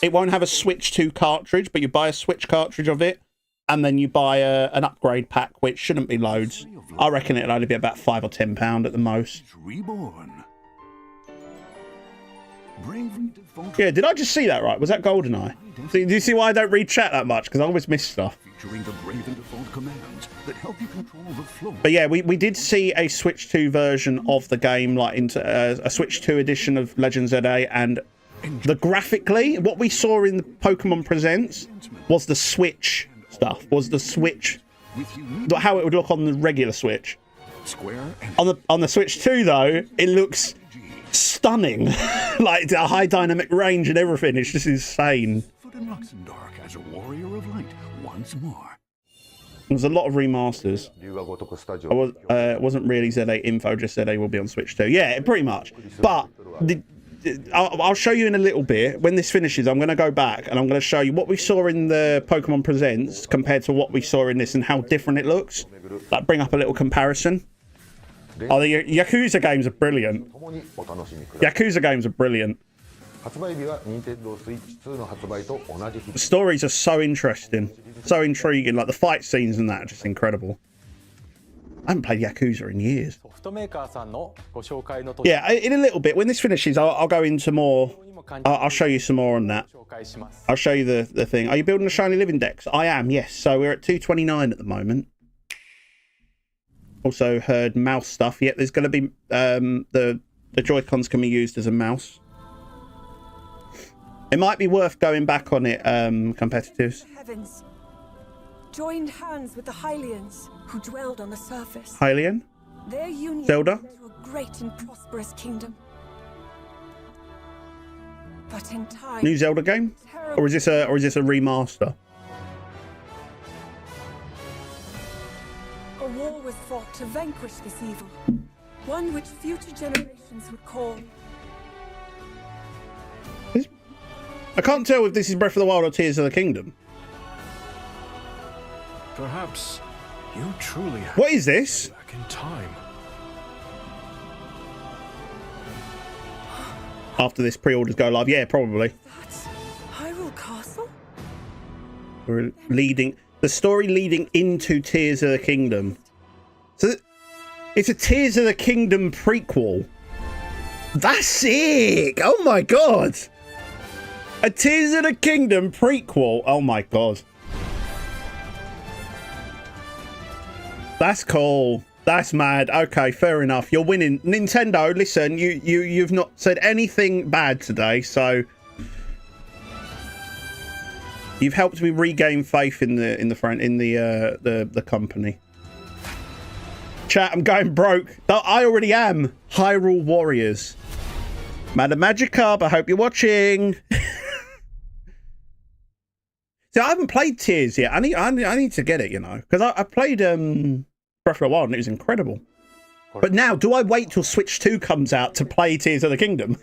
Speaker 1: It won't have a Switch 2 cartridge, but you buy a Switch cartridge of it, and then you buy an upgrade pack, which shouldn't be loads. I reckon it'll only be about £5 or £10 at the most.
Speaker 11: Reborn.
Speaker 1: Yeah, did I just see that right? Was that GoldenEye? Do you see why I don't read chat that much? Because I always miss stuff.
Speaker 11: Featuring the brave and default commands that help you control the flow.
Speaker 1: But yeah, we did see a Switch 2 version of the game, like into a Switch 2 edition of Legends ZA, and graphically, what we saw in the Pokemon Presents was the Switch stuff. Was the Switch how it would look on the regular Switch. On the Switch 2 though, it looks stunning. Like a high dynamic range and everything. It's just insane.
Speaker 11: Luxendark as a warrior of light once more.
Speaker 1: There's a lot of remasters. It wasn't really ZA info, just ZA will be on Switch 2. Yeah, pretty much. But I'll show you in a little bit. When this finishes, I'm going to go back and I'm going to show you what we saw in the Pokemon Presents compared to what we saw in this and how different it looks. Like, bring up a little comparison. Oh, the Yakuza games are brilliant. Yakuza games are brilliant. The stories are so interesting, so intriguing. Like the fight scenes and that are just incredible. I haven't played Yakuza in years. Yeah, in a little bit. When this finishes, I'll go into more. I'll show you some more on that. I'll show you the thing. Are you building a Shiny Living Dex? I am, yes. So we're at 229 at the moment. Also heard mouse stuff. Yeah, there's going to be the Joy-Cons can be used as a mouse. It might be worth going back on it, competitives.
Speaker 15: Heavens. Joined hands with the Hylians, who dwelled on the surface.
Speaker 1: Hylian?
Speaker 15: Their union
Speaker 1: Zelda?
Speaker 15: led to a great and prosperous kingdom. But in time,
Speaker 1: New Zelda game? Or is this a remaster?
Speaker 15: a war was fought to vanquish this evil, one which future generations would call.
Speaker 1: I can't tell if this is Breath of the Wild or Tears of the Kingdom.
Speaker 10: Perhaps you truly have
Speaker 1: What is this?
Speaker 10: back in time.
Speaker 1: After this pre-orders go live, yeah, probably.
Speaker 15: That's Hyrule Castle?
Speaker 1: We're leading the story leading into Tears of the Kingdom. So it's a Tears of the Kingdom prequel. That's sick! Oh my god! A Tears of the Kingdom prequel. Oh my god. That's cool. That's mad. Okay, fair enough. You're winning. Nintendo, listen, you've not said anything bad today, so you've helped me regain faith in the company. Chat, I'm going broke. I already am. Hyrule Warriors. Madam Magikarp, I hope you're watching. See, I haven't played Tears yet. I need to get it, you know, because I played Breath of the Wild and it was incredible. But now, do I wait till Switch 2 comes out to play Tears of the Kingdom?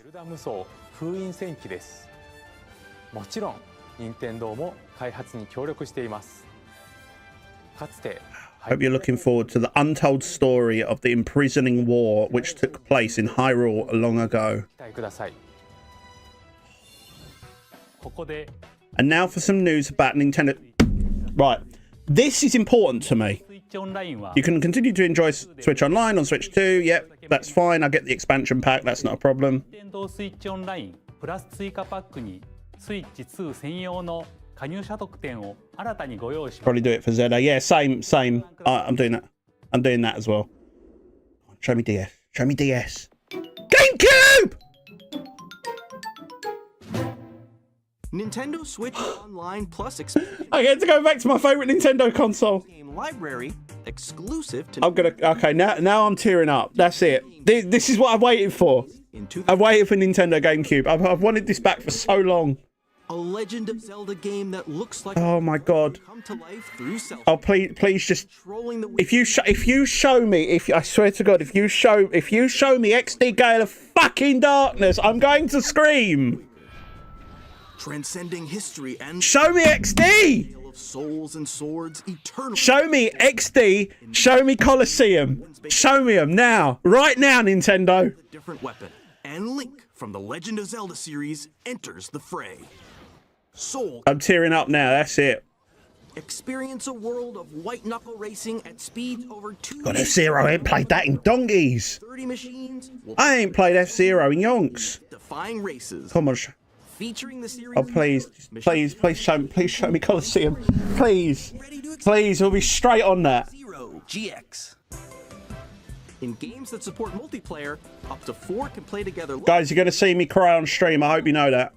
Speaker 5: 封印戦記です。もちろん、任天堂も開発に協力しています。
Speaker 1: Hope you're looking forward to the untold story of the imprisoning war which took place in Hyrule long ago. And now for some news about Nintendo. Right, this is important to me. You can continue to enjoy Switch Online on Switch 2. Yep, that's fine. I get the expansion pack. That's not a problem. Probably do it for Zelda. Yeah, same. I'm doing that. I'm doing that as well. Show me DS. Show me DS. GameCube!
Speaker 3: Nintendo Switch Online Plus expansion.
Speaker 1: I get to go back to my favorite Nintendo console.
Speaker 3: Game library exclusive to.
Speaker 1: I'm gonna. Okay, now I'm tearing up. That's it. This is what I've waited for. I've waited for Nintendo GameCube. I've wanted this back for so long.
Speaker 3: A Legend of Zelda game that looks like.
Speaker 1: Oh my God.
Speaker 3: Come to life through selfie.
Speaker 1: Oh please just. If you show me, I swear to God, if you show me XD Gale of fucking Darkness, I'm going to scream.
Speaker 3: Transcending history and
Speaker 1: show me XD.
Speaker 3: Of souls and swords, eternal.
Speaker 1: Show me XD. Show me Colosseum. Show me them now, right now, Nintendo.
Speaker 3: Different weapon and Link from the Legend of Zelda series enters the fray. Soul.
Speaker 1: I'm tearing up now. That's it.
Speaker 3: Experience a world of white knuckle racing at speeds over 2.
Speaker 1: God, F-Zero, I ain't played that in donkeys.
Speaker 3: 30 machines.
Speaker 1: I ain't played F-Zero in yonks.
Speaker 3: Defying races.
Speaker 1: Come on.
Speaker 3: Featuring the series.
Speaker 1: Oh please show me Colosseum. Please, we'll be straight on that.
Speaker 3: Zero GX. In games that support multiplayer, up to 4 can play together.
Speaker 1: Guys, you're gonna see me cry on stream. I hope you know that.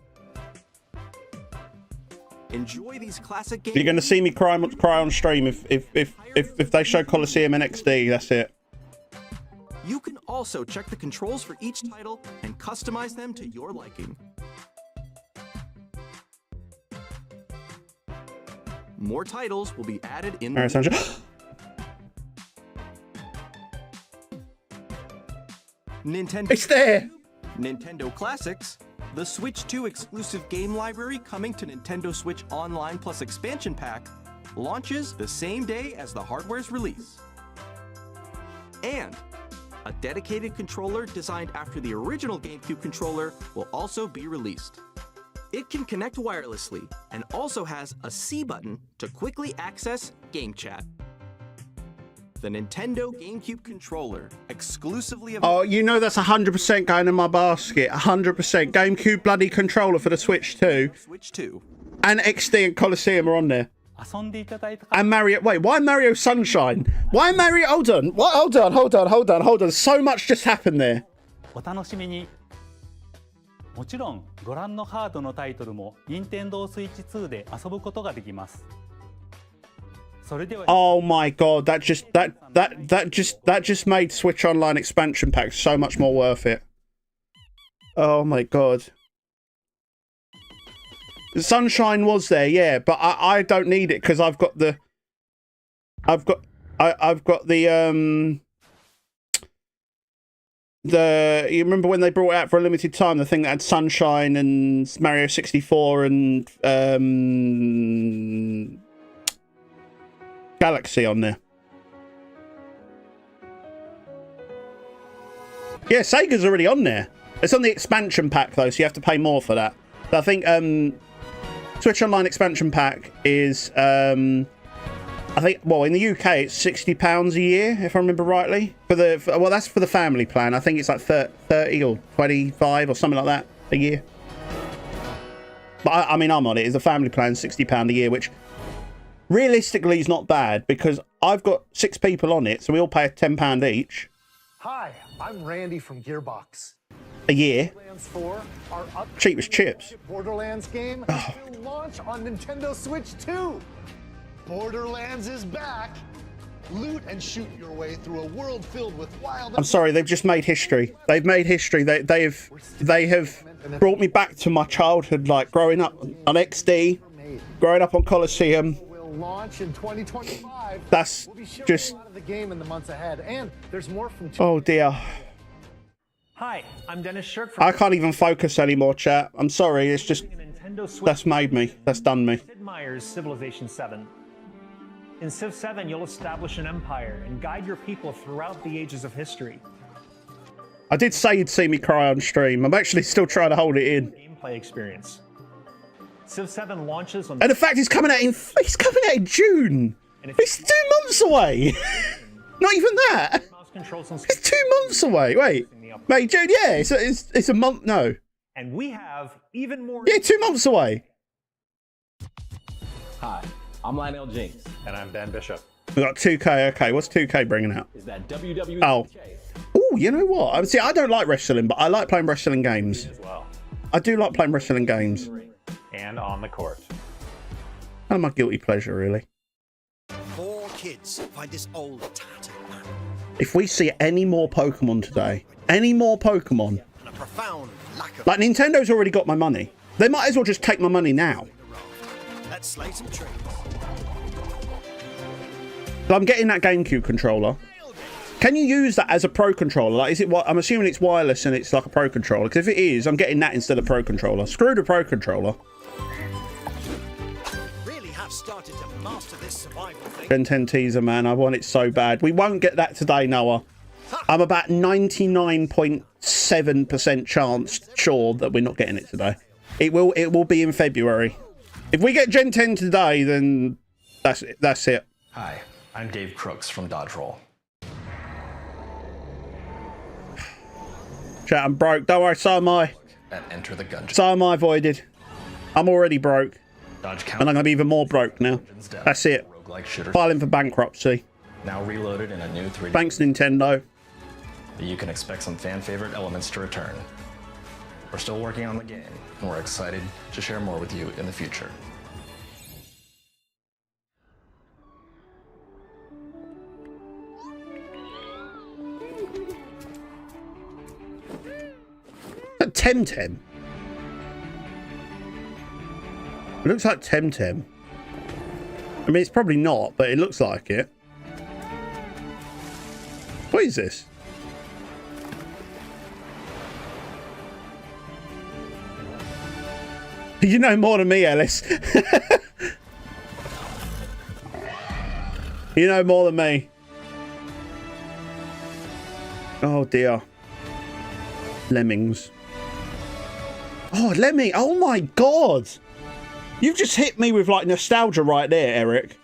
Speaker 3: Enjoy these classic games.
Speaker 1: You're gonna see me cry on stream if they show Colosseum and XD. That's it.
Speaker 3: You can also check the controls for each title and customize them to your liking. More titles will be added in the Nintendo.
Speaker 1: It's there.
Speaker 3: Nintendo Classics, the Switch 2 exclusive game library coming to Nintendo Switch Online Plus expansion pack, launches the same day as the hardware's release. And a dedicated controller designed after the original GameCube controller will also be released. It can connect wirelessly and also has a C button to quickly access Game Chat. The Nintendo GameCube controller, exclusively available.
Speaker 1: Oh, you know that's 100% going in my basket. 100% GameCube bloody controller for the Switch 2.
Speaker 3: Switch 2.
Speaker 1: And XD and Colosseum are on there. And Mario. Wait, why Mario Sunshine? Why Mario? Hold on. What? Hold on. So much just happened there.
Speaker 7: もちろんご覧のハードのタイトルも Nintendo Switch 2で遊ぶことができます。それでは
Speaker 1: Oh my God, that just made Switch Online expansion pack so much more worth it. Oh my God. The Sunshine was there, yeah, but I don't need it because I've got the you remember when they brought it out for a limited time, the thing that had Sunshine and Mario 64 and Galaxy on there. Yeah, Sega's already on there. It's on the expansion pack though, so you have to pay more for that. So I think Switch Online expansion pack is I think, well, in the UK, it's £60 a year, if I remember rightly. Well, that's for the family plan. I think it's like 30 or 25 or something like that a year. But I mean, I'm on it. It's a family plan, £60 a year, which realistically is not bad because I've got 6 people on it, so we all pay £10 each.
Speaker 14: Hi, I'm Randy from Gearbox.
Speaker 1: A year.
Speaker 14: Borderlands 4, our
Speaker 1: cheap as chips.
Speaker 14: Borderlands game will launch on Nintendo Switch 2. Borderlands is back. Loot and shoot your way through a world filled with wild.
Speaker 1: I'm sorry, they've just made history. They've made history. They have brought me back to my childhood, like growing up on XD, growing up on Colosseum.
Speaker 14: Will launch in 2025.
Speaker 1: That's
Speaker 14: we'll be showing
Speaker 1: just.
Speaker 14: A lot of the game in the months ahead, and there's more from.
Speaker 1: Oh dear.
Speaker 16: Hi, I'm Dennis Shirk from.
Speaker 1: I can't even focus anymore, chat. I'm sorry. It's just. That's made me. That's done me.
Speaker 16: Sid Meier's Civilization 7. In Civ 7, you'll establish an empire and guide your people throughout the ages of history.
Speaker 1: I did say you'd see me cry on stream. I'm actually still trying to hold it in.
Speaker 16: Gameplay experience. Civ 7 launches on.
Speaker 1: And the fact he's coming out in June. It's 2 months away. Not even that. It's 2 months away. Wait, May, June. Yeah, it's a month. No.
Speaker 16: And we have even more.
Speaker 1: Yeah, 2 months away.
Speaker 17: Hi, I'm Lionel Jinx.
Speaker 18: And I'm Ben Bishop.
Speaker 1: We got 2K. Okay, what's 2K bringing out?
Speaker 17: Is that WWE?
Speaker 1: Oh. Oh, you know what? See, I don't like wrestling, but I like playing wrestling games.
Speaker 18: As well.
Speaker 1: I do like playing wrestling games.
Speaker 18: And on the court.
Speaker 1: Kind of my guilty pleasure, really.
Speaker 19: 4 kids find this old tattered map.
Speaker 1: If we see any more Pokemon today, any more Pokemon,
Speaker 19: And a profound lack of.
Speaker 1: like Nintendo's already got my money. They might as well just take my money now.
Speaker 19: Let's slay some trees.
Speaker 1: So I'm getting that GameCube controller. Can you use that as a Pro controller? Like, is it what? I'm assuming it's wireless and it's like a Pro controller. Because if it is, I'm getting that instead of Pro controller. Screw the Pro controller.
Speaker 19: Really have started to master this survival thing.
Speaker 1: Gen 10 teaser, man. I want it so bad. We won't get that today, Noah. I'm about 99.7% chance sure that we're not getting it today. It will be in February. If we get Gen 10 today, then that's it. That's it.
Speaker 20: Hi, I'm Dave Crooks from Dodge Roll.
Speaker 1: Chat, I'm broke. Don't worry, so am I.
Speaker 20: And enter the gungeon.
Speaker 1: So am I, Voided. I'm already broke.
Speaker 20: Dodge
Speaker 1: And I'm going to be even more broke now. That's it.
Speaker 20: Roguelike shooter.
Speaker 1: Filing for bankruptcy.
Speaker 20: Now reloaded in a new 3D.
Speaker 1: Thanks, Nintendo.
Speaker 20: You can expect some fan favorite elements to return. We're still working on the game, and we're excited to share more with you in the future.
Speaker 1: Temtem. It looks like Temtem. I mean, it's probably not, but it looks like it. What is this? You know more than me, Ellis. You know more than me. Oh dear. Lemmings. Oh, Lemmy. Oh my god. You've just hit me with like nostalgia right there, Eric.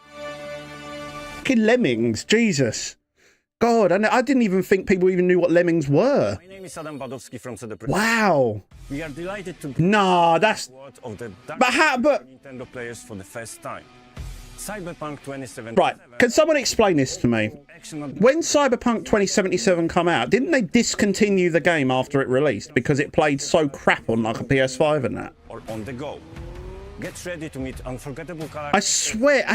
Speaker 1: Fucking Lemmings. Jesus. God, I didn't even think people even knew what Lemmings were.
Speaker 21: My name is Adam Badowski from CD Projekt.
Speaker 1: Wow.
Speaker 21: We are delighted to
Speaker 1: Nah, that's
Speaker 21: of the
Speaker 1: but how but
Speaker 21: Nintendo players for the first time. Cyberpunk 2077.
Speaker 1: right, can someone explain this to me? When Cyberpunk 2077 come out, didn't they discontinue the game after it released because it played so crap on like a PS5 and that?
Speaker 21: Or on the go. Get ready to meet unforgettable characters.
Speaker 1: I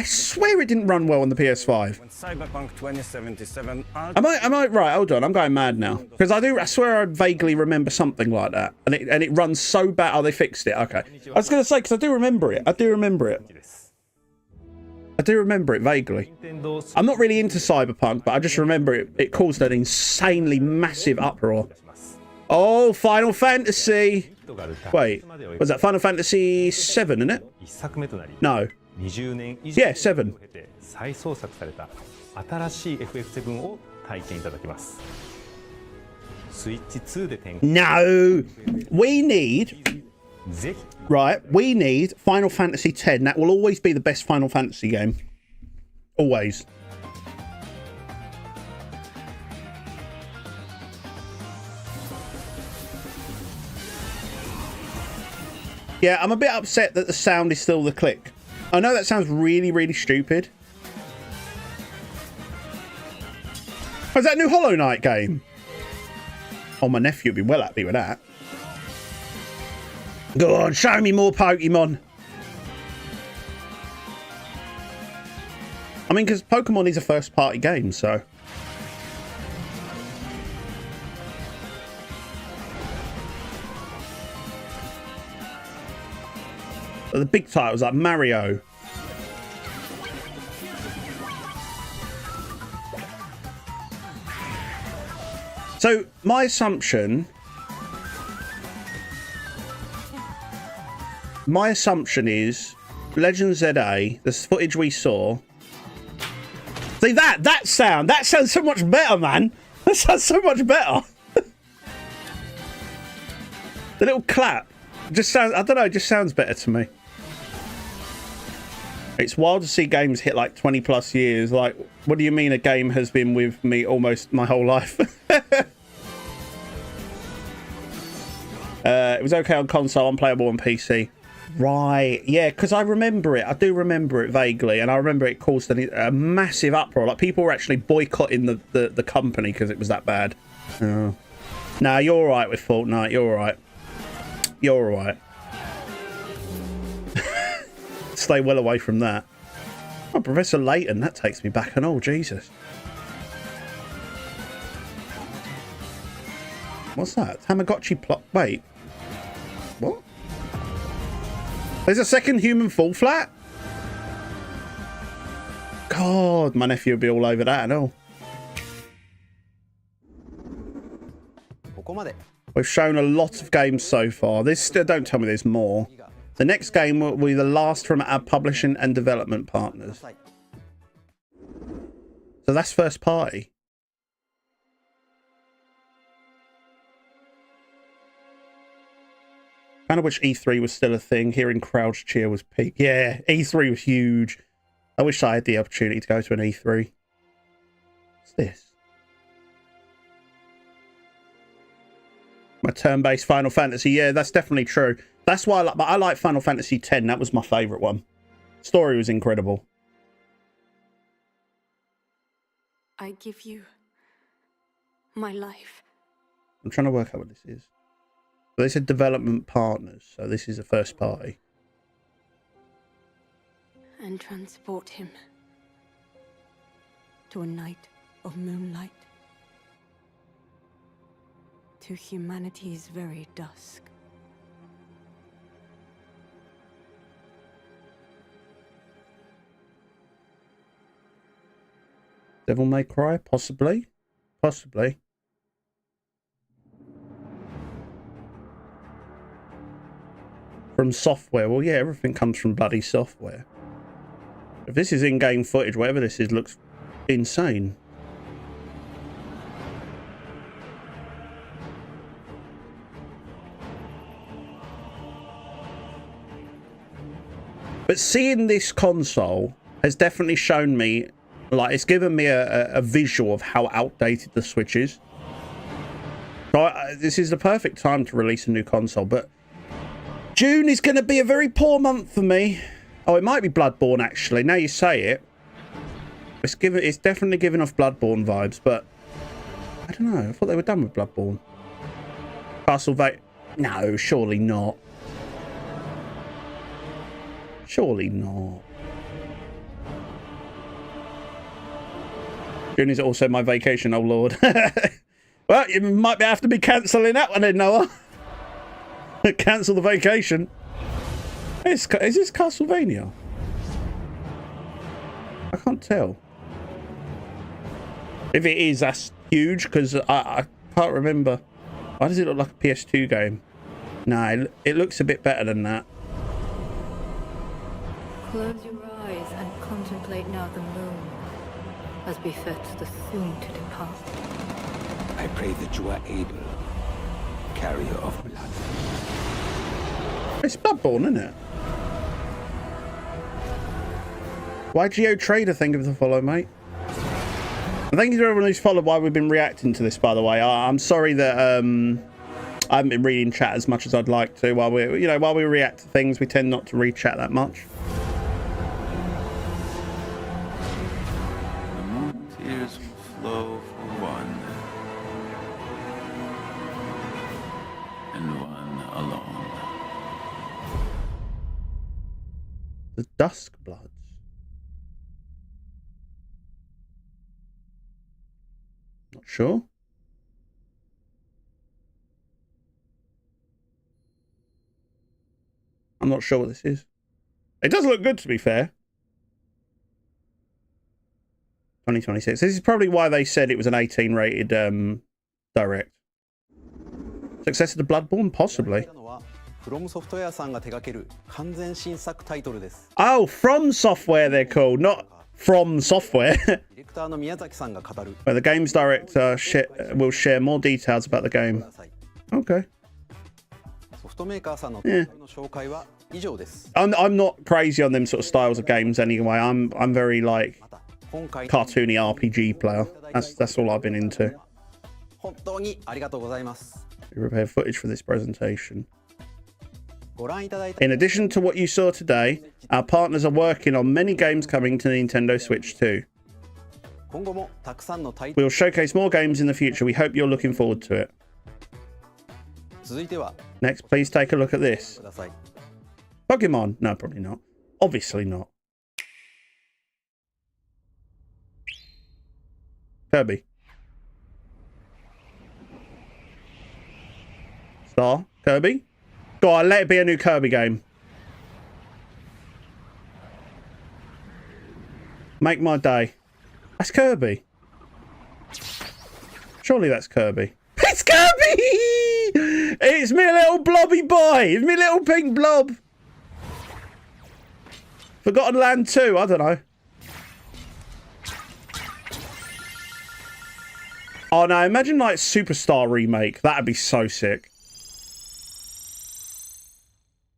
Speaker 1: swear it didn't run well on the PS5.
Speaker 21: When Cyberpunk 2077
Speaker 1: Am I right? Hold on, I'm going mad now because I swear I vaguely remember something like that, and it runs so bad. Oh, they fixed it. Okay, I was gonna say because I do remember it. I do remember it vaguely. I'm not really into Cyberpunk, but I just remember it caused an insanely massive uproar. Oh, Final Fantasy. Wait, was that Final Fantasy 7, isn't it? No. Yeah, 7. No. We need Final Fantasy 10. That will always be the best Final Fantasy game. Always. Yeah, I'm a bit upset that the sound is still the click. I know that sounds really, really stupid. Oh, is that a new Hollow Knight game? Oh, my nephew would be well happy with that. Go on, show me more Pokemon. I mean, because Pokemon is a first-party game, so... the big titles like Mario. So my assumption is Legend ZA, the footage we saw, See that sounds so much better, man. That sounds so much better. The little clap just sounds, I don't know, it just sounds better to me. It's wild to see games hit like 20 plus years. Like, what do you mean a game has been with me almost my whole life? It was okay on console, unplayable on PC. Right, yeah, because I remember it. I do remember it vaguely, and I remember it caused a massive uproar. Like, people were actually boycotting the company because it was that bad. Oh. Nah, you're all right with Fortnite. You're all right. You're all right. Stay well away from that. Oh, Professor Layton, that takes me back. And oh, Jesus. What's that? Tamagotchi plot. Wait. What? There's a second human fall flat? God, my nephew would be all over that and all. We've shown a lot of games so far. Don't tell me there's more. The next game will be the last from our publishing and development partners. So that's first party. I wish E3 was still a thing. Hearing crowds cheer was peak. Yeah, E3 was huge. I wish I had the opportunity to go to an E3. What's this? My turn-based Final Fantasy. Yeah, that's definitely true. That's why I like Final Fantasy X. That was my favourite one. Story was incredible.
Speaker 15: I give you my life.
Speaker 1: I'm trying to work out what this is. They said development partners, so this is a first party.
Speaker 15: And transport him to a night of moonlight, to humanity's very dusk.
Speaker 1: Devil May Cry, possibly. Possibly. From software. Well, yeah, everything comes from bloody software. If this is in-game footage, whatever this is, looks insane. But seeing this console has definitely shown me, like, it's given me a visual of how outdated the Switch is. So this is the perfect time to release a new console, but June is going to be a very poor month for me. Oh, it might be Bloodborne, actually. Now you say it. It's definitely giving off Bloodborne vibes, but I don't know. I thought they were done with Bloodborne. Castlevania. No, surely not. Surely not. June is also my vacation, oh lord. Well, you might have to be cancelling that one then, Noah. Cancel the vacation. Is this Castlevania? I can't tell. If it is, that's huge, because I can't remember. Why does it look like a PS2 game? Nah, it looks a bit better than that.
Speaker 8: Close your eyes and contemplate now the moon, as befits the soon to depart.
Speaker 22: I pray that you are able, carrier of blood.
Speaker 1: It's Bloodborne, isn't it? Why Geo Trader think of the follow, mate? And thank you to everyone who's followed while we've been reacting to this, by the way. I'm sorry that I haven't been reading chat as much as I'd like to. While we react to things, we tend not to read chat that much.
Speaker 23: Tears will flow for one, and one alone.
Speaker 1: The Dusk Bloods. Not sure. I'm not sure what this is. It does look good, to be fair. 2026. This is probably why they said it was an 18 rated direct. Successor to Bloodborne? Possibly.
Speaker 6: From Software さんが手掛ける完全新作タイトルです。
Speaker 1: Oh, From Software they're called, not From Software,
Speaker 6: ディレクターの宮崎さんが語る
Speaker 1: where the game's director will share more details about the game. Okay.
Speaker 6: ソフトメーカーさんのタイトルの紹介は以上です。
Speaker 1: I'm not crazy on them sort of styles of games anyway. I'm very like
Speaker 6: 今回
Speaker 1: cartoony RPG player. That's all I've been into.
Speaker 6: 本当にありがとうございます。
Speaker 1: We prepared footage for this presentation.
Speaker 6: ご覧いただいた
Speaker 1: In addition to what you saw today, our partners are working on many games coming to Nintendo Switch 2.
Speaker 6: 今後もたくさんのタイトル
Speaker 1: We'll showcase more games in the future. We hope you're looking forward to it.
Speaker 6: 続いては
Speaker 1: Next, please take a look at this.
Speaker 6: ください。
Speaker 1: Pokemon? No, probably not. Obviously not. Kirby. Star? Kirby? Go on, let it be a new Kirby game. Make my day. That's Kirby. Surely that's Kirby. It's Kirby! It's me little blobby boy. It's me little pink blob. Forgotten Land 2, I don't know. Oh no, imagine like Superstar remake. That'd be so sick.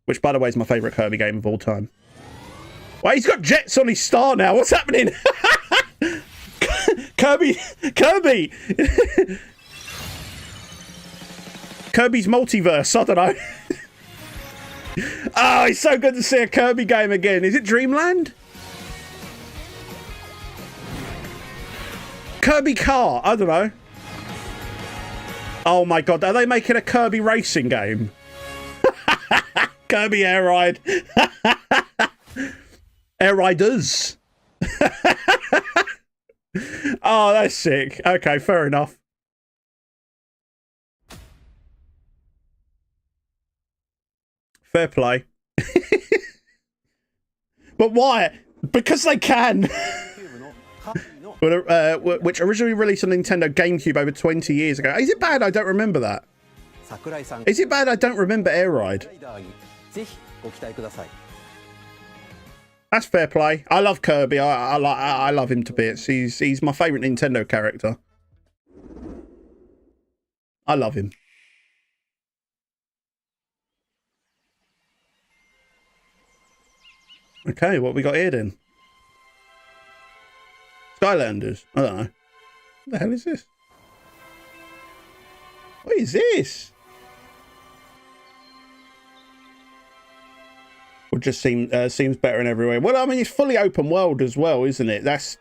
Speaker 1: Which, by the way, is my favourite Kirby game of all time. Wait, he's got jets on his star now. What's happening? Kirby! Kirby! Kirby's multiverse. I don't know. Oh, it's so good to see a Kirby game again. Is it Dreamland? Kirby Car. I don't know. Oh my god, are they making a Kirby racing game? Kirby Air Ride. Air Riders. Oh, that's sick. Okay, fair enough. Fair play. But why? Because they can. Which originally released on Nintendo GameCube over 20 years ago. Is it bad I don't remember that? Is it bad I don't remember Air Ride?
Speaker 6: ぜひご期待ください。
Speaker 1: That's fair play. I love Kirby. I love him to bits. He's my favourite Nintendo character. I love him. Okay, what we got here then? Skylanders. I don't know. What the hell is this? What is this? It just seems better in every way. Well, I mean, it's fully open world as well, isn't it? That's...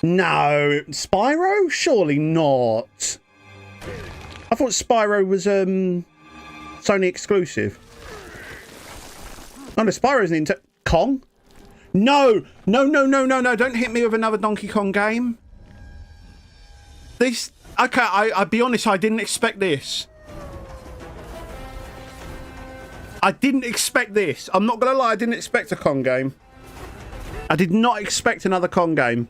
Speaker 1: No. Spyro? Surely not. I thought Spyro was Sony exclusive. Oh, no, Spyro's Nintendo... Kong? No! No, no, no, no, no. Don't hit me with another Donkey Kong game. This... Okay, I'll be honest, I didn't expect this. I didn't expect this. I'm not going to lie, I didn't expect a Kong game. I did not expect another Kong game.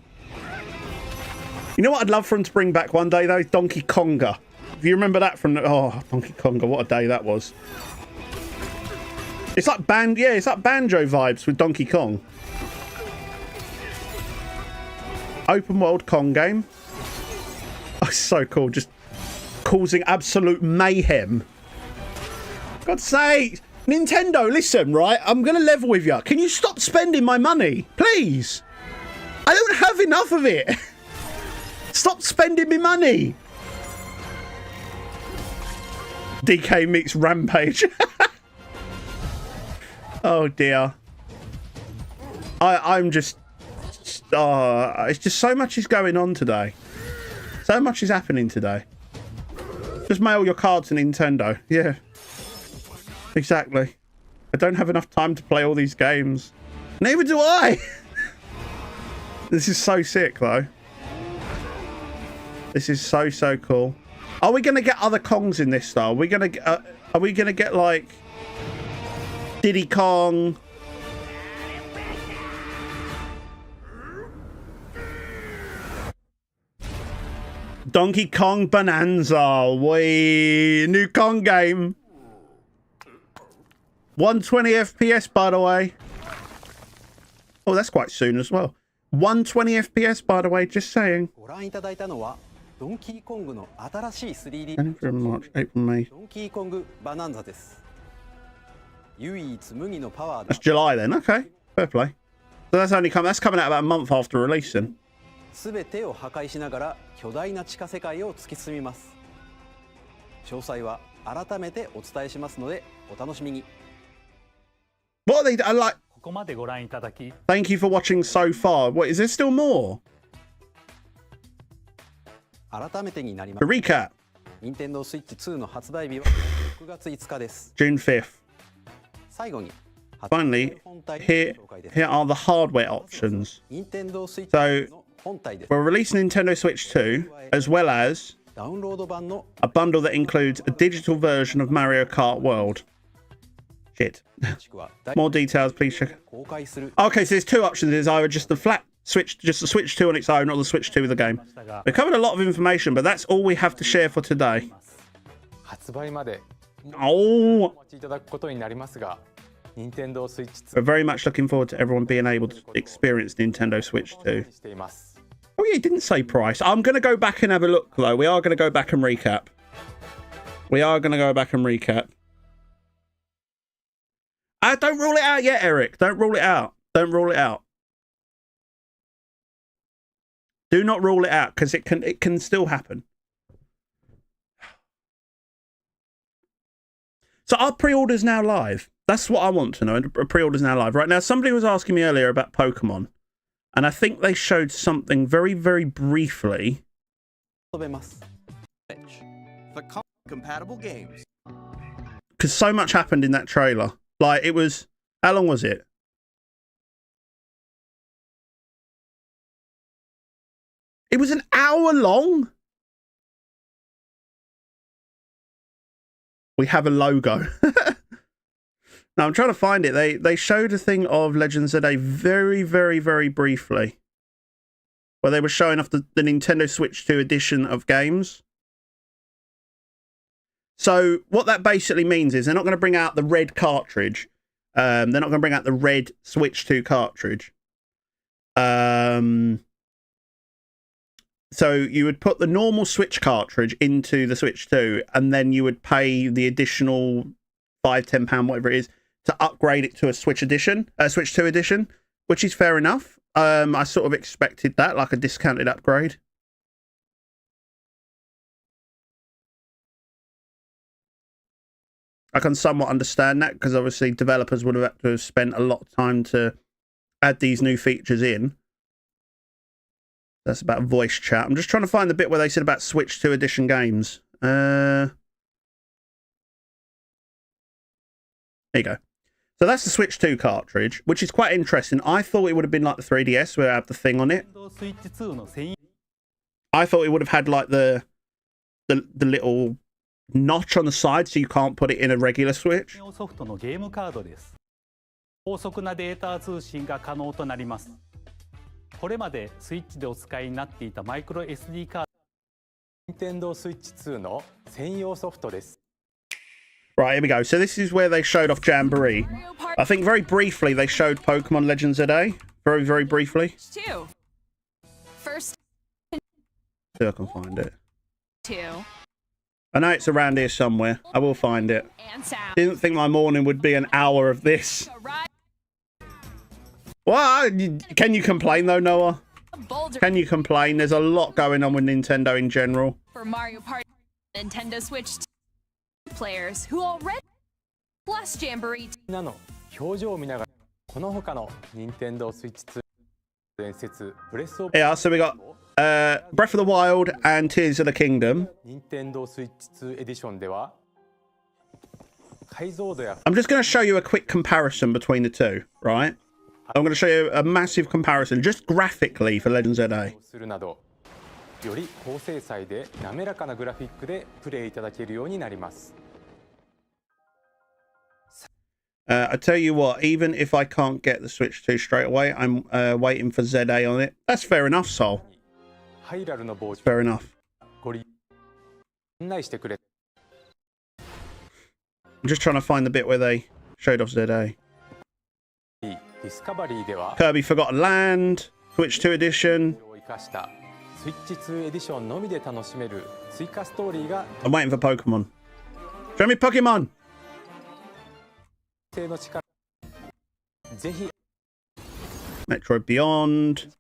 Speaker 1: You know what I'd love for him to bring back one day, though? Donkey Konga. If you remember that from... Oh, Donkey Konga, what a day that was. It's like it's like Banjo vibes with Donkey Kong. Open world Kong game. Oh, so cool. Just causing absolute mayhem. God's sake. Nintendo, listen, right? I'm going to level with you. Can you stop spending my money? Please. I don't have enough of it. Stop spending me money. DK meets Rampage. Oh, dear. I'm just... it's just so much is going on today. So much is happening today. Just mail your card to Nintendo. Yeah. Exactly. I don't have enough time to play all these games. Neither do I. This is so sick, though. This is so, so cool. Are we going to get other Kongs in this, though? Are we going to get, like... Diddy Kong? Donkey Kong Bonanza. Wee. New Kong game. 120 FPS, by the way. Oh, that's quite soon as well. 120 FPS, by the way, just saying.
Speaker 6: ご覧いただいたのはドンキーコングの新しい 3D
Speaker 1: January, March, April, May.
Speaker 6: ドンキーコングバナンザです。唯一無二のパワー
Speaker 1: That's July then. Okay, fair play. So that's coming out about a month after releasing.
Speaker 6: すべてを破壊しながら巨大な地下世界を突き進みます。詳細は改めてお伝えしますのでお楽しみに。
Speaker 1: What are they? I like.
Speaker 7: ここまでご覧いただき
Speaker 1: Thank you for watching so far. What is there still more?
Speaker 6: 改めてになります。
Speaker 1: A recap.
Speaker 6: Nintendo Switch 2の発売日は6月5日です。
Speaker 1: June 5th.
Speaker 6: 最後に
Speaker 1: Finally, here are the hardware options.
Speaker 6: Nintendo Switch
Speaker 1: So
Speaker 6: の本体です。
Speaker 1: we're releasing Nintendo Switch 2 as well as
Speaker 6: ダウンロード版の
Speaker 1: a bundle that includes a digital version of Mario Kart World. Shit. More details, please check.
Speaker 6: 公開する
Speaker 1: Okay, so there's two options. There's either just the flat Switch, just the Switch 2 on its own, or the Switch 2 with the game. We covered a lot of information, but that's all we have to share for today.
Speaker 5: 発売まで
Speaker 1: Oh,
Speaker 5: お待ちいただくことになりますが、Nintendo Switch
Speaker 1: we're very much looking forward to everyone being able to experience Nintendo Switch 2.
Speaker 5: しています。
Speaker 1: Oh yeah, it didn't say price. I'm going to go back and have a look, though. We are going to go back and recap. We are going to go back and recap. Don't rule it out yet, Eric. Don't rule it out. Don't rule it out. Do not rule it out, because it can still happen. So are pre-orders now live? That's what I want to know. Are pre-orders now live? Right now, somebody was asking me earlier about Pokemon, and I think they showed something very, very briefly.
Speaker 3: The compatible games.
Speaker 1: Because so much happened in that trailer. Like, it was... How long was it? It was an hour long? We have a logo. Now, I'm trying to find it. They showed a thing of Legends of Day very, very, very briefly. Where they were showing off the Nintendo Switch 2 edition of games. So, what that basically means is they're not going to bring out the red cartridge. They're not going to bring out the red Switch 2 cartridge. So you would put the normal Switch cartridge into the Switch 2, and then you would pay the additional £5-10, whatever it is, to upgrade it to a Switch edition, Switch 2 edition, which is fair enough. I sort of expected that, like a discounted upgrade. I can somewhat understand that, because obviously developers would have had to have spent a lot of time to add these new features in. That's about voice chat. I'm just trying to find the bit where they said about Switch 2 edition games. There you go. So that's the Switch 2 cartridge, which is quite interesting. I thought it would have been like the 3DS, where it had the thing on it. I thought it would have had like the little notch on the side, so you can't put it in a regular Switch.
Speaker 7: ソフトのゲームカードです。高速なデータ通信が可能となります。これまでスイッチでお使いになっていたマイクロ SD カード
Speaker 5: Nintendo Switch 2の専用ソフトです。
Speaker 1: Right, here we go. So this is where they showed off Jamboree. I think very briefly they showed Pokemon Legends of Day. Very, very briefly.
Speaker 4: First
Speaker 1: See if I can find it.
Speaker 4: 2
Speaker 1: I know it's around here somewhere. I will find it.
Speaker 4: and sound.
Speaker 1: Didn't think my morning would be an hour of this. What? Can you complain though, Noah? Can you complain? There's a lot going on with Nintendo in general.
Speaker 4: For Mario Party, Nintendo Switch 2 players who already plus Jamboree
Speaker 5: みんなの表情を見ながらこの他の Nintendo Switch 2伝説 Breath of
Speaker 1: Yeah, so we got Breath of the Wild and Tears of the Kingdom.
Speaker 5: Nintendo Switch 2 エディションでは解像度や
Speaker 1: I'm just going to show you a quick comparison between the two, right? I'm going to show you a massive comparison, just graphically, for Legends of Day.
Speaker 5: するなどより高精細で滑らかなグラフィックでプレイいただけるようになります。
Speaker 1: I tell you what, even if I can't get the Switch 2 straight away, I'm waiting for ZA on it. That's fair enough, Sol.
Speaker 5: ハイラルの傍
Speaker 1: Fair enough.
Speaker 5: ご利案内してくれ
Speaker 1: I'm just trying to find the bit where they showed off ZA.
Speaker 5: ディ Discovery では
Speaker 1: Kirby Forgotten Land, Switch 2 Edition.
Speaker 5: を生かしたスイッチ2エディションのみで楽しめる追加ストーリーが
Speaker 1: I'm waiting for Pokemon. Show me Pokemon!
Speaker 5: 性の力ぜひ
Speaker 1: Metroid Beyond.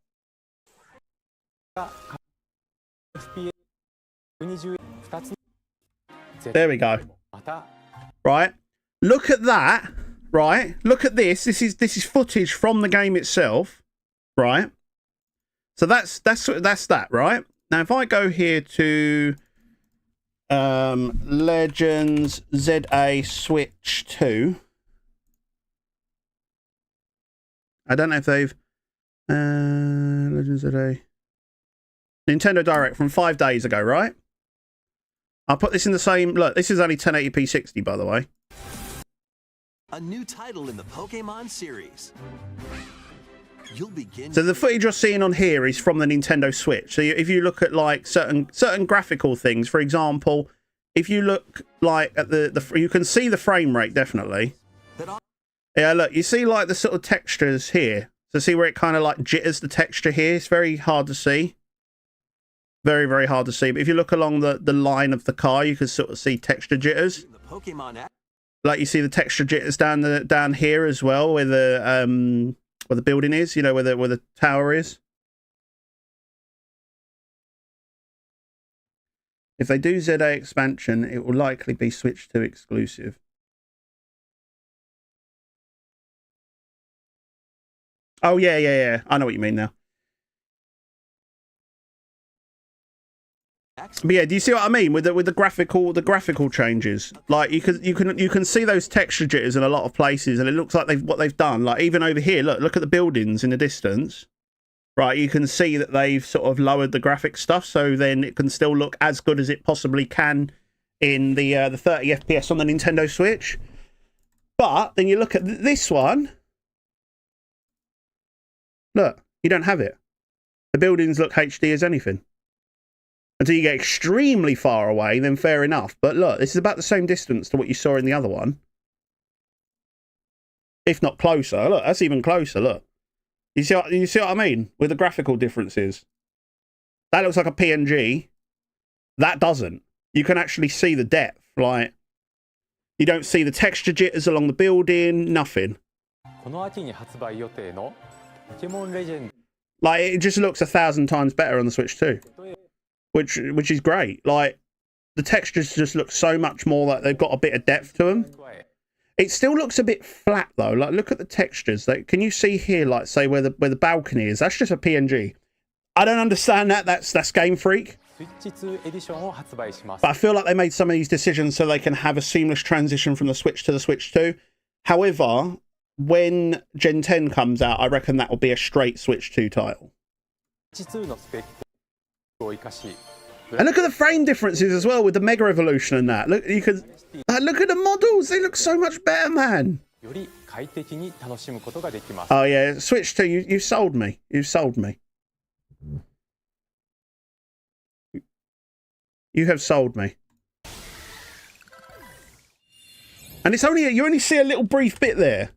Speaker 5: が FPS 120 2つ
Speaker 1: There we go.
Speaker 5: また
Speaker 1: Right. Look at that. Right. Look at this. This is footage from the game itself. Right. So that's that, right? Now if I go here to Legends ZA Switch 2. I don't know if they've Legends ZA Nintendo Direct from 5 days ago, right? I'll put this in the same look, this is only 1080p 60 by the way.
Speaker 19: A new title in the Pokemon series. You'll begin.
Speaker 1: So the footage you're seeing on here is from the Nintendo Switch. So if you look at like certain graphical things, for example, if you look like at the you can see the frame rate definitely. Yeah, look, you see like the sort of textures here. So see where it kind of like jitters the texture here. It's very hard to see. Very, very hard to see. But if you look along the line of the car, you can sort of see texture jitters.
Speaker 19: The Pokemon app.
Speaker 1: Like you see the texture jitters down here as well, where the building is, you know, where the tower is. If they do ZA expansion, it will likely be Switch 2 exclusive. Oh yeah. I know what you mean now. But yeah, do you see what I mean with the graphical changes? Like you can see those texture jitters in a lot of places, and it looks like what they've done. Like even over here, look at the buildings in the distance. Right, you can see that they've sort of lowered the graphic stuff, so then it can still look as good as it possibly can in the 30 FPS on the Nintendo Switch. But then you look at this one. Look, you don't have it. The buildings look HD as anything. Until you get extremely far away, then fair enough. But look, this is about the same distance to what you saw in the other one. If not closer. Look, that's even closer, look. You see what I mean? With the graphical differences. That looks like a PNG. That doesn't. You can actually see the depth. Like, you don't see the texture jitters along the building, nothing.
Speaker 5: この秋に発売予定のポケモンレジェンド
Speaker 1: Like, it just looks 1,000 times better on the Switch 2. Which is great. Like, the textures just look so much more like they've got a bit of depth to them. It still looks a bit flat though. Like, look at the textures. Like, can you see here, like, say where the balcony is? That's just a PNG. I don't understand that. That's Game Freak. But I feel like they made some of these decisions so they can have a seamless transition from the Switch to the Switch 2. However, when Gen 10 comes out, I reckon that will be a straight Switch 2 title. And look at the frame differences as well with the Mega Evolution and that. Look, look at the models. They look so much better, man. Oh yeah, Switch 2. You sold me. You sold me. You have sold me. And it's only you only see a little brief bit there.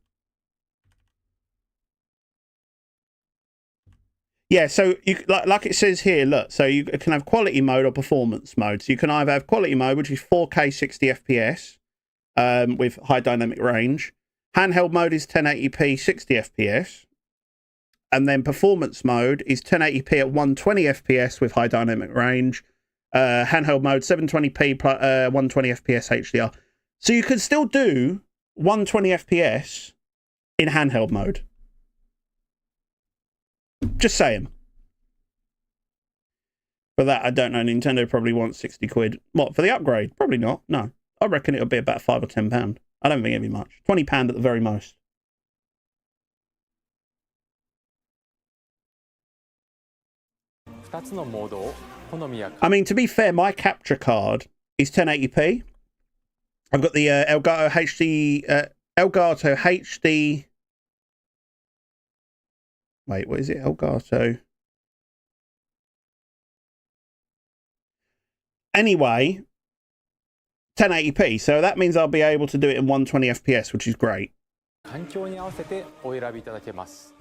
Speaker 1: Yeah, so you like it says here, look, so you can have quality mode or performance mode. So you can either have quality mode, which is 4K 60 FPS with high dynamic range. Handheld mode is 1080p 60 FPS. And then performance mode is 1080p at 120 FPS with high dynamic range. Handheld mode 720p 120 FPS HDR. So you can still do 120 FPS in handheld mode. Just saying. For that, I don't know. Nintendo probably wants 60 quid. What, for the upgrade? Probably not. No. I reckon it'll be about £5 or £10. I don't think it'll be much. £20 at the very most. I mean, to be fair, my capture card is 1080p. I've got the Elgato HD... Wait, what is it? Elgato. Anyway, 1080p. So that means I'll be able to do it in 120 FPS, which is great.
Speaker 5: 環境に合わせてお選びいただけます。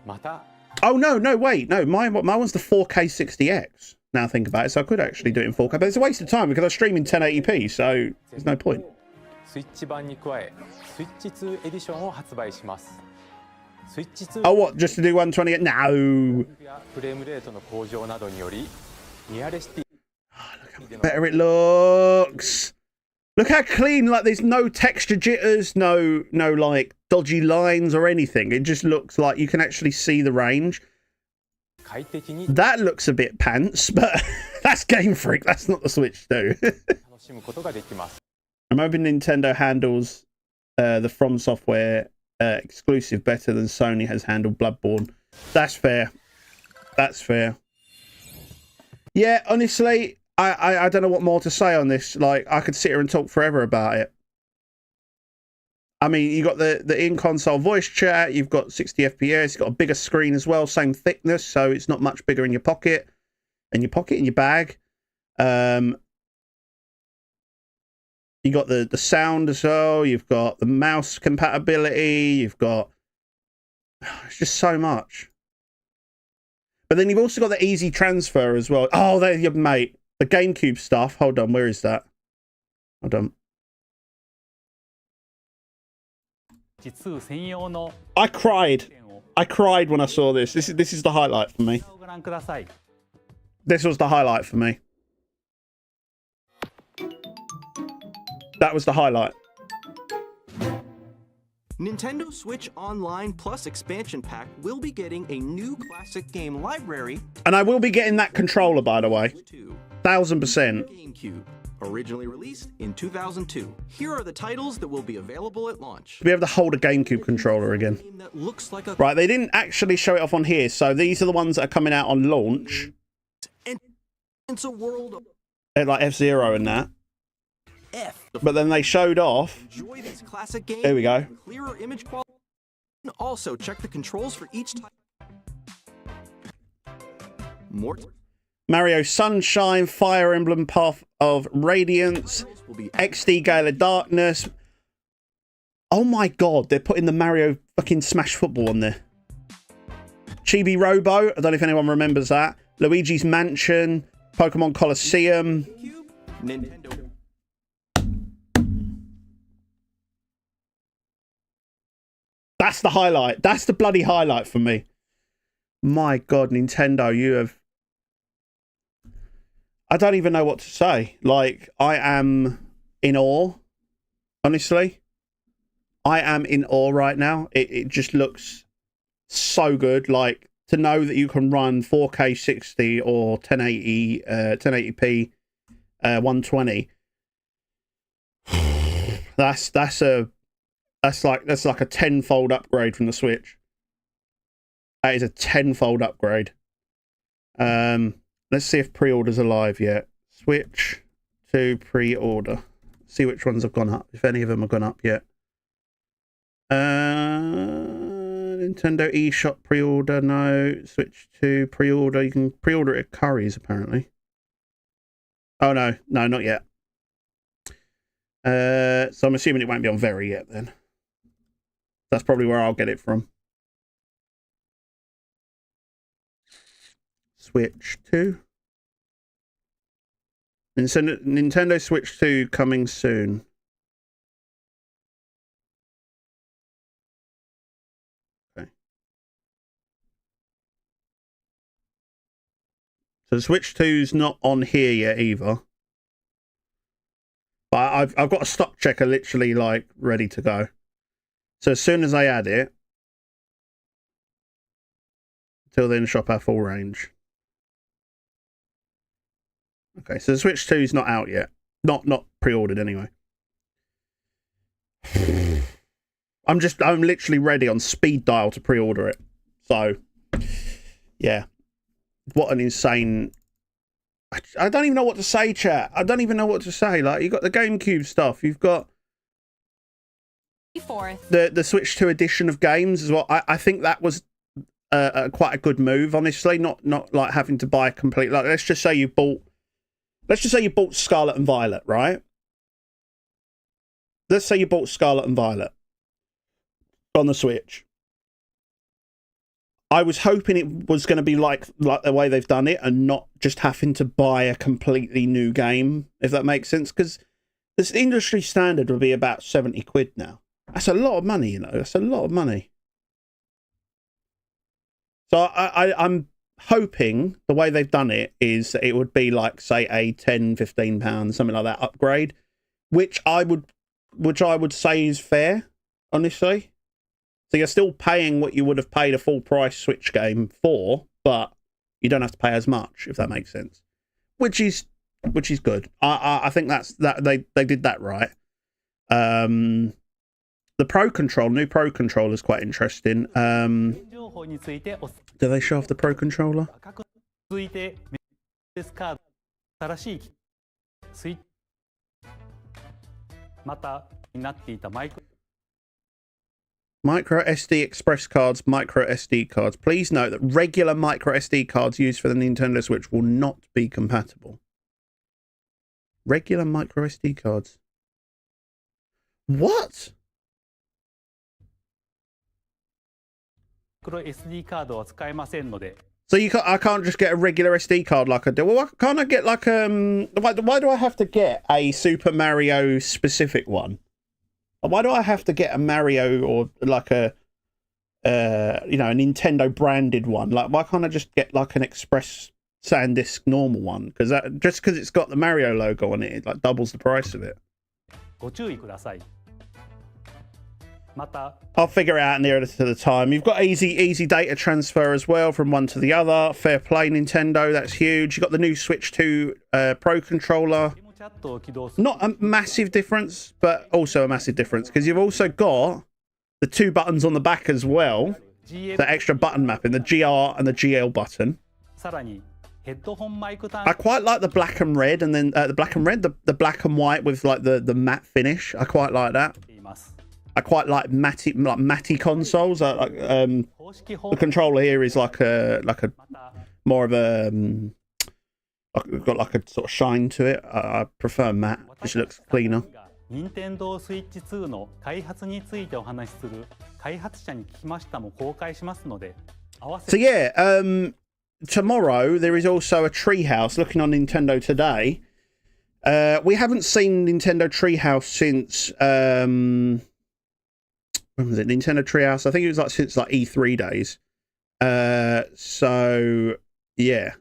Speaker 5: また、
Speaker 1: Oh no, wait, no, my one's the 4K 60X. Now I think about it, so I could actually do it in 4K, but it's a waste of time because I stream in 1080p, so there's no point.
Speaker 5: スイッチ版に加え、スイッチ2エディションを発売します。スイッチ2
Speaker 1: Oh, what? Just to do 128? No.
Speaker 5: フレームレートの向上などにより、ニアレシティ
Speaker 1: Better it looks. Look how clean, like there's no texture jitters, no like dodgy lines or anything. It just looks like you can actually see the range. That looks a bit pants, but that's Game Freak. That's not the Switch 2. I'm hoping Nintendo handles the From Software exclusive better than Sony has handled Bloodborne. That's fair. That's fair. Yeah, honestly, I don't know what more to say on this. Like, I could sit here and talk forever about it. I mean, you got the in-console voice chat, you've got 60 FPS, you've got a bigger screen as well, same thickness, so it's not much bigger in your pocket. In your bag. You got the sound as well, you've got the mouse compatibility, you've got... It's just so much. But then you've also got the easy transfer as well. Oh, there you mate. The GameCube stuff. Hold on, where is that? Hold on. I cried. I cried when I saw this. This is the highlight for me. This was the highlight for me. That was the highlight.
Speaker 3: Nintendo Switch Online Plus Expansion Pack will be getting a new classic game library.
Speaker 1: And I will be getting that controller, by the way. 1000%.
Speaker 3: GameCube, originally released in 2002. Here are the titles that will be available at launch.
Speaker 1: To be able to hold a GameCube controller again. Right, they didn't actually show it off on here, so these are the ones that are coming out on launch.
Speaker 3: It's a world of
Speaker 1: like F-Zero and that. But then they showed off.
Speaker 3: Enjoy these classic games.
Speaker 1: There we go.
Speaker 3: Clearer image quality. Also, check the controls for each type. More.
Speaker 1: Mario Sunshine, Fire Emblem Path of Radiance, XD Gale of Darkness. Oh my god, they're putting the Mario fucking Smash Football on there. Chibi Robo, I don't know if anyone remembers that. Luigi's Mansion, Pokemon Colosseum.
Speaker 3: Nintendo.
Speaker 1: That's the highlight. That's the bloody highlight for me. My god, Nintendo, you have... I don't even know what to say. Like, I am in awe. Honestly. I am in awe right now. It just looks so good. Like, to know that you can run 4K 60 or 1080, 1080p 120. That's like a tenfold upgrade from the Switch. That is a tenfold upgrade. Let's see if pre-orders are live yet. Switch to pre-order. See which ones have gone up. If any of them have gone up yet. Nintendo eShop pre-order. No. Switch to pre-order. You can pre-order it at Curry's apparently. Oh no. No, not yet. So I'm assuming it won't be on Very yet then. That's probably where I'll get it from. Switch 2. Nintendo Switch 2 coming soon. Okay. So Switch 2's not on here yet either. But I've got a stock checker literally like ready to go. So as soon as I add it, till then shop our full range. Okay, so the Switch 2 is not out yet. Not pre-ordered anyway. I'm literally ready on speed dial to pre-order it. So yeah. What an insane... I don't even know what to say, chat. I don't even know what to say. Like, you've got the GameCube stuff. You've got the Switch 2 edition of games as well. I think that was quite a good move, honestly. Not like having to buy a complete... Like, let's just say you bought Scarlet and Violet, right? let's say you bought Scarlet and Violet on the Switch. I was hoping it was going to be like the way they've done it and not just having to buy a completely new game, if that makes sense. Because this industry standard would be about 70 quid now. That's a lot of money, you know. That's a lot of money. So I'm hoping the way they've done it is that it would be like, say, a £10-15, something like that upgrade, which I would say is fair, honestly. So you're still paying what you would have paid a full price Switch game for, but you don't have to pay as much, if that makes sense. Which is good. I think they did that right. The new Pro Controller is quite interesting. Do they show off the Pro Controller? Micro SD express cards, micro SD cards. Please note that regular micro SD cards used for the Nintendo Switch will not be compatible. Regular micro SD cards. What? So I can't just get a regular SD card like I do. Well, can't I get like why do I have to get a Super Mario specific one? Why do I have to get a Mario or like a Nintendo branded one? Like, why can't I just get like an Express SanDisk normal one? Because just because it's got the Mario logo on it, it like doubles the price of it. I'll figure it out nearer to the time. You've got easy data transfer as well from one to the other. Fair play, Nintendo. That's huge. You've got the new Switch 2 Pro Controller. Not a massive difference, but also a massive difference because you've also got the 2 buttons on the back as well. The extra button mapping, the GR and the GL button. I quite like the black and red, and then the black and white with like the matte finish. I quite like that. I quite like matty consoles. The controller here is like a more of a got like a sort of shine to it. I prefer matte, which looks cleaner.
Speaker 7: Nintendo Switch 2の開発についてお話しする開発者に聞きましたも公開しますので。
Speaker 1: So yeah, tomorrow there is also a Treehouse. Looking on Nintendo Today, we haven't seen Nintendo Treehouse since when was it? Nintendo Treehouse. I think it was like since like E3 days. So yeah.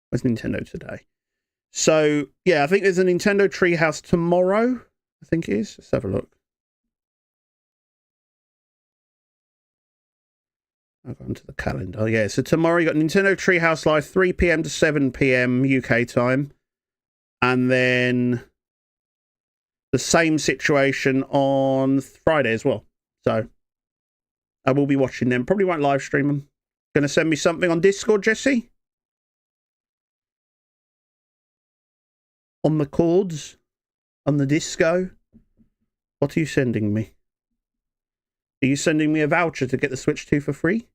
Speaker 1: Where's Nintendo Today? So yeah, I think there's a Nintendo Treehouse tomorrow. I think it is. Let's have a look. I'll go onto the calendar. Yeah, so tomorrow you got Nintendo Treehouse Live, 3 PM to 7 PM UK time, and then the same situation on Friday as well. So I will be watching them. Probably won't live stream them. Gonna send me something on Discord, Jesse? On the chords? On the disco? What are you sending me? Are you sending me a voucher to get the Switch 2 for free?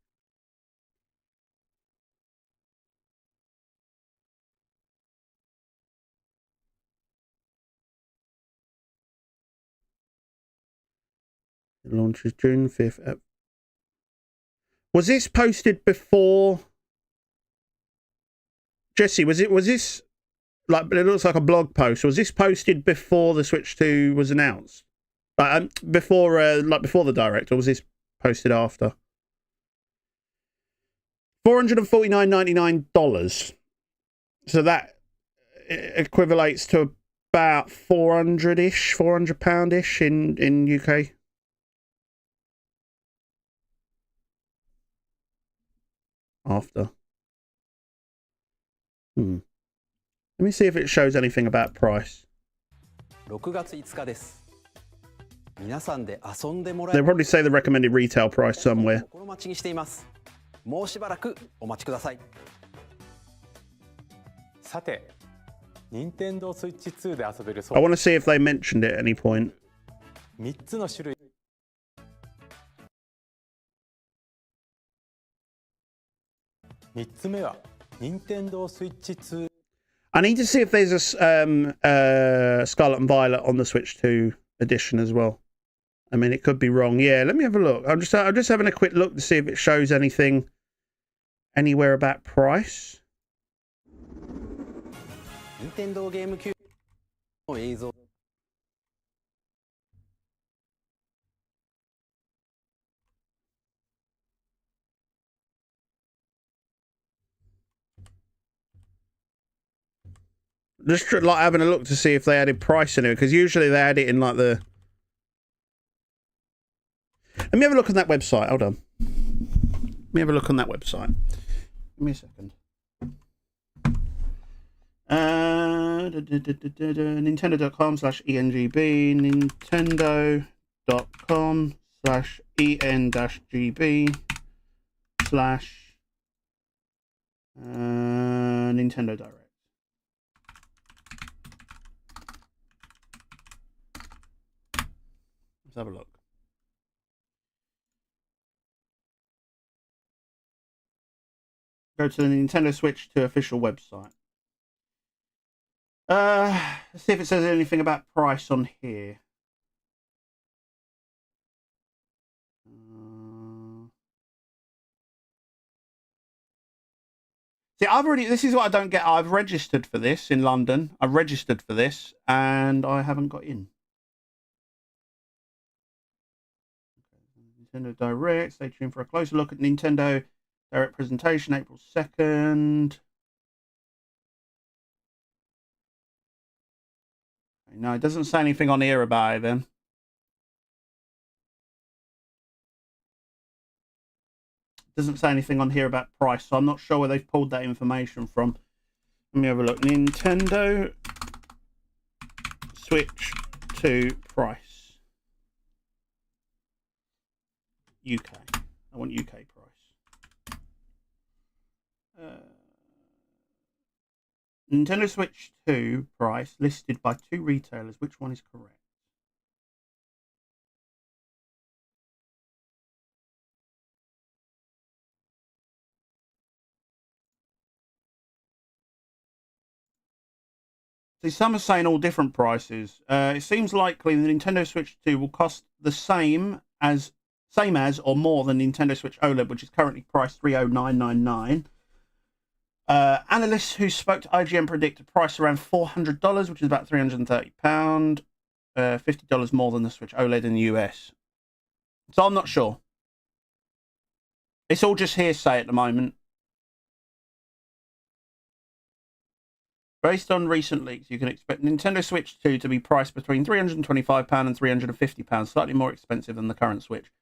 Speaker 1: It launches June 5th. Was this posted before? Jesse, was this like, it looks like a blog post. Was this posted before the Switch 2 was announced? Before the Direct, or was this posted after? $449.99. So that equivalates to about £400-ish, £400-ish in UK. After. Let me see if it shows anything about price.
Speaker 6: 6月5日です。皆さんで遊んでもらえ
Speaker 1: They'll probably say the recommended retail price somewhere.
Speaker 6: 心待ちにしています。もうしばらくお待ちください。
Speaker 5: さて、Nintendo Switch 2で遊べる
Speaker 1: I want to see if they mentioned it at any point.
Speaker 5: 3つの種類。3つ目は Nintendo Switch 2。
Speaker 1: I need to see if there's a Scarlet and Violet on the Switch 2 edition as well. I mean, it could be wrong. Yeah, let me have a look. I'm just having a quick look to see if it shows anything anywhere about price.
Speaker 6: 任天堂ゲームキューブの映像。
Speaker 1: Just like having a look to see if they added price in it, because usually they add it in like the... Let me have a look on that website. Hold on. Let me have a look on that website. Give me a second. Nintendo.com/ENGB. Nintendo.com/EN-GB/ Nintendo Direct. Let's have a look. Go to the Nintendo Switch 2 official website. Let's see if it says anything about price on here. See, this is what I don't get. I've registered for this in London. I've registered for this and I haven't got in. Nintendo Direct. Stay tuned for a closer look at Nintendo Direct presentation, April 2nd. No, it doesn't say anything on here about it then. It doesn't say anything on here about price, so I'm not sure where they've pulled that information from. Let me have a look. Nintendo Switch 2 price. UK. I want UK price. Nintendo Switch 2 price listed by 2 retailers. Which one is correct? See, some are saying all different prices. It seems likely the Nintendo Switch 2 will cost the same as or more than Nintendo Switch OLED, which is currently priced $309.99. Analysts who spoke to IGN predict a price around $400, which is about £330, $50 more than the Switch OLED in the US. So I'm not sure. It's all just hearsay at the moment. Based on recent leaks, you can expect Nintendo Switch 2 to be priced between £325 and £350, slightly more expensive than the current Switch.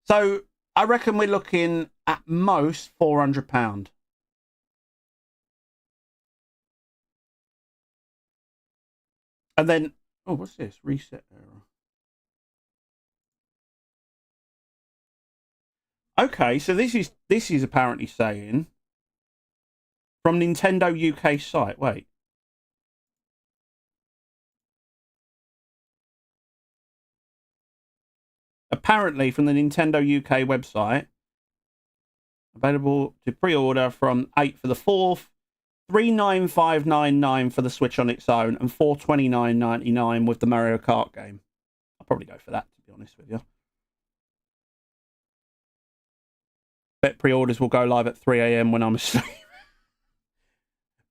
Speaker 1: So I reckon we're looking at most £400. And then, oh, what's this? Reset error. Okay, so this is apparently saying from Nintendo UK site. Wait. Apparently from the Nintendo UK website, available to pre-order from 8 for the 4th, $395.99 for the Switch on its own, and $429.99 with the Mario Kart game. I'll probably go for that, to be honest with you. Bet pre-orders will go live at 3 AM when I'm asleep.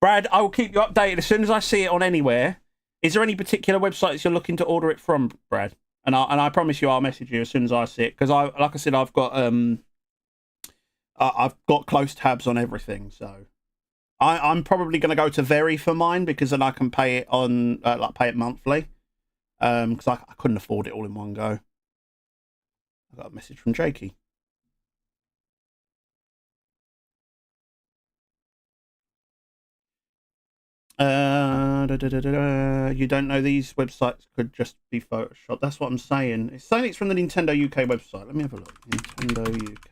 Speaker 1: Brad, I will keep you updated as soon as I see it on anywhere. Is there any particular websites you're looking to order it from, Brad? And I promise you, I'll message you as soon as I see it, because like I said, I've got close tabs on everything. So I'm probably going to go to Very for mine, because then I can pay it on pay it monthly. Because I couldn't afford it all in one go. I got a message from Jakey. You don't know these websites could just be Photoshop. That's what I'm saying. It's saying it's from the Nintendo UK website. Let me have a look. Nintendo UK.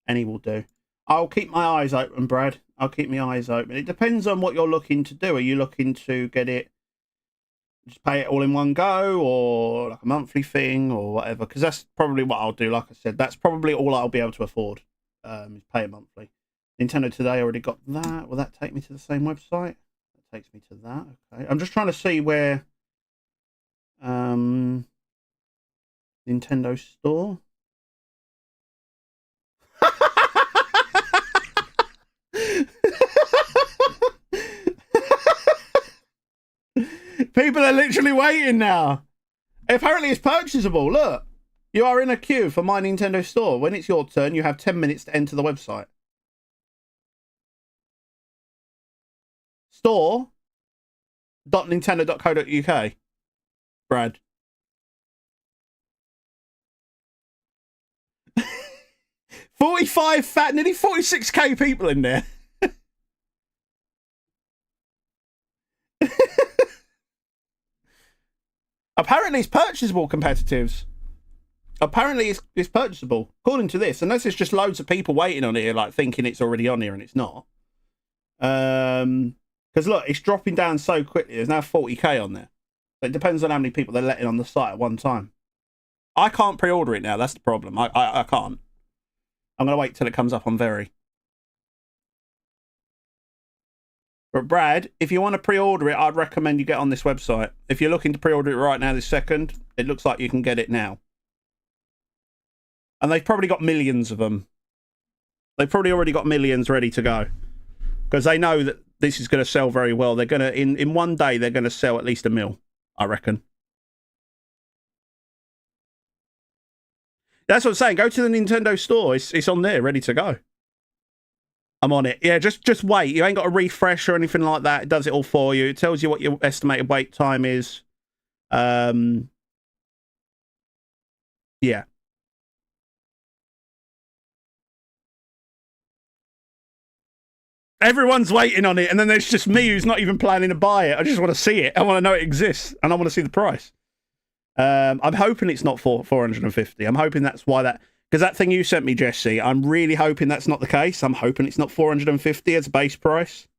Speaker 1: Any will do. I'll keep my eyes open, Brad. I'll keep my eyes open. It depends on what you're looking to do. Are you looking to get it, just pay it all in one go, or like a monthly thing, or whatever? Because that's probably what I'll do. Like I said, that's probably all I'll be able to afford, is pay it monthly. Nintendo Today already got that. Will that take me to the same website? That takes me to that. Okay. I'm just trying to see where Nintendo Store. People are literally waiting now. Apparently it's purchasable. Look. You are in a queue for My Nintendo Store. When it's your turn, you have 10 minutes to enter the website. Store.nintendo.co.uk. Brad. nearly 46k people in there. Apparently it's purchasable, competitives. Apparently it's purchasable, according to this. Unless it's just loads of people waiting on it here, like thinking it's already on here and it's not. Because look, it's dropping down so quickly. There's now 40k on there. But it depends on how many people they're letting on the site at one time. I can't pre-order it now. That's the problem. I can't. I'm going to wait till it comes up on Very. But Brad, if you want to pre-order it, I'd recommend you get on this website. If you're looking to pre-order it right now this second, it looks like you can get it now. And they've probably got millions of them. They've probably already got millions ready to go. Because they know that this is going to sell very well. They're going to, in one day, they're going to sell at least 1 mil, I reckon. That's what I'm saying. Go to the Nintendo Store. It's on there, ready to go. I'm on it. Yeah, just wait. You ain't got to refresh or anything like that. It does it all for you. It tells you what your estimated wait time is. Yeah. Everyone's waiting on it, and then there's just me who's not even planning to buy it. I just want to see it. I want to know it exists, and I want to see the price. I'm hoping it's not 450. I'm hoping that's why that... Because that thing you sent me, Jesse, I'm really hoping that's not the case. I'm hoping it's not 450 as a base price.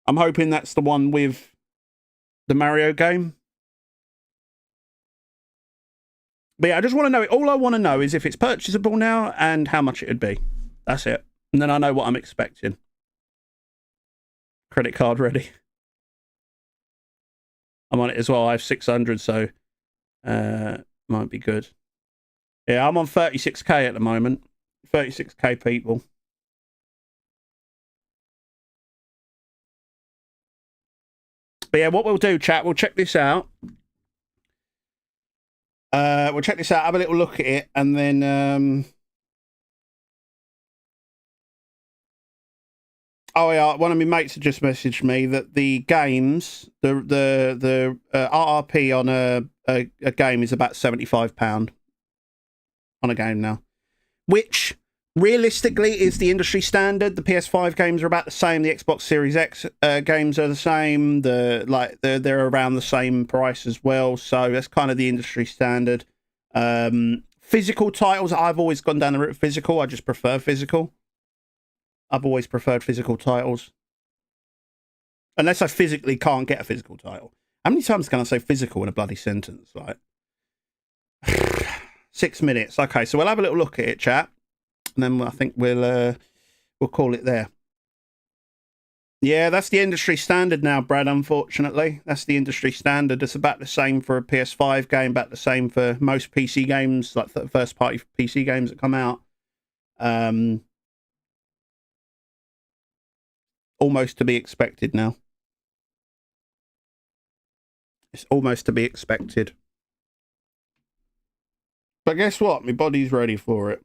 Speaker 1: I'm hoping that's the one with the Mario game. But yeah, I just want to know... All I want to know is if it's purchasable now and how much it would be. That's it. And then I know what I'm expecting. Credit card ready. I'm on it as well. I have 600, so might be good. Yeah, I'm on 36k at the moment. 36k people. But yeah, what we'll do, chat, we'll check this out. We'll check this out, have a little look at it, and then... Oh yeah, one of my mates had just messaged me that the games, the RRP on a game is about £75 on a game now, which realistically is the industry standard. The PS5 games are about the same. The Xbox Series X games are the same. They're around the same price as well. So that's kind of the industry standard. Physical titles, I've always gone down the route of physical. I just prefer physical. I've always preferred physical titles. Unless I physically can't get a physical title. How many times can I say physical in a bloody sentence? Like 6 minutes. Okay, so we'll have a little look at it, chat. And then I think we'll call it there. Yeah, that's the industry standard now, Brad, unfortunately. That's the industry standard. It's about the same for a PS5 game, about the same for most PC games, like first-party PC games that come out. Almost to be expected now. It's almost to be expected. But guess what? My body's ready for it.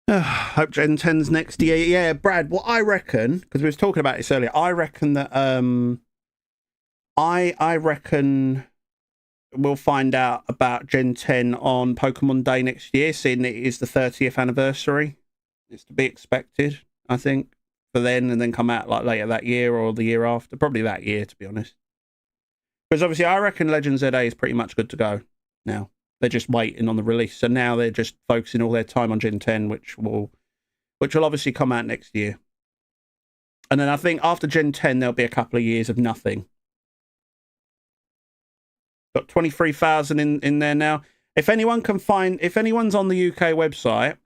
Speaker 1: Hope Gen 10's next year. Yeah, Brad, what I reckon, because we was talking about this earlier, I reckon that I reckon we'll find out about Gen 10 on Pokemon Day next year, seeing it is the 30th anniversary. It's to be expected, I think, for then, and then come out like later that year or the year after. Probably that year, to be honest. Because obviously I reckon Legends ZA is pretty much good to go now. They're just waiting on the release. So now they're just focusing all their time on Gen 10, which will obviously come out next year. And then I think after Gen 10, there'll be a couple of years of nothing. Got 23,000 in there now. If anyone can find, if anyone's on the UK website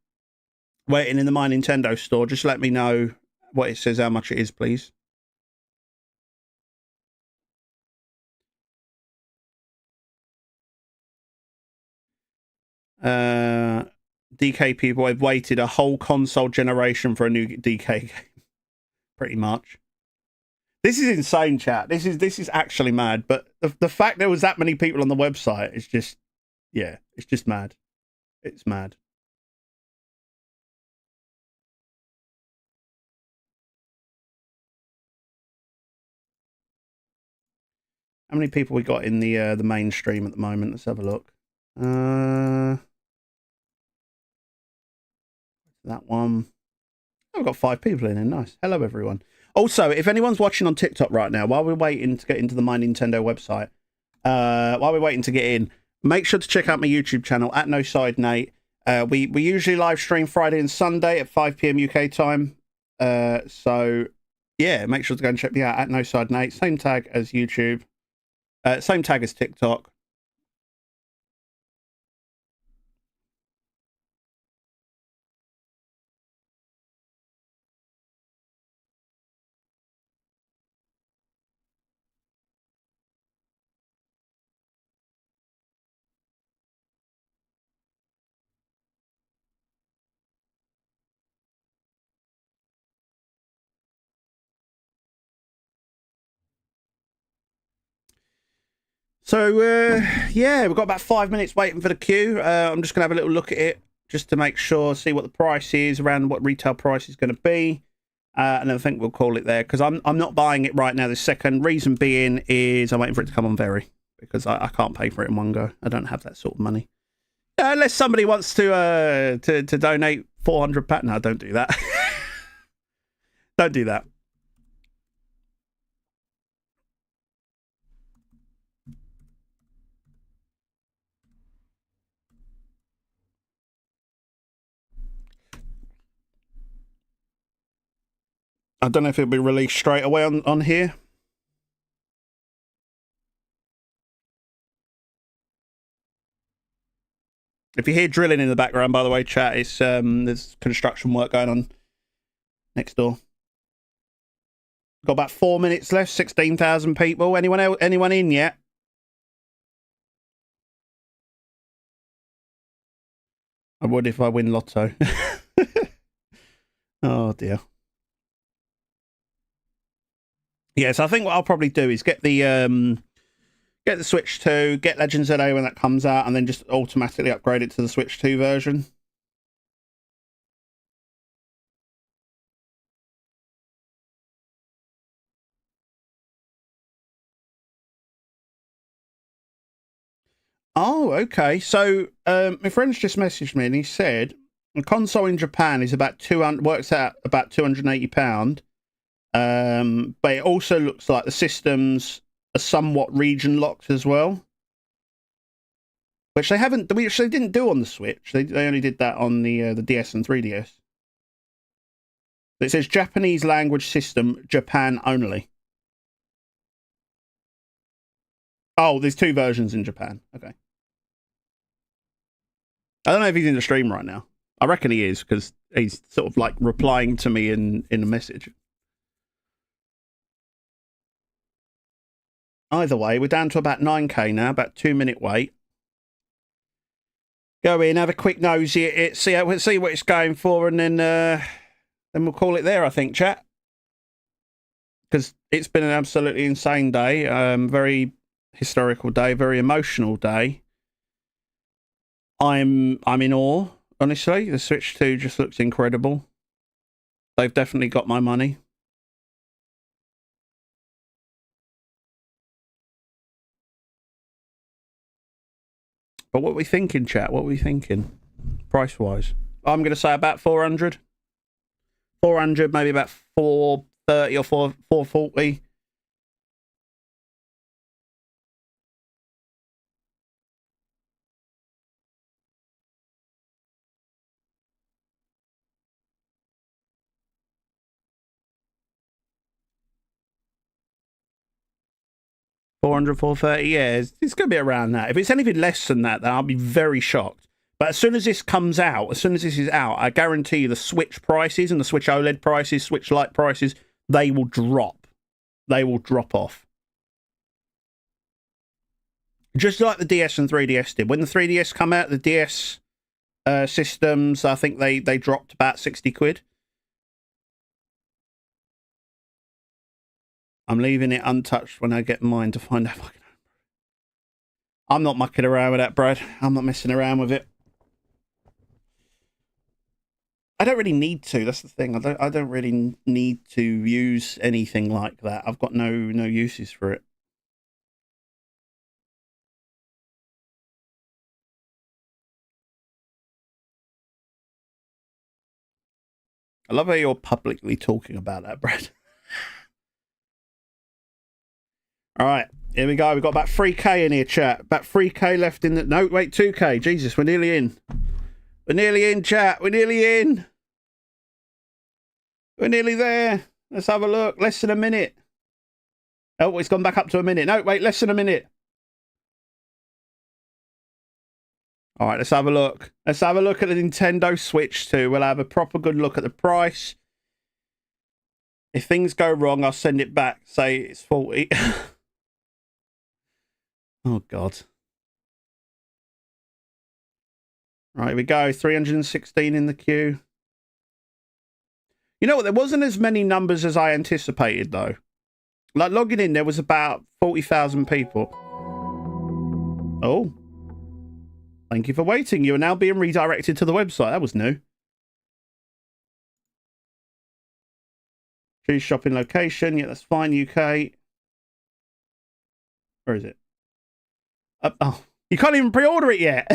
Speaker 1: waiting in the My Nintendo store, just let me know what it says, how much it is, please. DK people have waited a whole console generation for a new DK game. Pretty much. This is insane, chat. This is actually mad. But the fact there was that many people on the website is just, yeah, it's just mad. It's mad. How many people we got in the mainstream at the moment? Let's have a look. That one. Oh, we've got 5 people in here. Nice. Hello, everyone. Also, if anyone's watching on TikTok right now, while we're waiting to get into the My Nintendo website, while we're waiting to get in, make sure to check out my YouTube channel at No Side Nate. We usually live stream Friday and Sunday at 5 PM UK time. So yeah, make sure to go and check me out at No Side Nate. Same tag as YouTube. Same tag as TikTok. So, yeah, we've got about 5 minutes waiting for the queue. I'm just going to have a little look at it just to make sure, see what the price is, around what retail price is going to be. And then I think we'll call it there because I'm not buying it right now this second. Reason being is I'm waiting for it to come on Very because I can't pay for it in one go. I don't have that sort of money. Unless somebody wants to donate 400 pat. No, don't do that. Don't do that. I don't know if it'll be released straight away on here. If you hear drilling in the background, by the way, chat, it's there's construction work going on next door. Got about 4 minutes left. 16,000 people. Anyone in yet? I would if I win Lotto. Oh dear. Yeah, so I think what I'll probably do is get the Switch 2, get Legends ZA when that comes out, and then just automatically upgrade it to the Switch 2 version. Oh, okay. So my friend's just messaged me and he said a console in Japan is about works out about £280. But it also looks like the systems are somewhat region locked as well, which they didn't do on the Switch. They only did that on the DS and 3DS. It says Japanese language system, Japan only. Oh, there's 2 versions in Japan. Okay. I don't know if he's in the stream right now. I reckon he is because he's sort of like replying to me in a message. Either way, we're down to about 9k now, about 2-minute wait. Go in, have a quick nosy at it, see what it's going for, and then we'll call it there, I think, chat. Because it's been an absolutely insane day, very historical day, very emotional day. I'm in awe Honestly, the Switch 2 just looks incredible. They've definitely got my money. But what are we thinking, chat? What are we thinking? Price-wise? I'm going to say about 400. 400, maybe about 430 or 440. $400, $430, yeah, it's going to be around that. If it's anything less than that, then I'll be very shocked. But as soon as this comes out, as soon as this is out, I guarantee you the Switch prices and the Switch OLED prices, Switch Lite prices, they will drop. They will drop off. Just like the DS and 3DS did. When the 3DS come out, the DS systems, I think they dropped about 60 quid. I'm leaving it untouched when I get mine to find out if I can. I'm not mucking around with that, Brad. I'm not messing around with it. I don't really need to. That's the thing. I don't really need to use anything like that. I've got no uses for it. I love how you're publicly talking about that, Brad. All right, here we go. We've got about 3K in here, chat. About 3K left in the... No, wait, 2K. Jesus, we're nearly in. We're nearly in, chat. We're nearly in. We're nearly there. Let's have a look. Less than a minute. Oh, it's gone back up to a minute. No, wait, less than a minute. All right, let's have a look. Let's have a look at the Nintendo Switch 2. We'll have a proper good look at the price. If things go wrong, I'll send it back. Say it's 40. Oh, God. Right, here we go. 316 in the queue. You know what? There wasn't as many numbers as I anticipated, though. Like, logging in, there was about 40,000 people. Oh. Thank you for waiting. You are now being redirected to the website. That was new. Choose shopping location. Yeah, that's fine. UK. Where is it? Oh, you can't even pre-order it yet.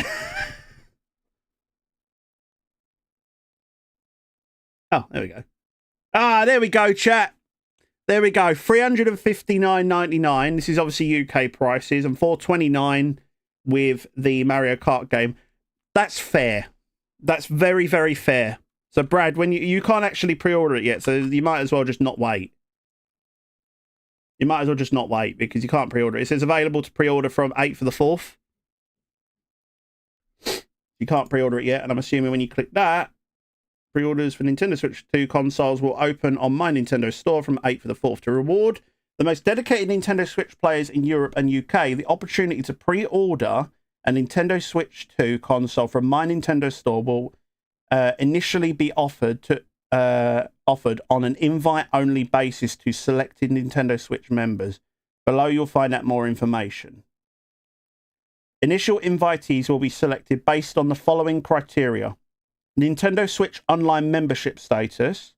Speaker 1: Oh, there we go. Ah, there we go, chat. There we go. $359.99. This is obviously UK prices, and $429 with the Mario Kart game. That's fair. That's very, very fair. So, Brad, when you can't actually pre-order it yet, so you might as well just not wait. You might as well just not wait because you can't pre-order it. It says available to pre-order from 8th of the 4th. You can't pre-order it yet, and I'm assuming when you click that, pre-orders for Nintendo Switch 2 consoles will open on My Nintendo Store from 8th of the 4th to reward the most dedicated Nintendo Switch players in Europe and UK the opportunity to pre-order a Nintendo Switch 2 console from My Nintendo Store will initially be offered on an invite-only basis to selected Nintendo Switch members. Below you'll find out more information. Initial invitees will be selected based on the following criteria. Nintendo Switch Online membership status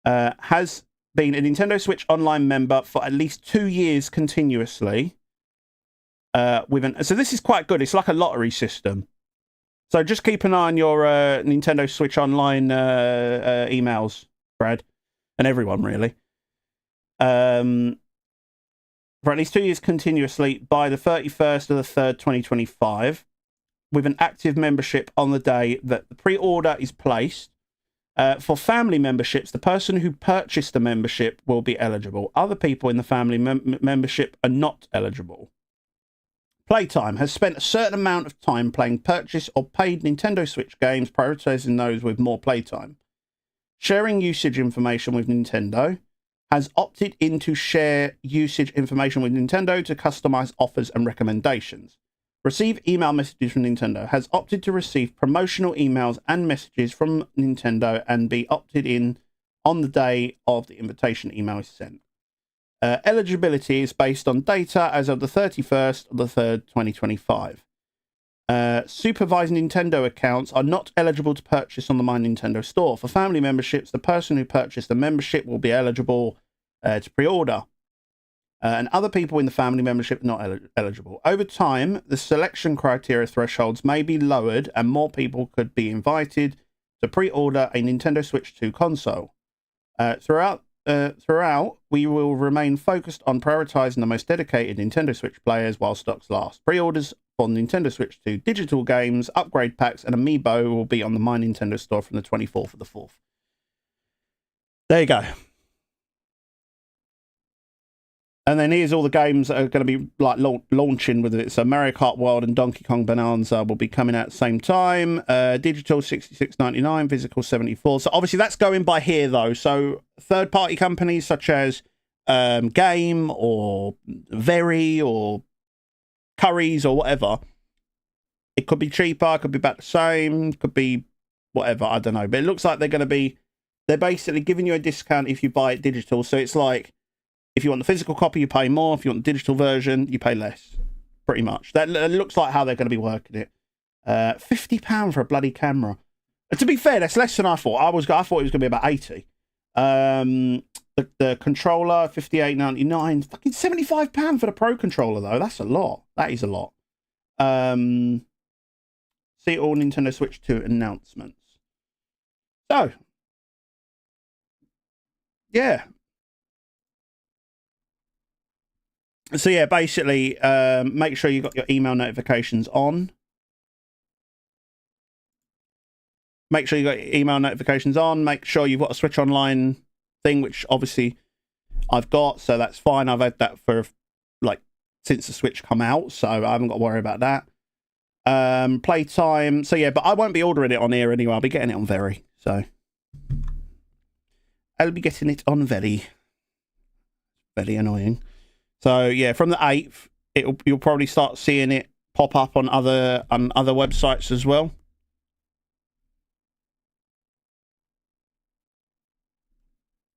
Speaker 1: has been a Nintendo Switch Online member for at least 2 years continuously. So this is quite good. It's like a lottery system. So just keep an eye on your Nintendo Switch Online emails, Brad, and everyone really. For at least 2 years continuously by the 31st of the 3rd, 2025, with an active membership on the day that the pre-order is placed. For family memberships, the person who purchased the membership will be eligible. Other people in the family membership are not eligible. Playtime has spent a certain amount of time playing purchase or paid Nintendo Switch games, prioritizing those with more playtime. Sharing usage information with Nintendo has opted in to share usage information with Nintendo to customize offers and recommendations. Receive email messages from Nintendo has opted to receive promotional emails and messages from Nintendo and be opted in on the day of the invitation email is sent. Eligibility is based on data as of the 31st of the 3rd, 2025. Supervised Nintendo accounts are not eligible to purchase on the My Nintendo store. For family memberships, the person who purchased the membership will be eligible to pre-order. And other people in the family membership not eligible. Over time, the selection criteria thresholds may be lowered and more people could be invited to pre-order a Nintendo Switch 2 console. Throughout, we will remain focused on prioritizing the most dedicated Nintendo Switch players while stocks last. Pre-orders for Nintendo Switch 2 digital games, upgrade packs, and Amiibo will be on the My Nintendo store from the 24th of the 4th. There you go. And then here's all the games that are going to be like launching with it. So Mario Kart World and Donkey Kong Bonanza will be coming out at the same time. Digital $66.99, physical $74. So obviously that's going by here though. So third-party companies such as Game or Very or Currys or whatever, it could be cheaper, it could be about the same, could be whatever, I don't know. But it looks like they're basically giving you a discount if you buy it digital. So it's like, if you want the physical copy, you pay more. If you want the digital version, you pay less. Pretty much. That looks like how they're going to be working it. £50 for a bloody camera. To be fair, that's less than I thought. I thought it was going to be about 80. The controller, $58.99. Fucking £75 for the Pro controller, though. That's a lot. That is a lot. See all Nintendo Switch 2 announcements. So, yeah. So yeah, basically, make sure you got your email notifications on. Make sure you got your email notifications on. Make sure you've got a Switch Online thing, which obviously I've got, so that's fine. I've had that for like since the Switch come out, so I haven't got to worry about that. Playtime. So yeah, but I won't be ordering it on here anyway. I'll be getting it on Very. So I'll be getting it on Very. Very annoying. So yeah, from the 8th, you'll probably start seeing it pop up on other websites as well.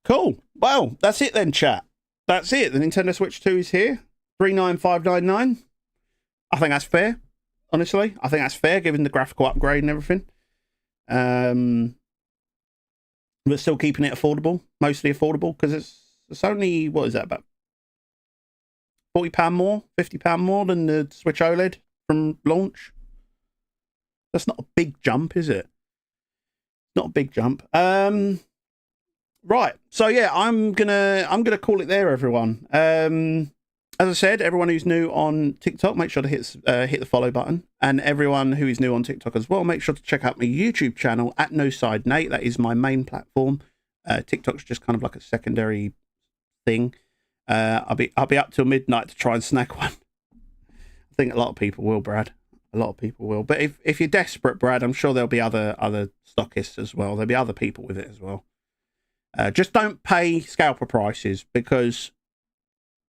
Speaker 1: Cool. Well, that's it then, chat. That's it. The Nintendo Switch 2 is here. $395.99. I think that's fair. Honestly, I think that's fair given the graphical upgrade and everything. But still keeping it affordable, mostly affordable, because it's only, what is that, about £40 more, £50 more than the Switch OLED from launch. That's not a big jump, is it? Not a big jump. Right. So yeah, I'm gonna call it there, everyone. As I said, everyone who's new on TikTok, make sure to hit the follow button, and everyone who is new on TikTok as well, make sure to check out my YouTube channel at NoSideNate. That is my main platform. TikTok's just kind of like a secondary thing. I'll be up till midnight to try and snack one. I think a lot of people will, Brad. A lot of people will. But if you're desperate, Brad, I'm sure there'll be other stockists as well. There'll be other people with it as well. Just don't pay scalper prices, because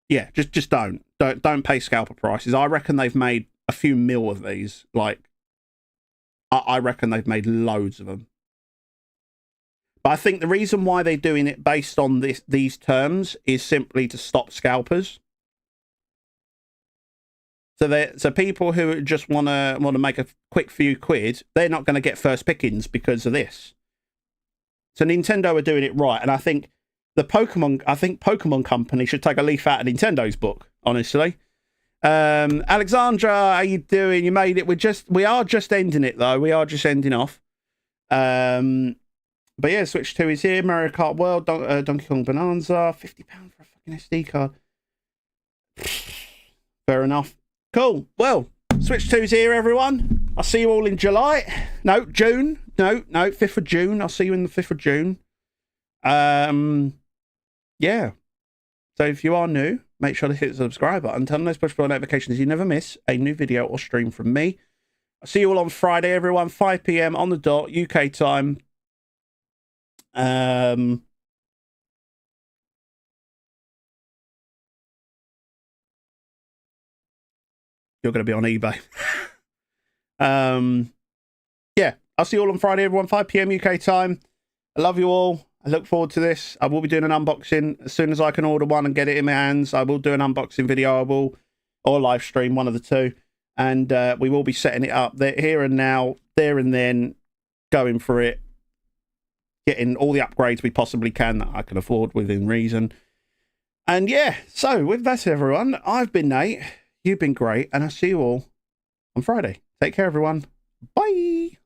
Speaker 1: yeah, just don't pay scalper prices. I reckon they've made a few mil of these. Like, I reckon they've made loads of them. But I think the reason why they're doing it based on these terms is simply to stop scalpers. So people who just want to make a quick few quid, they're not going to get first pickings because of this. So Nintendo are doing it right, and I think Pokemon Company should take a leaf out of Nintendo's book, honestly. Alexandra, how you doing? You made it. We are just ending it though. We are just ending off. But yeah, Switch 2 is here. Mario Kart World, Donkey Kong Bonanza, £50 for a fucking SD card. Fair enough. Cool. Well, Switch 2's here, everyone. I'll see you all in July. No, June. No, 5th of June. I'll see you in the 5th of June. Yeah. So if you are new, make sure to hit the subscribe button. Turn on those push bell notifications so you never miss a new video or stream from me. I'll see you all on Friday, everyone. 5 PM on the dot, UK time. You're going to be on eBay. Yeah, I'll see you all on Friday, everyone. 5 PM UK time. I love you all. I look forward to this. I will be doing an unboxing as soon as I can order one and get it in my hands. I will do an unboxing video. Or live stream, one of the two. and we will be setting it up there, here and now, there and then, going for it, getting all the upgrades we possibly can that I can afford within reason. And yeah, so with that, everyone, I've been Nate, you've been great, and I'll see you all on Friday. Take care, everyone. Bye.